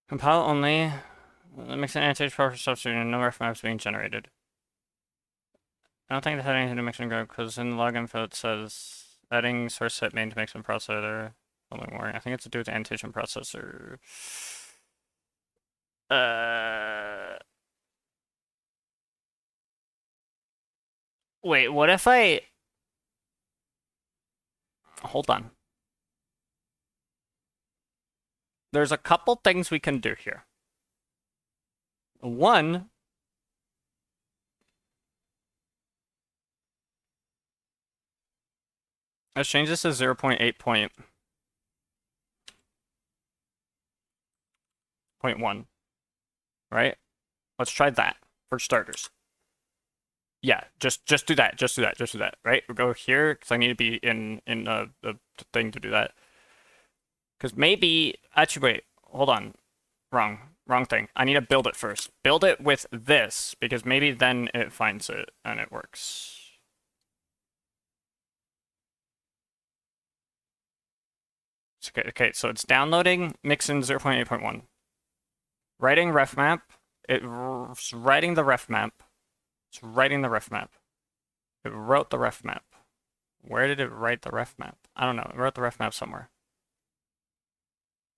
compile only. Mixin annotated proper substitute and no ref maps being generated. I don't think that had anything to Mixin go because in the log info it says adding source set main to Mixin processor. Something more. I think it's to do with the annotation processor. Uh, wait, what if I hold on. There's a couple things we can do here. One, let's change this to 0.8.1, right? Let's try that for starters. Yeah, just do that. Just do that. Right? We'll go here because I need to be in the thing to do that. Because maybe actually wait, hold on, wrong thing. I need to build it first. Build it with this because maybe then it finds it and it works. Okay, so it's downloading Mixin 0.8.1. Writing ref map. It's writing the ref map. It's writing the ref map. It wrote the ref map. Where did it write the ref map? I don't know. It wrote the ref map somewhere.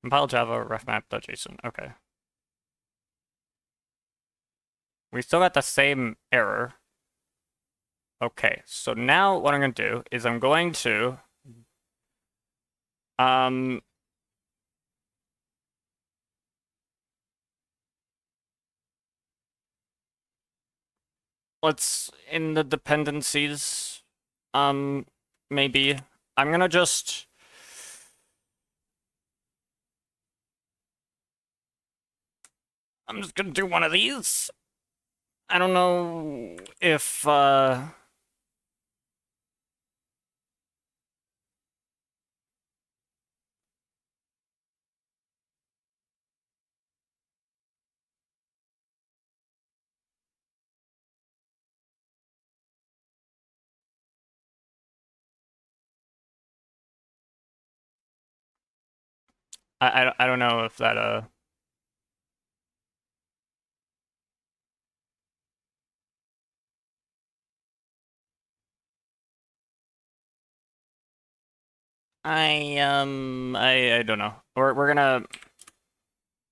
Compile Java refmap.json. Okay. We still got the same error. Okay, so now what I'm going to do is I'm going to let's in the dependencies maybe I'm going to just going to do one of these. I don't know if I don't know if that I don't know. We're gonna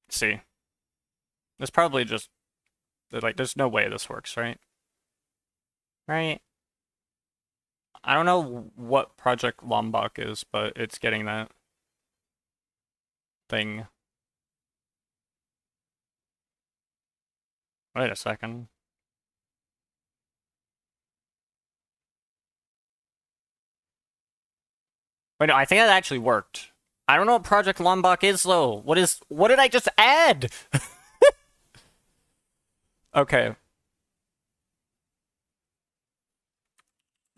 see. There's probably just like there's no way this works, right? Right? I don't know what Project Lombok is, but it's getting that thing. Wait a second. Wait, no, I think that actually worked. I don't know what Project Lombok is though. What did I just add? Okay.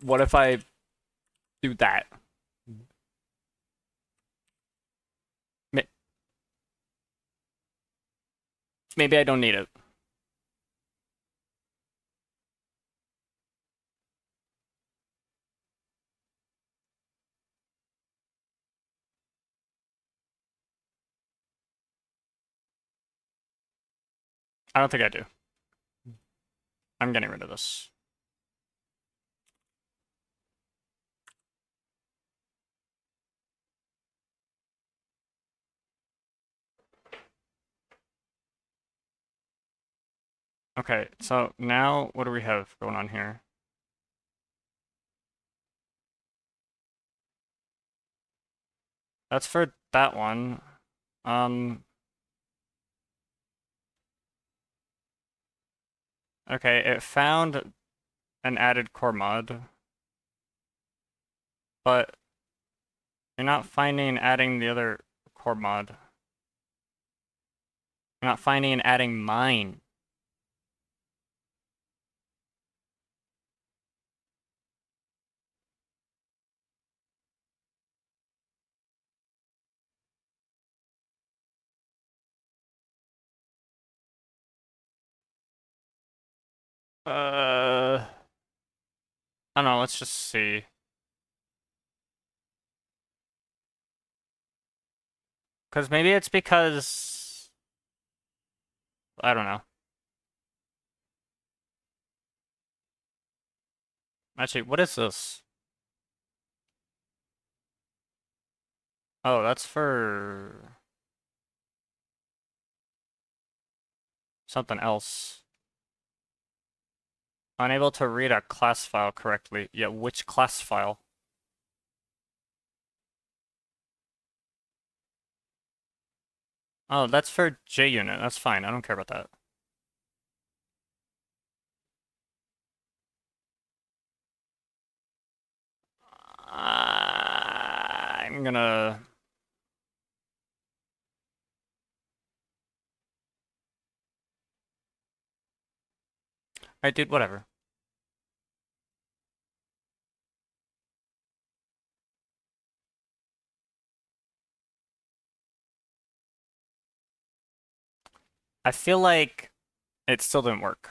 What if I do that? Maybe I don't need it. I don't think I do. I'm getting rid of this. Okay, so now what do we have going on here? That's for that one. Okay, it found an added core mod, but you're not finding adding the other core mod. You're not finding and adding mine. I don't know, let's just see. Because maybe it's because... I don't know. Actually, what is this? Oh, that's for... something else. Unable to read a class file correctly. Yeah, which class file? Oh, that's for JUnit. That's fine. I don't care about that. I'm gonna... Alright, dude, whatever. I feel like it still didn't work.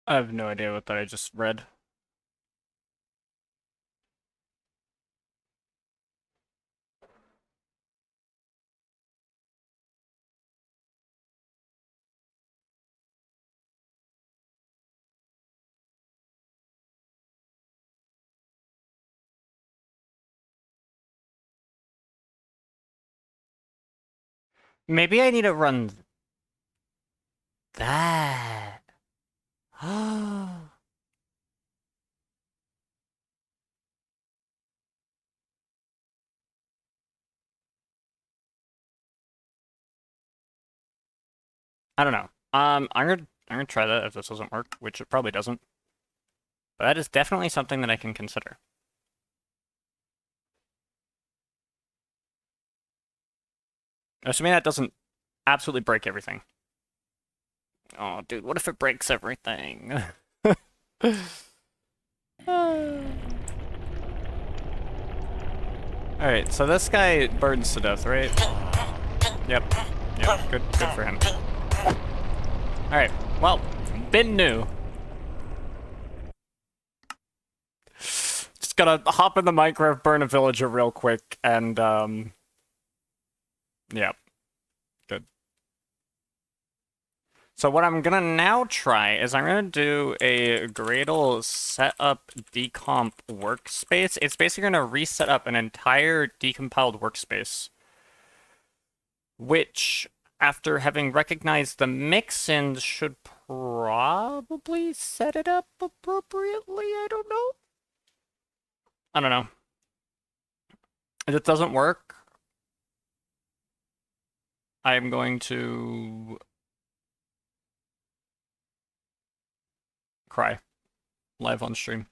I have no idea what that I just read. Maybe I need to run that. I don't know. I'm gonna try that if this doesn't work, which it probably doesn't. But that is definitely something that I can consider. Assuming that doesn't absolutely break everything. Oh, dude, what if it breaks everything? Alright, so this guy burns to death, right? Yep. Yep, good for him. Alright, well, been new. Just gotta hop in the microwave, burn a villager real quick, and, yeah, good. So what I'm gonna now try is I'm gonna do a Gradle setup decomp workspace. It's basically gonna reset up an entire decompiled workspace, which, after having recognized the mix-ins, should probably set it up appropriately. I don't know. I don't know. If it doesn't work, I'm going to cry live on stream.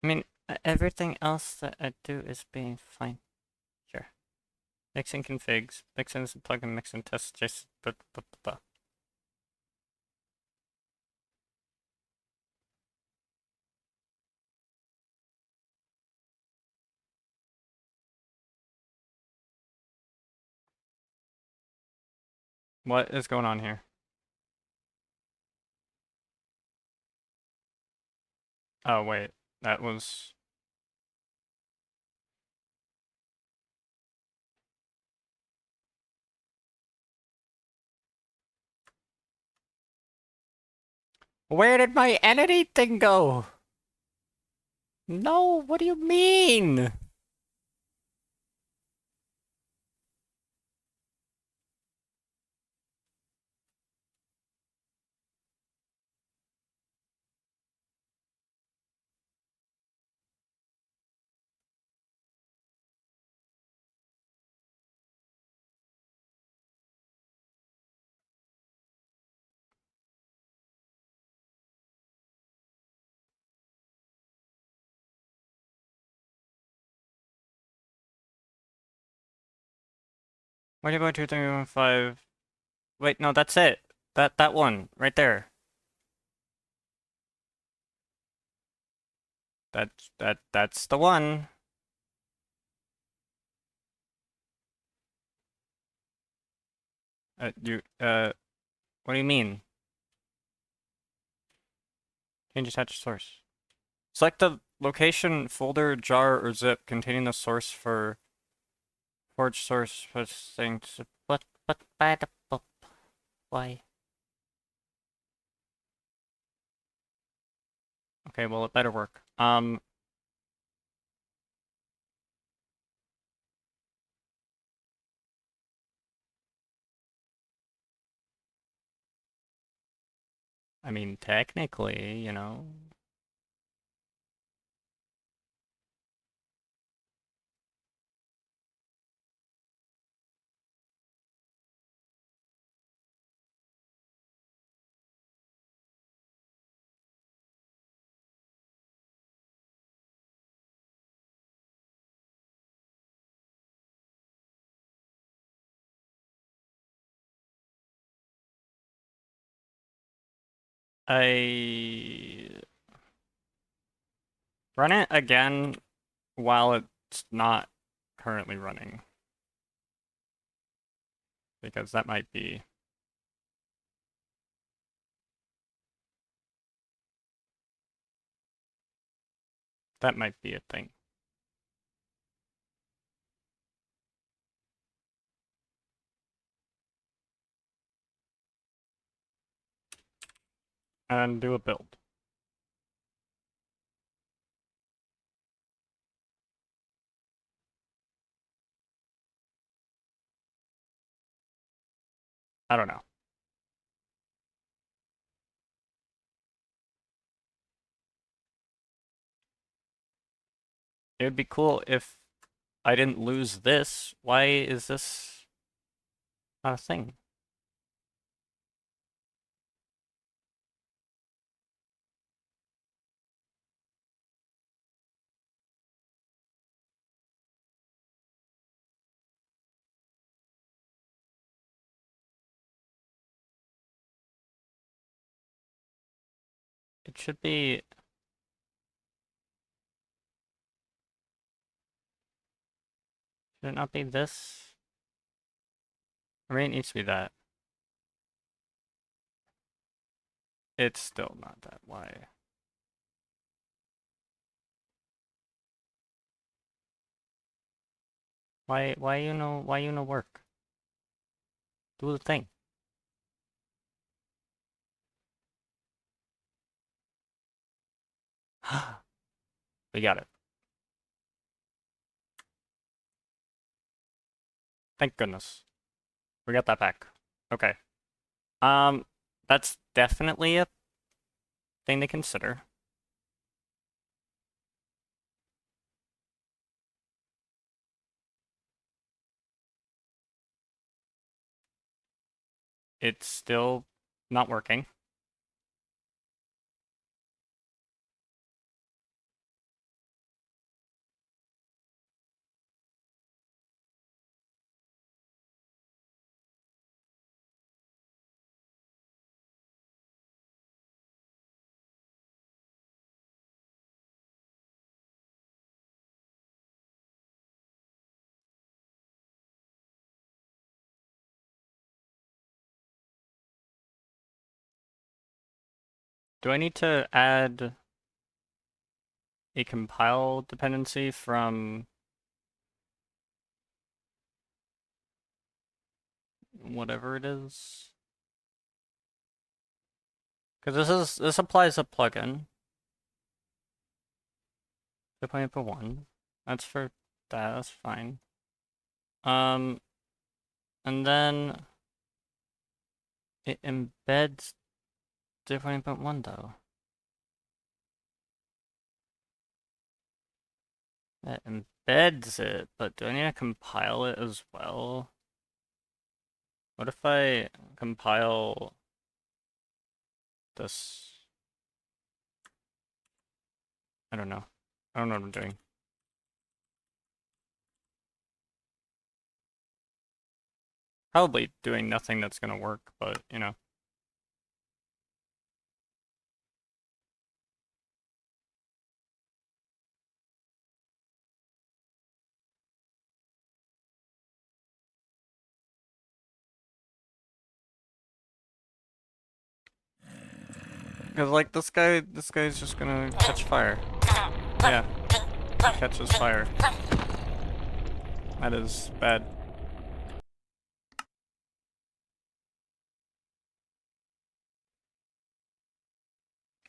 I mean, everything else that I do is being fine. Sure. Mixin configs, mixins and plugin mixin test just What is going on here? Oh, wait. That was... Where did my entity thing go? No, what do you mean? Where do you go 2, 3, 1, 5? Wait, no, that's it. That one, right there. That's the one. What do you mean? Change attached source. Select the location, folder, jar, or zip containing the source for forge source things. Why? Okay, well, it better work. I mean, technically, you know. I run it again while it's not currently running, because that might be a thing. And do a build. I don't know. It would be cool if I didn't lose this. Why is this not a thing? It should be... Should it not be this? Or maybe it needs to be that. It's still not that. Why? Why you no work? Do the thing. We got it. Thank goodness. We got that back. Okay. Um, that's definitely a thing to consider. It's still not working. Do I need to add a compile dependency from whatever it is? Because this applies a plugin. 2.1. That's for that, that's fine. And then it embeds 2.1 though. It embeds it, but do I need to compile it as well? What if I compile this? I don't know. I don't know what I'm doing. Probably doing nothing that's gonna work, but you know. Cause like this guy's just gonna catch fire. Yeah, he catches fire. That is bad.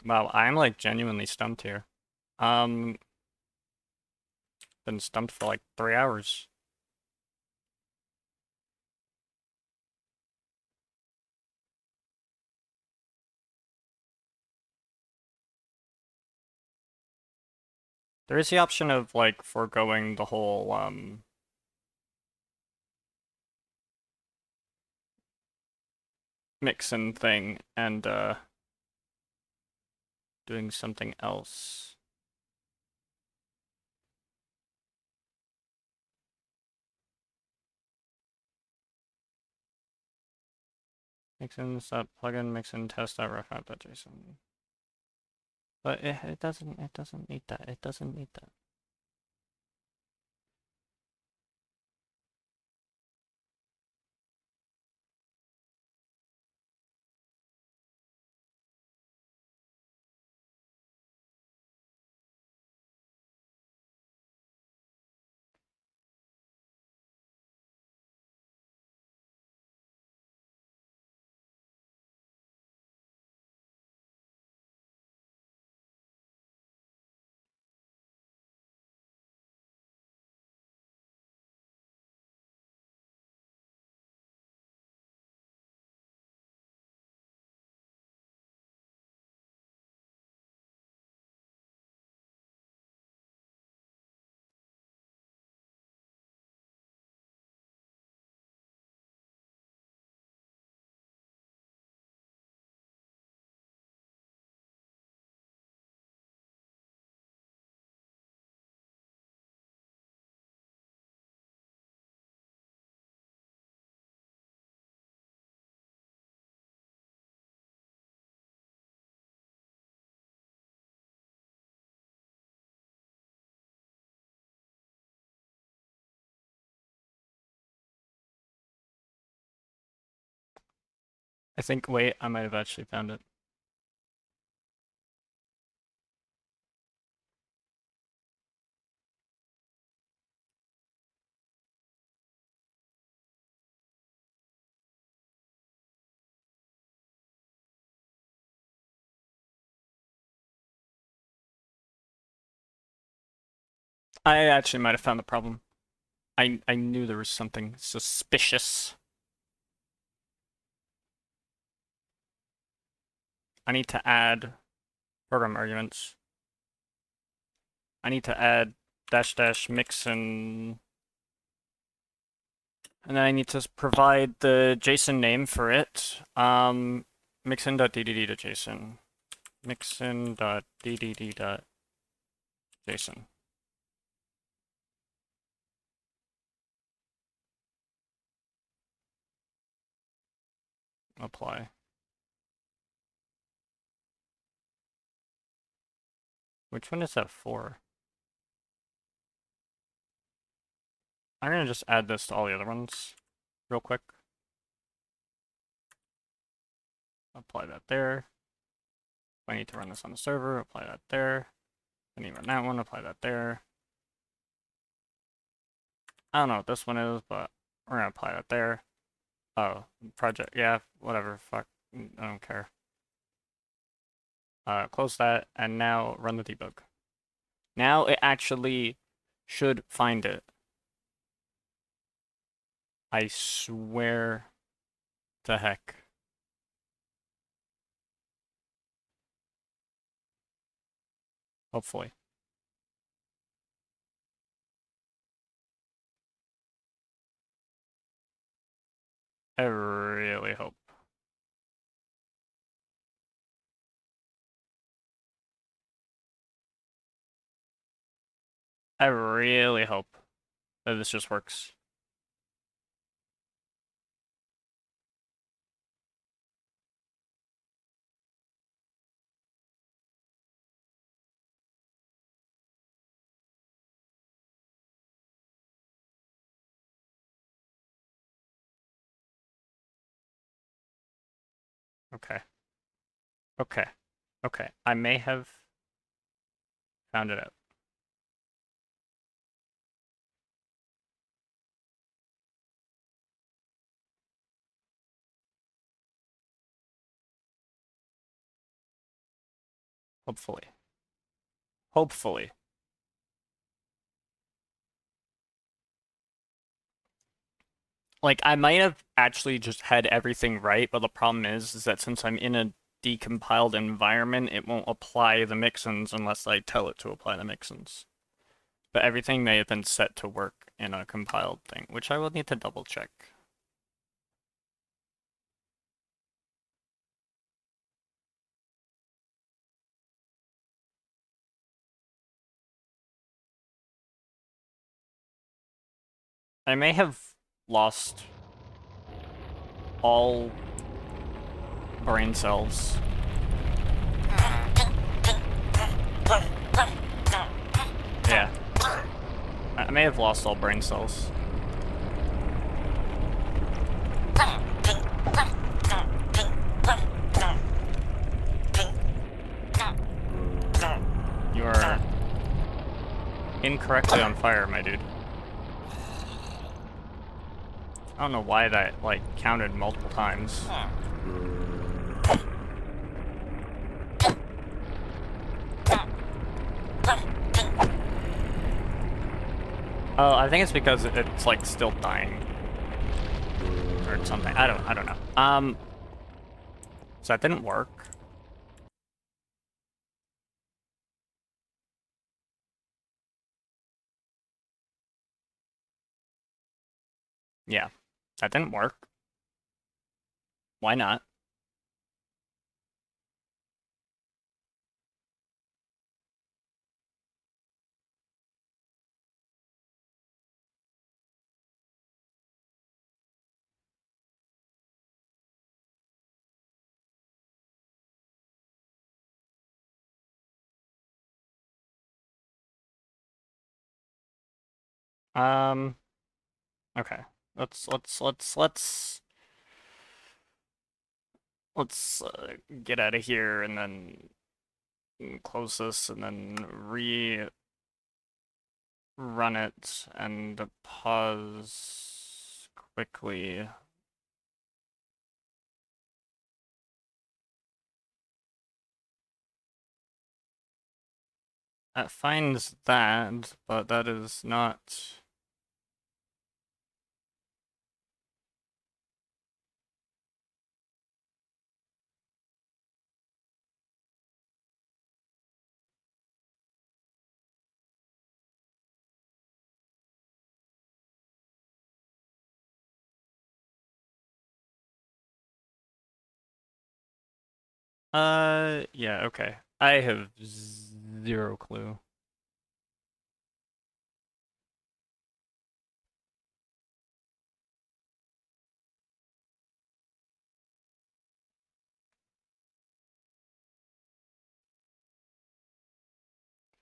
Wow, I'm like genuinely stumped here. Um, been stumped for like 3 hours. There is the option of like foregoing the whole Mixin thing and doing something else. Mixin stop plugin mixin test.roughout.json. But it doesn't need that. It doesn't need that. I think, wait, I might have actually found it. I actually might have found the problem. I knew there was something suspicious. I need to add program arguments. I need to add dash dash mixin, and then I need to provide the JSON name for it. Mixin.ddd.json. Mixin.ddd.json. Apply. Which one is that for? I'm gonna just add this to all the other ones real quick. Apply that there. I need to run this on the server, apply that there. I need to run that one, apply that there. I don't know what this one is, but we're gonna apply that there. Oh, project, yeah, whatever, fuck, I don't care. Close that, and now run the debug. Now it actually should find it. I swear to heck. Hopefully. I really hope. I really hope that this just works. Okay. Okay. Okay. I may have found it out. Hopefully. Hopefully. Like, I might have actually just had everything right, but the problem is that since I'm in a decompiled environment, it won't apply the mixins unless I tell it to apply the mixins. But everything may have been set to work in a compiled thing, which I will need to double check. I may have lost all brain cells. Yeah. I may have lost all brain cells. You are incorrectly on fire, my dude. I don't know why that, like, counted multiple times. Oh, I think it's because it's, like, still dying. Or something. I don't know. So that didn't work. Yeah. That didn't work. Why not? Okay. Let's get out of here and then close this and then run it and pause quickly. That finds that, but that is not. Yeah, okay. I have zero clue.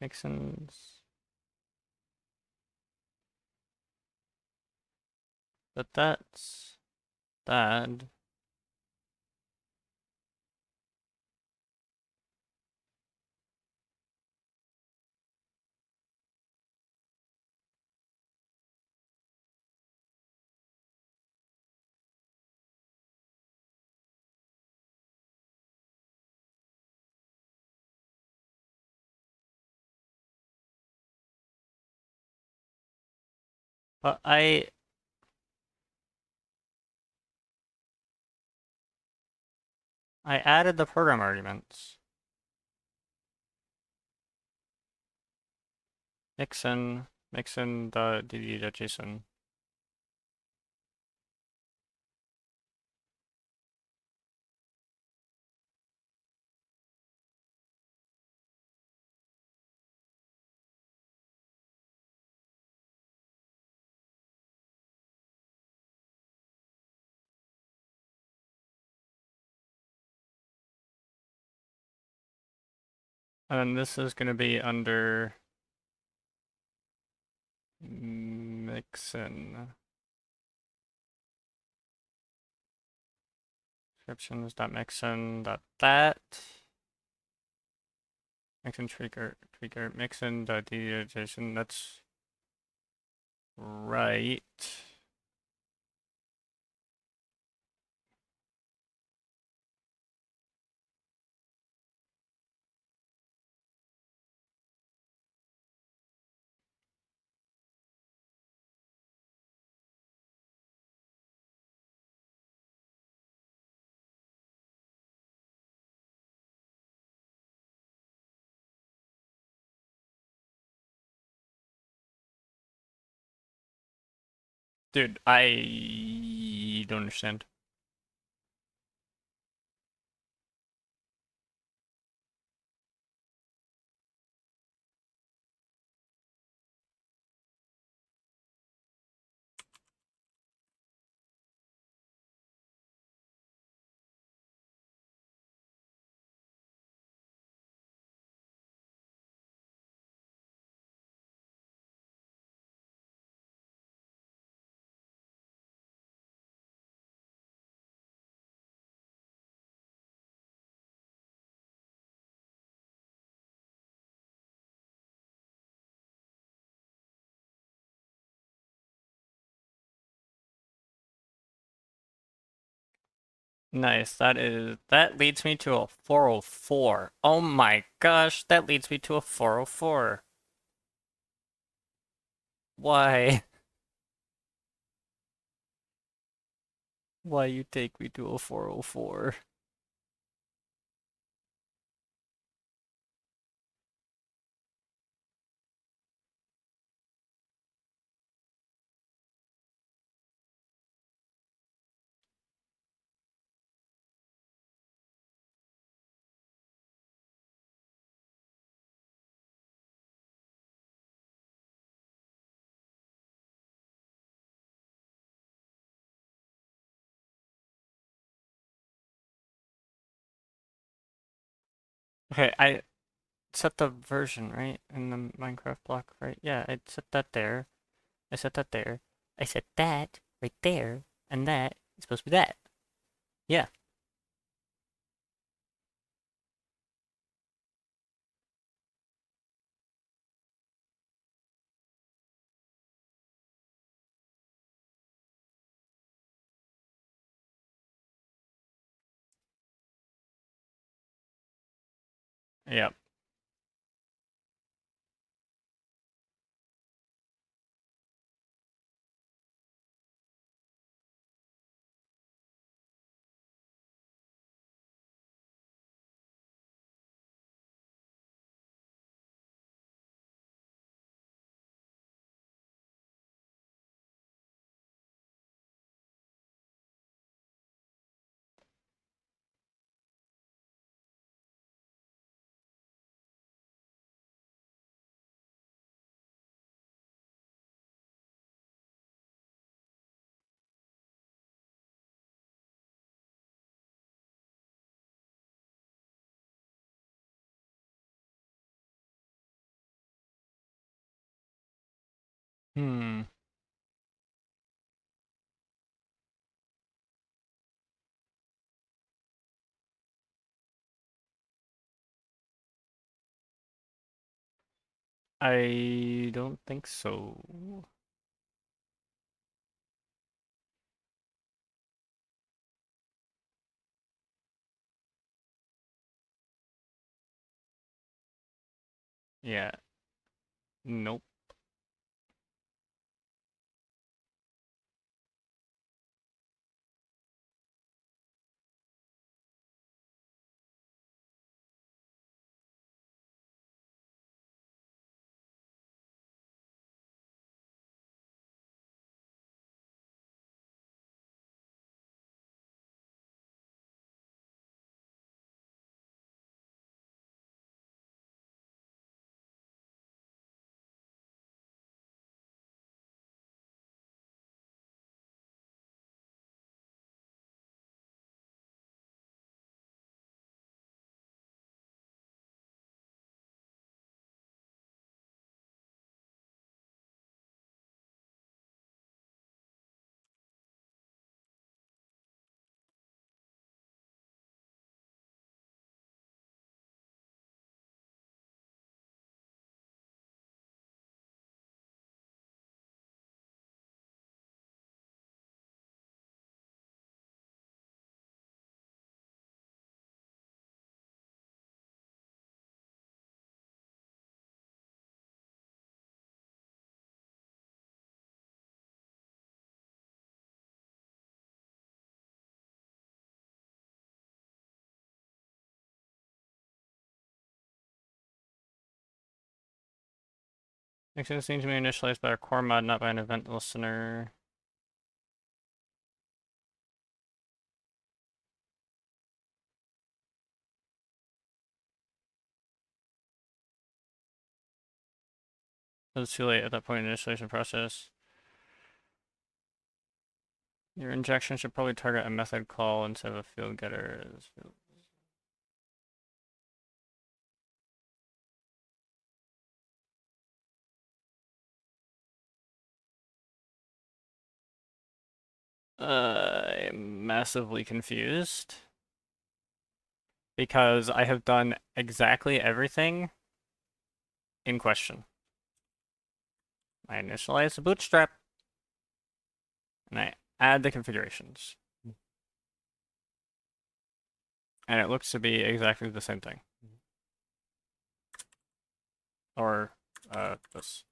Mixins. But that's bad. But I added the program arguments. Mixin.dd.json. And then this is going to be under Mixin. Descriptions.mixin.that. Mixin tweaker mixin.dd.json. That's right. Dude, I don't understand. Nice. That leads me to a 404. Oh my gosh, that leads me to a 404. Why? Why you take me to a 404? Okay, I set the version, right? In the Minecraft block, right? Yeah, I set that there. I set that there. I set that right there. And that is supposed to be that. Yeah. Yeah. Hmm. I don't think so. Yeah. Nope. Mixin seems to be initialized by a core mod, not by an event listener. It was too late at that point in the initialization process. Your injection should probably target a method call instead of a field getter. I'm massively confused because I have done exactly everything in question. I initialize the bootstrap and I add the configurations. And it looks to be exactly the same thing. Or this.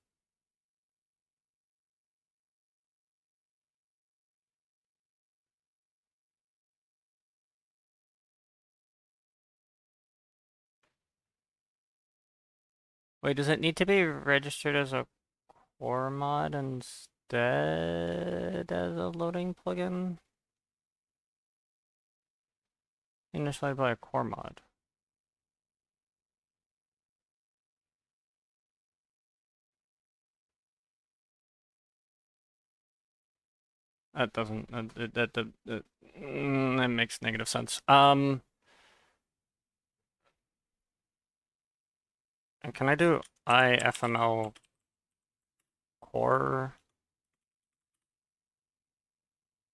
Wait, does it need to be registered as a core mod instead as a loading plugin? Initialized by a core mod. That doesn't, that makes negative sense. And can I do IFML core?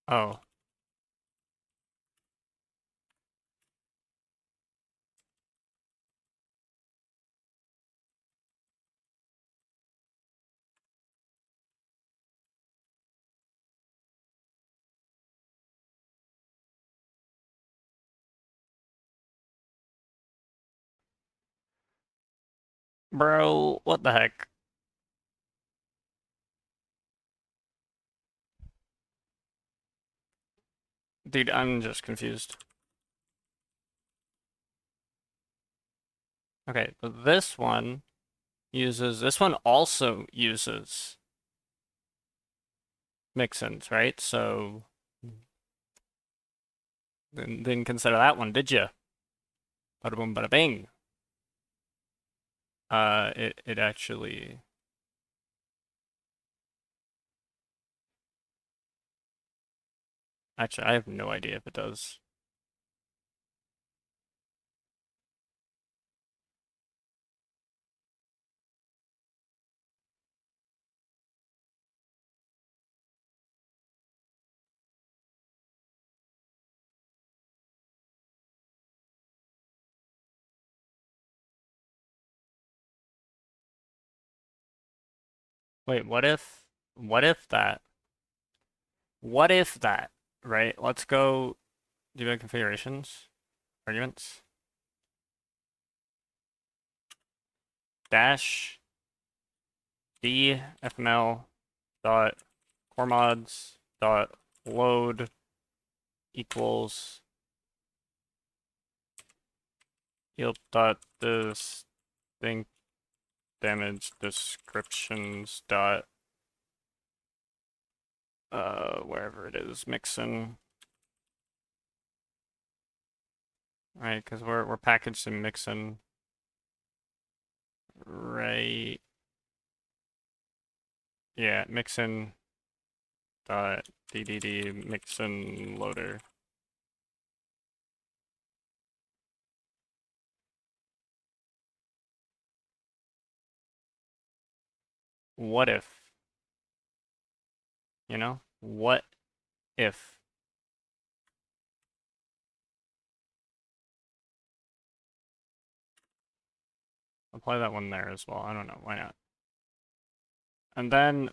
Oh. Bro, what the heck? Dude, I'm just confused. Okay, but this one also uses mixins, right? So then didn't consider that one, did you? Bada boom, bada bing. It actually. Actually, I have no idea if it does. Wait, what if that? What if that, right? Let's go do configurations, arguments, dash d fml dot core mods dot load equals Yeelp dot distinct damage descriptions dot wherever it is, Mixin. Right, because we're packaged in Mixin. Right. Yeah, Mixin dot ddd Mixin loader. What if? You know? What if? Apply that one there as well. I don't know. Why not? And then,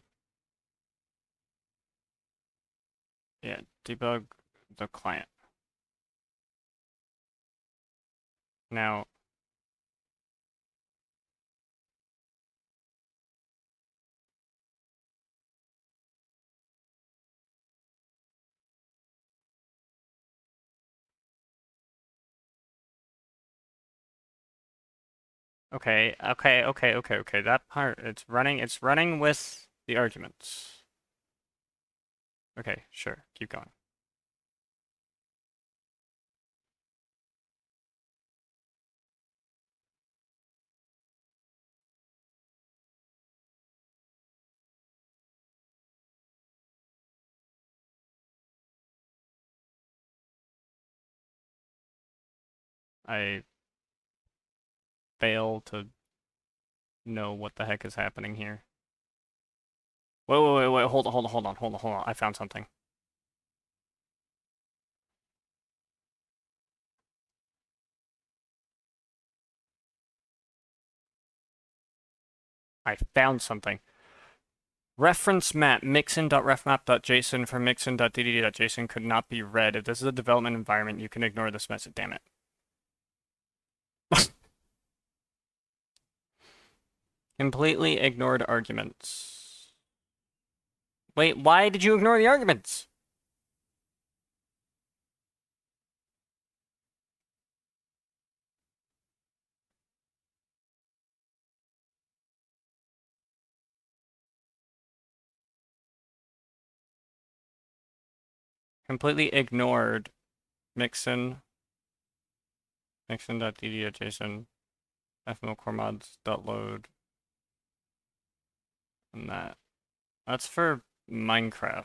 yeah, debug the client. Now, Okay, okay. That part, it's running with the arguments. Okay, sure, keep going. I fail to know what the heck is happening here. Wait, hold on. I found something. I found something. Reference map mixin.refmap.json from mixin.dd.json could not be read. If this is a development environment, you can ignore this message. Damn it. Completely ignored arguments. Wait, why did you ignore the arguments? Completely ignored mixin.dd.json, fmlcoremods.load, and that. That's for Minecraft.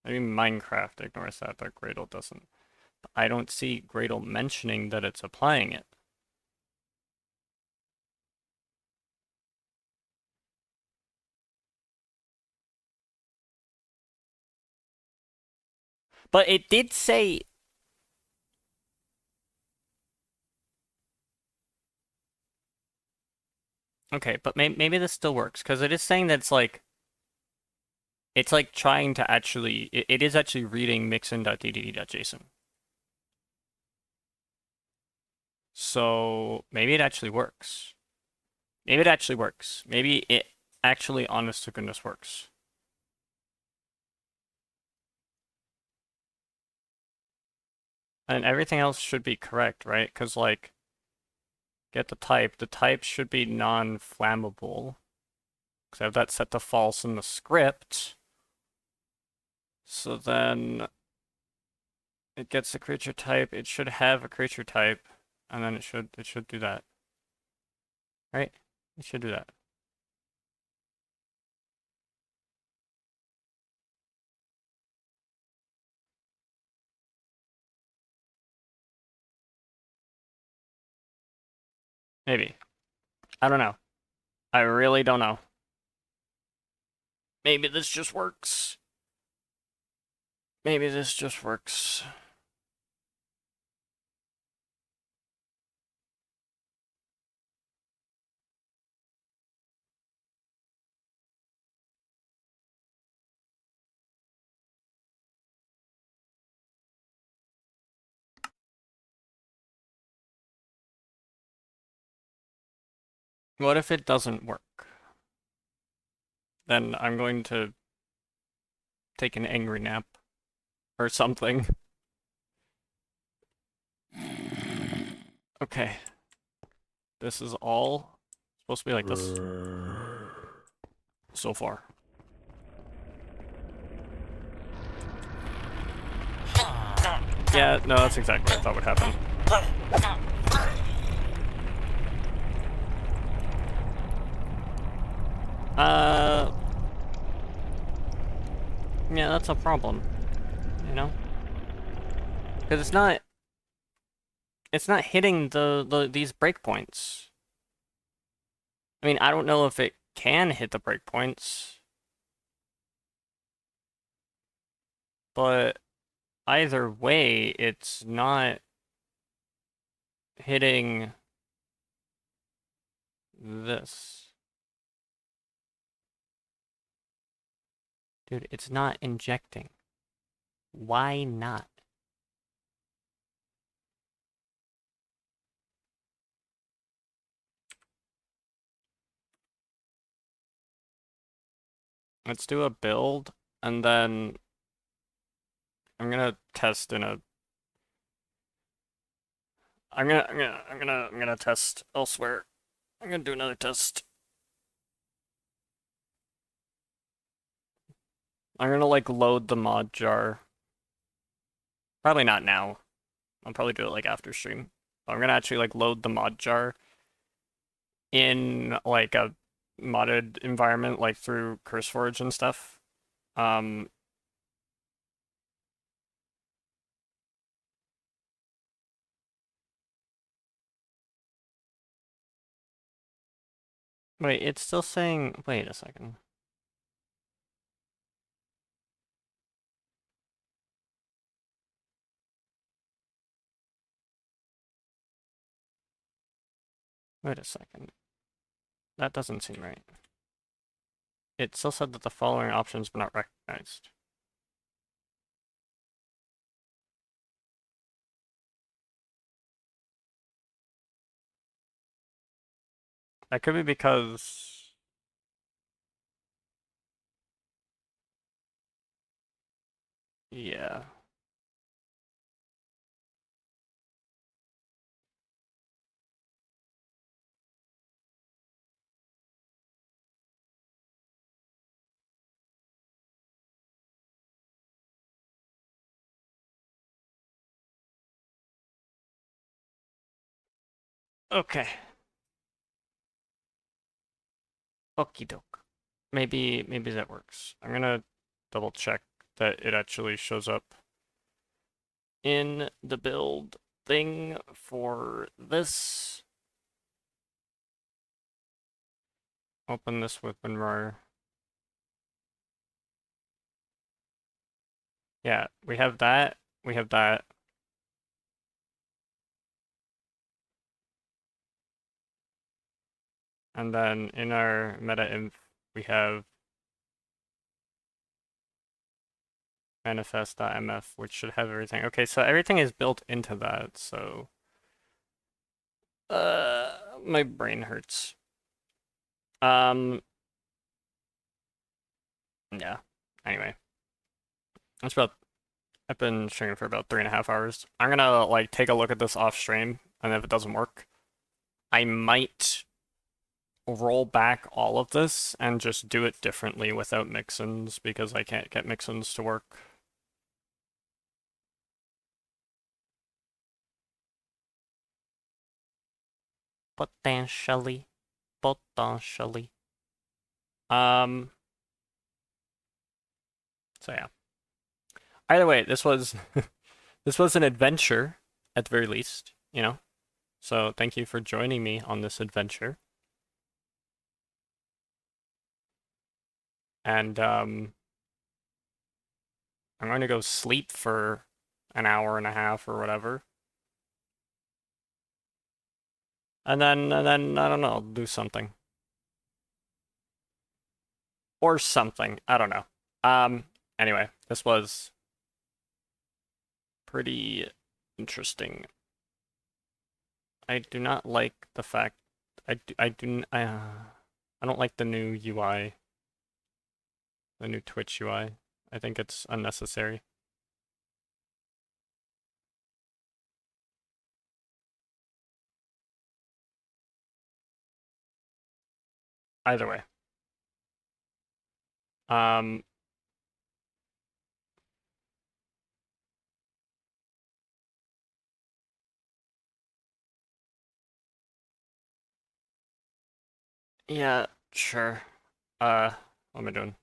Maybe Minecraft ignores that, but Gradle doesn't. I don't see Gradle mentioning that it's applying it. But it did say... Okay, but maybe this still works, because it is saying that it's like trying to actually... It is actually reading mixin.ddd.json. So maybe it actually works. Maybe it actually works. Maybe it actually, honest to goodness, works. And everything else should be correct, right? Because, like, get the type. The type should be non-flammable. Because I have that set to false in the script. So then it gets the creature type. It should have a creature type. And then it should do that. Right? It should do that. Maybe. I don't know. I really don't know. Maybe this just works. Maybe this just works. What if it doesn't work? Then I'm going to take an angry nap or something. Okay. This is all supposed to be like this so far. Yeah, no, that's exactly what I thought would happen. Yeah, that's a problem, you know? Because it's not hitting these breakpoints. I mean, I don't know if it can hit the breakpoints, but either way, it's not hitting this. Dude, it's not injecting. Why not? Let's do a build, and then I'm gonna test in a. I'm gonna test elsewhere. I'm gonna do another test. I'm gonna like load the mod jar. Probably not now. I'll probably do it like after stream. I'm gonna actually like load the mod jar in like a modded environment, like through CurseForge and stuff. Um, Wait, it's still saying. Wait a second. Wait a second. That doesn't seem right. It still said that the following options were not recognized. That could be because. Yeah. Okay. Okie doke. Maybe that works. I'm gonna double check that it actually shows up in the build thing for this. Open this with WinRAR. Yeah, we have that. We have that. And then in our meta-inf, we have manifest.mf, which should have everything. Okay, so everything is built into that, so my brain hurts. Um yeah. Anyway. That's about I've been streaming for about 3.5 hours. I'm gonna like take a look at this off stream, and if it doesn't work, I might roll back all of this and just do it differently without mixins because I can't get mixins to work. Potentially. Potentially. Um, so yeah. Either way, this was this was an adventure at the very least, you know. So thank you for joining me on this adventure. And I'm going to go sleep for an hour and a half or whatever. And then I don't know, do something. Or something. I don't know. Anyway, this was pretty interesting. I do not like the fact I don't like the new UI, the new Twitch UI. I think it's unnecessary. Either way. Um yeah, sure. What am I doing?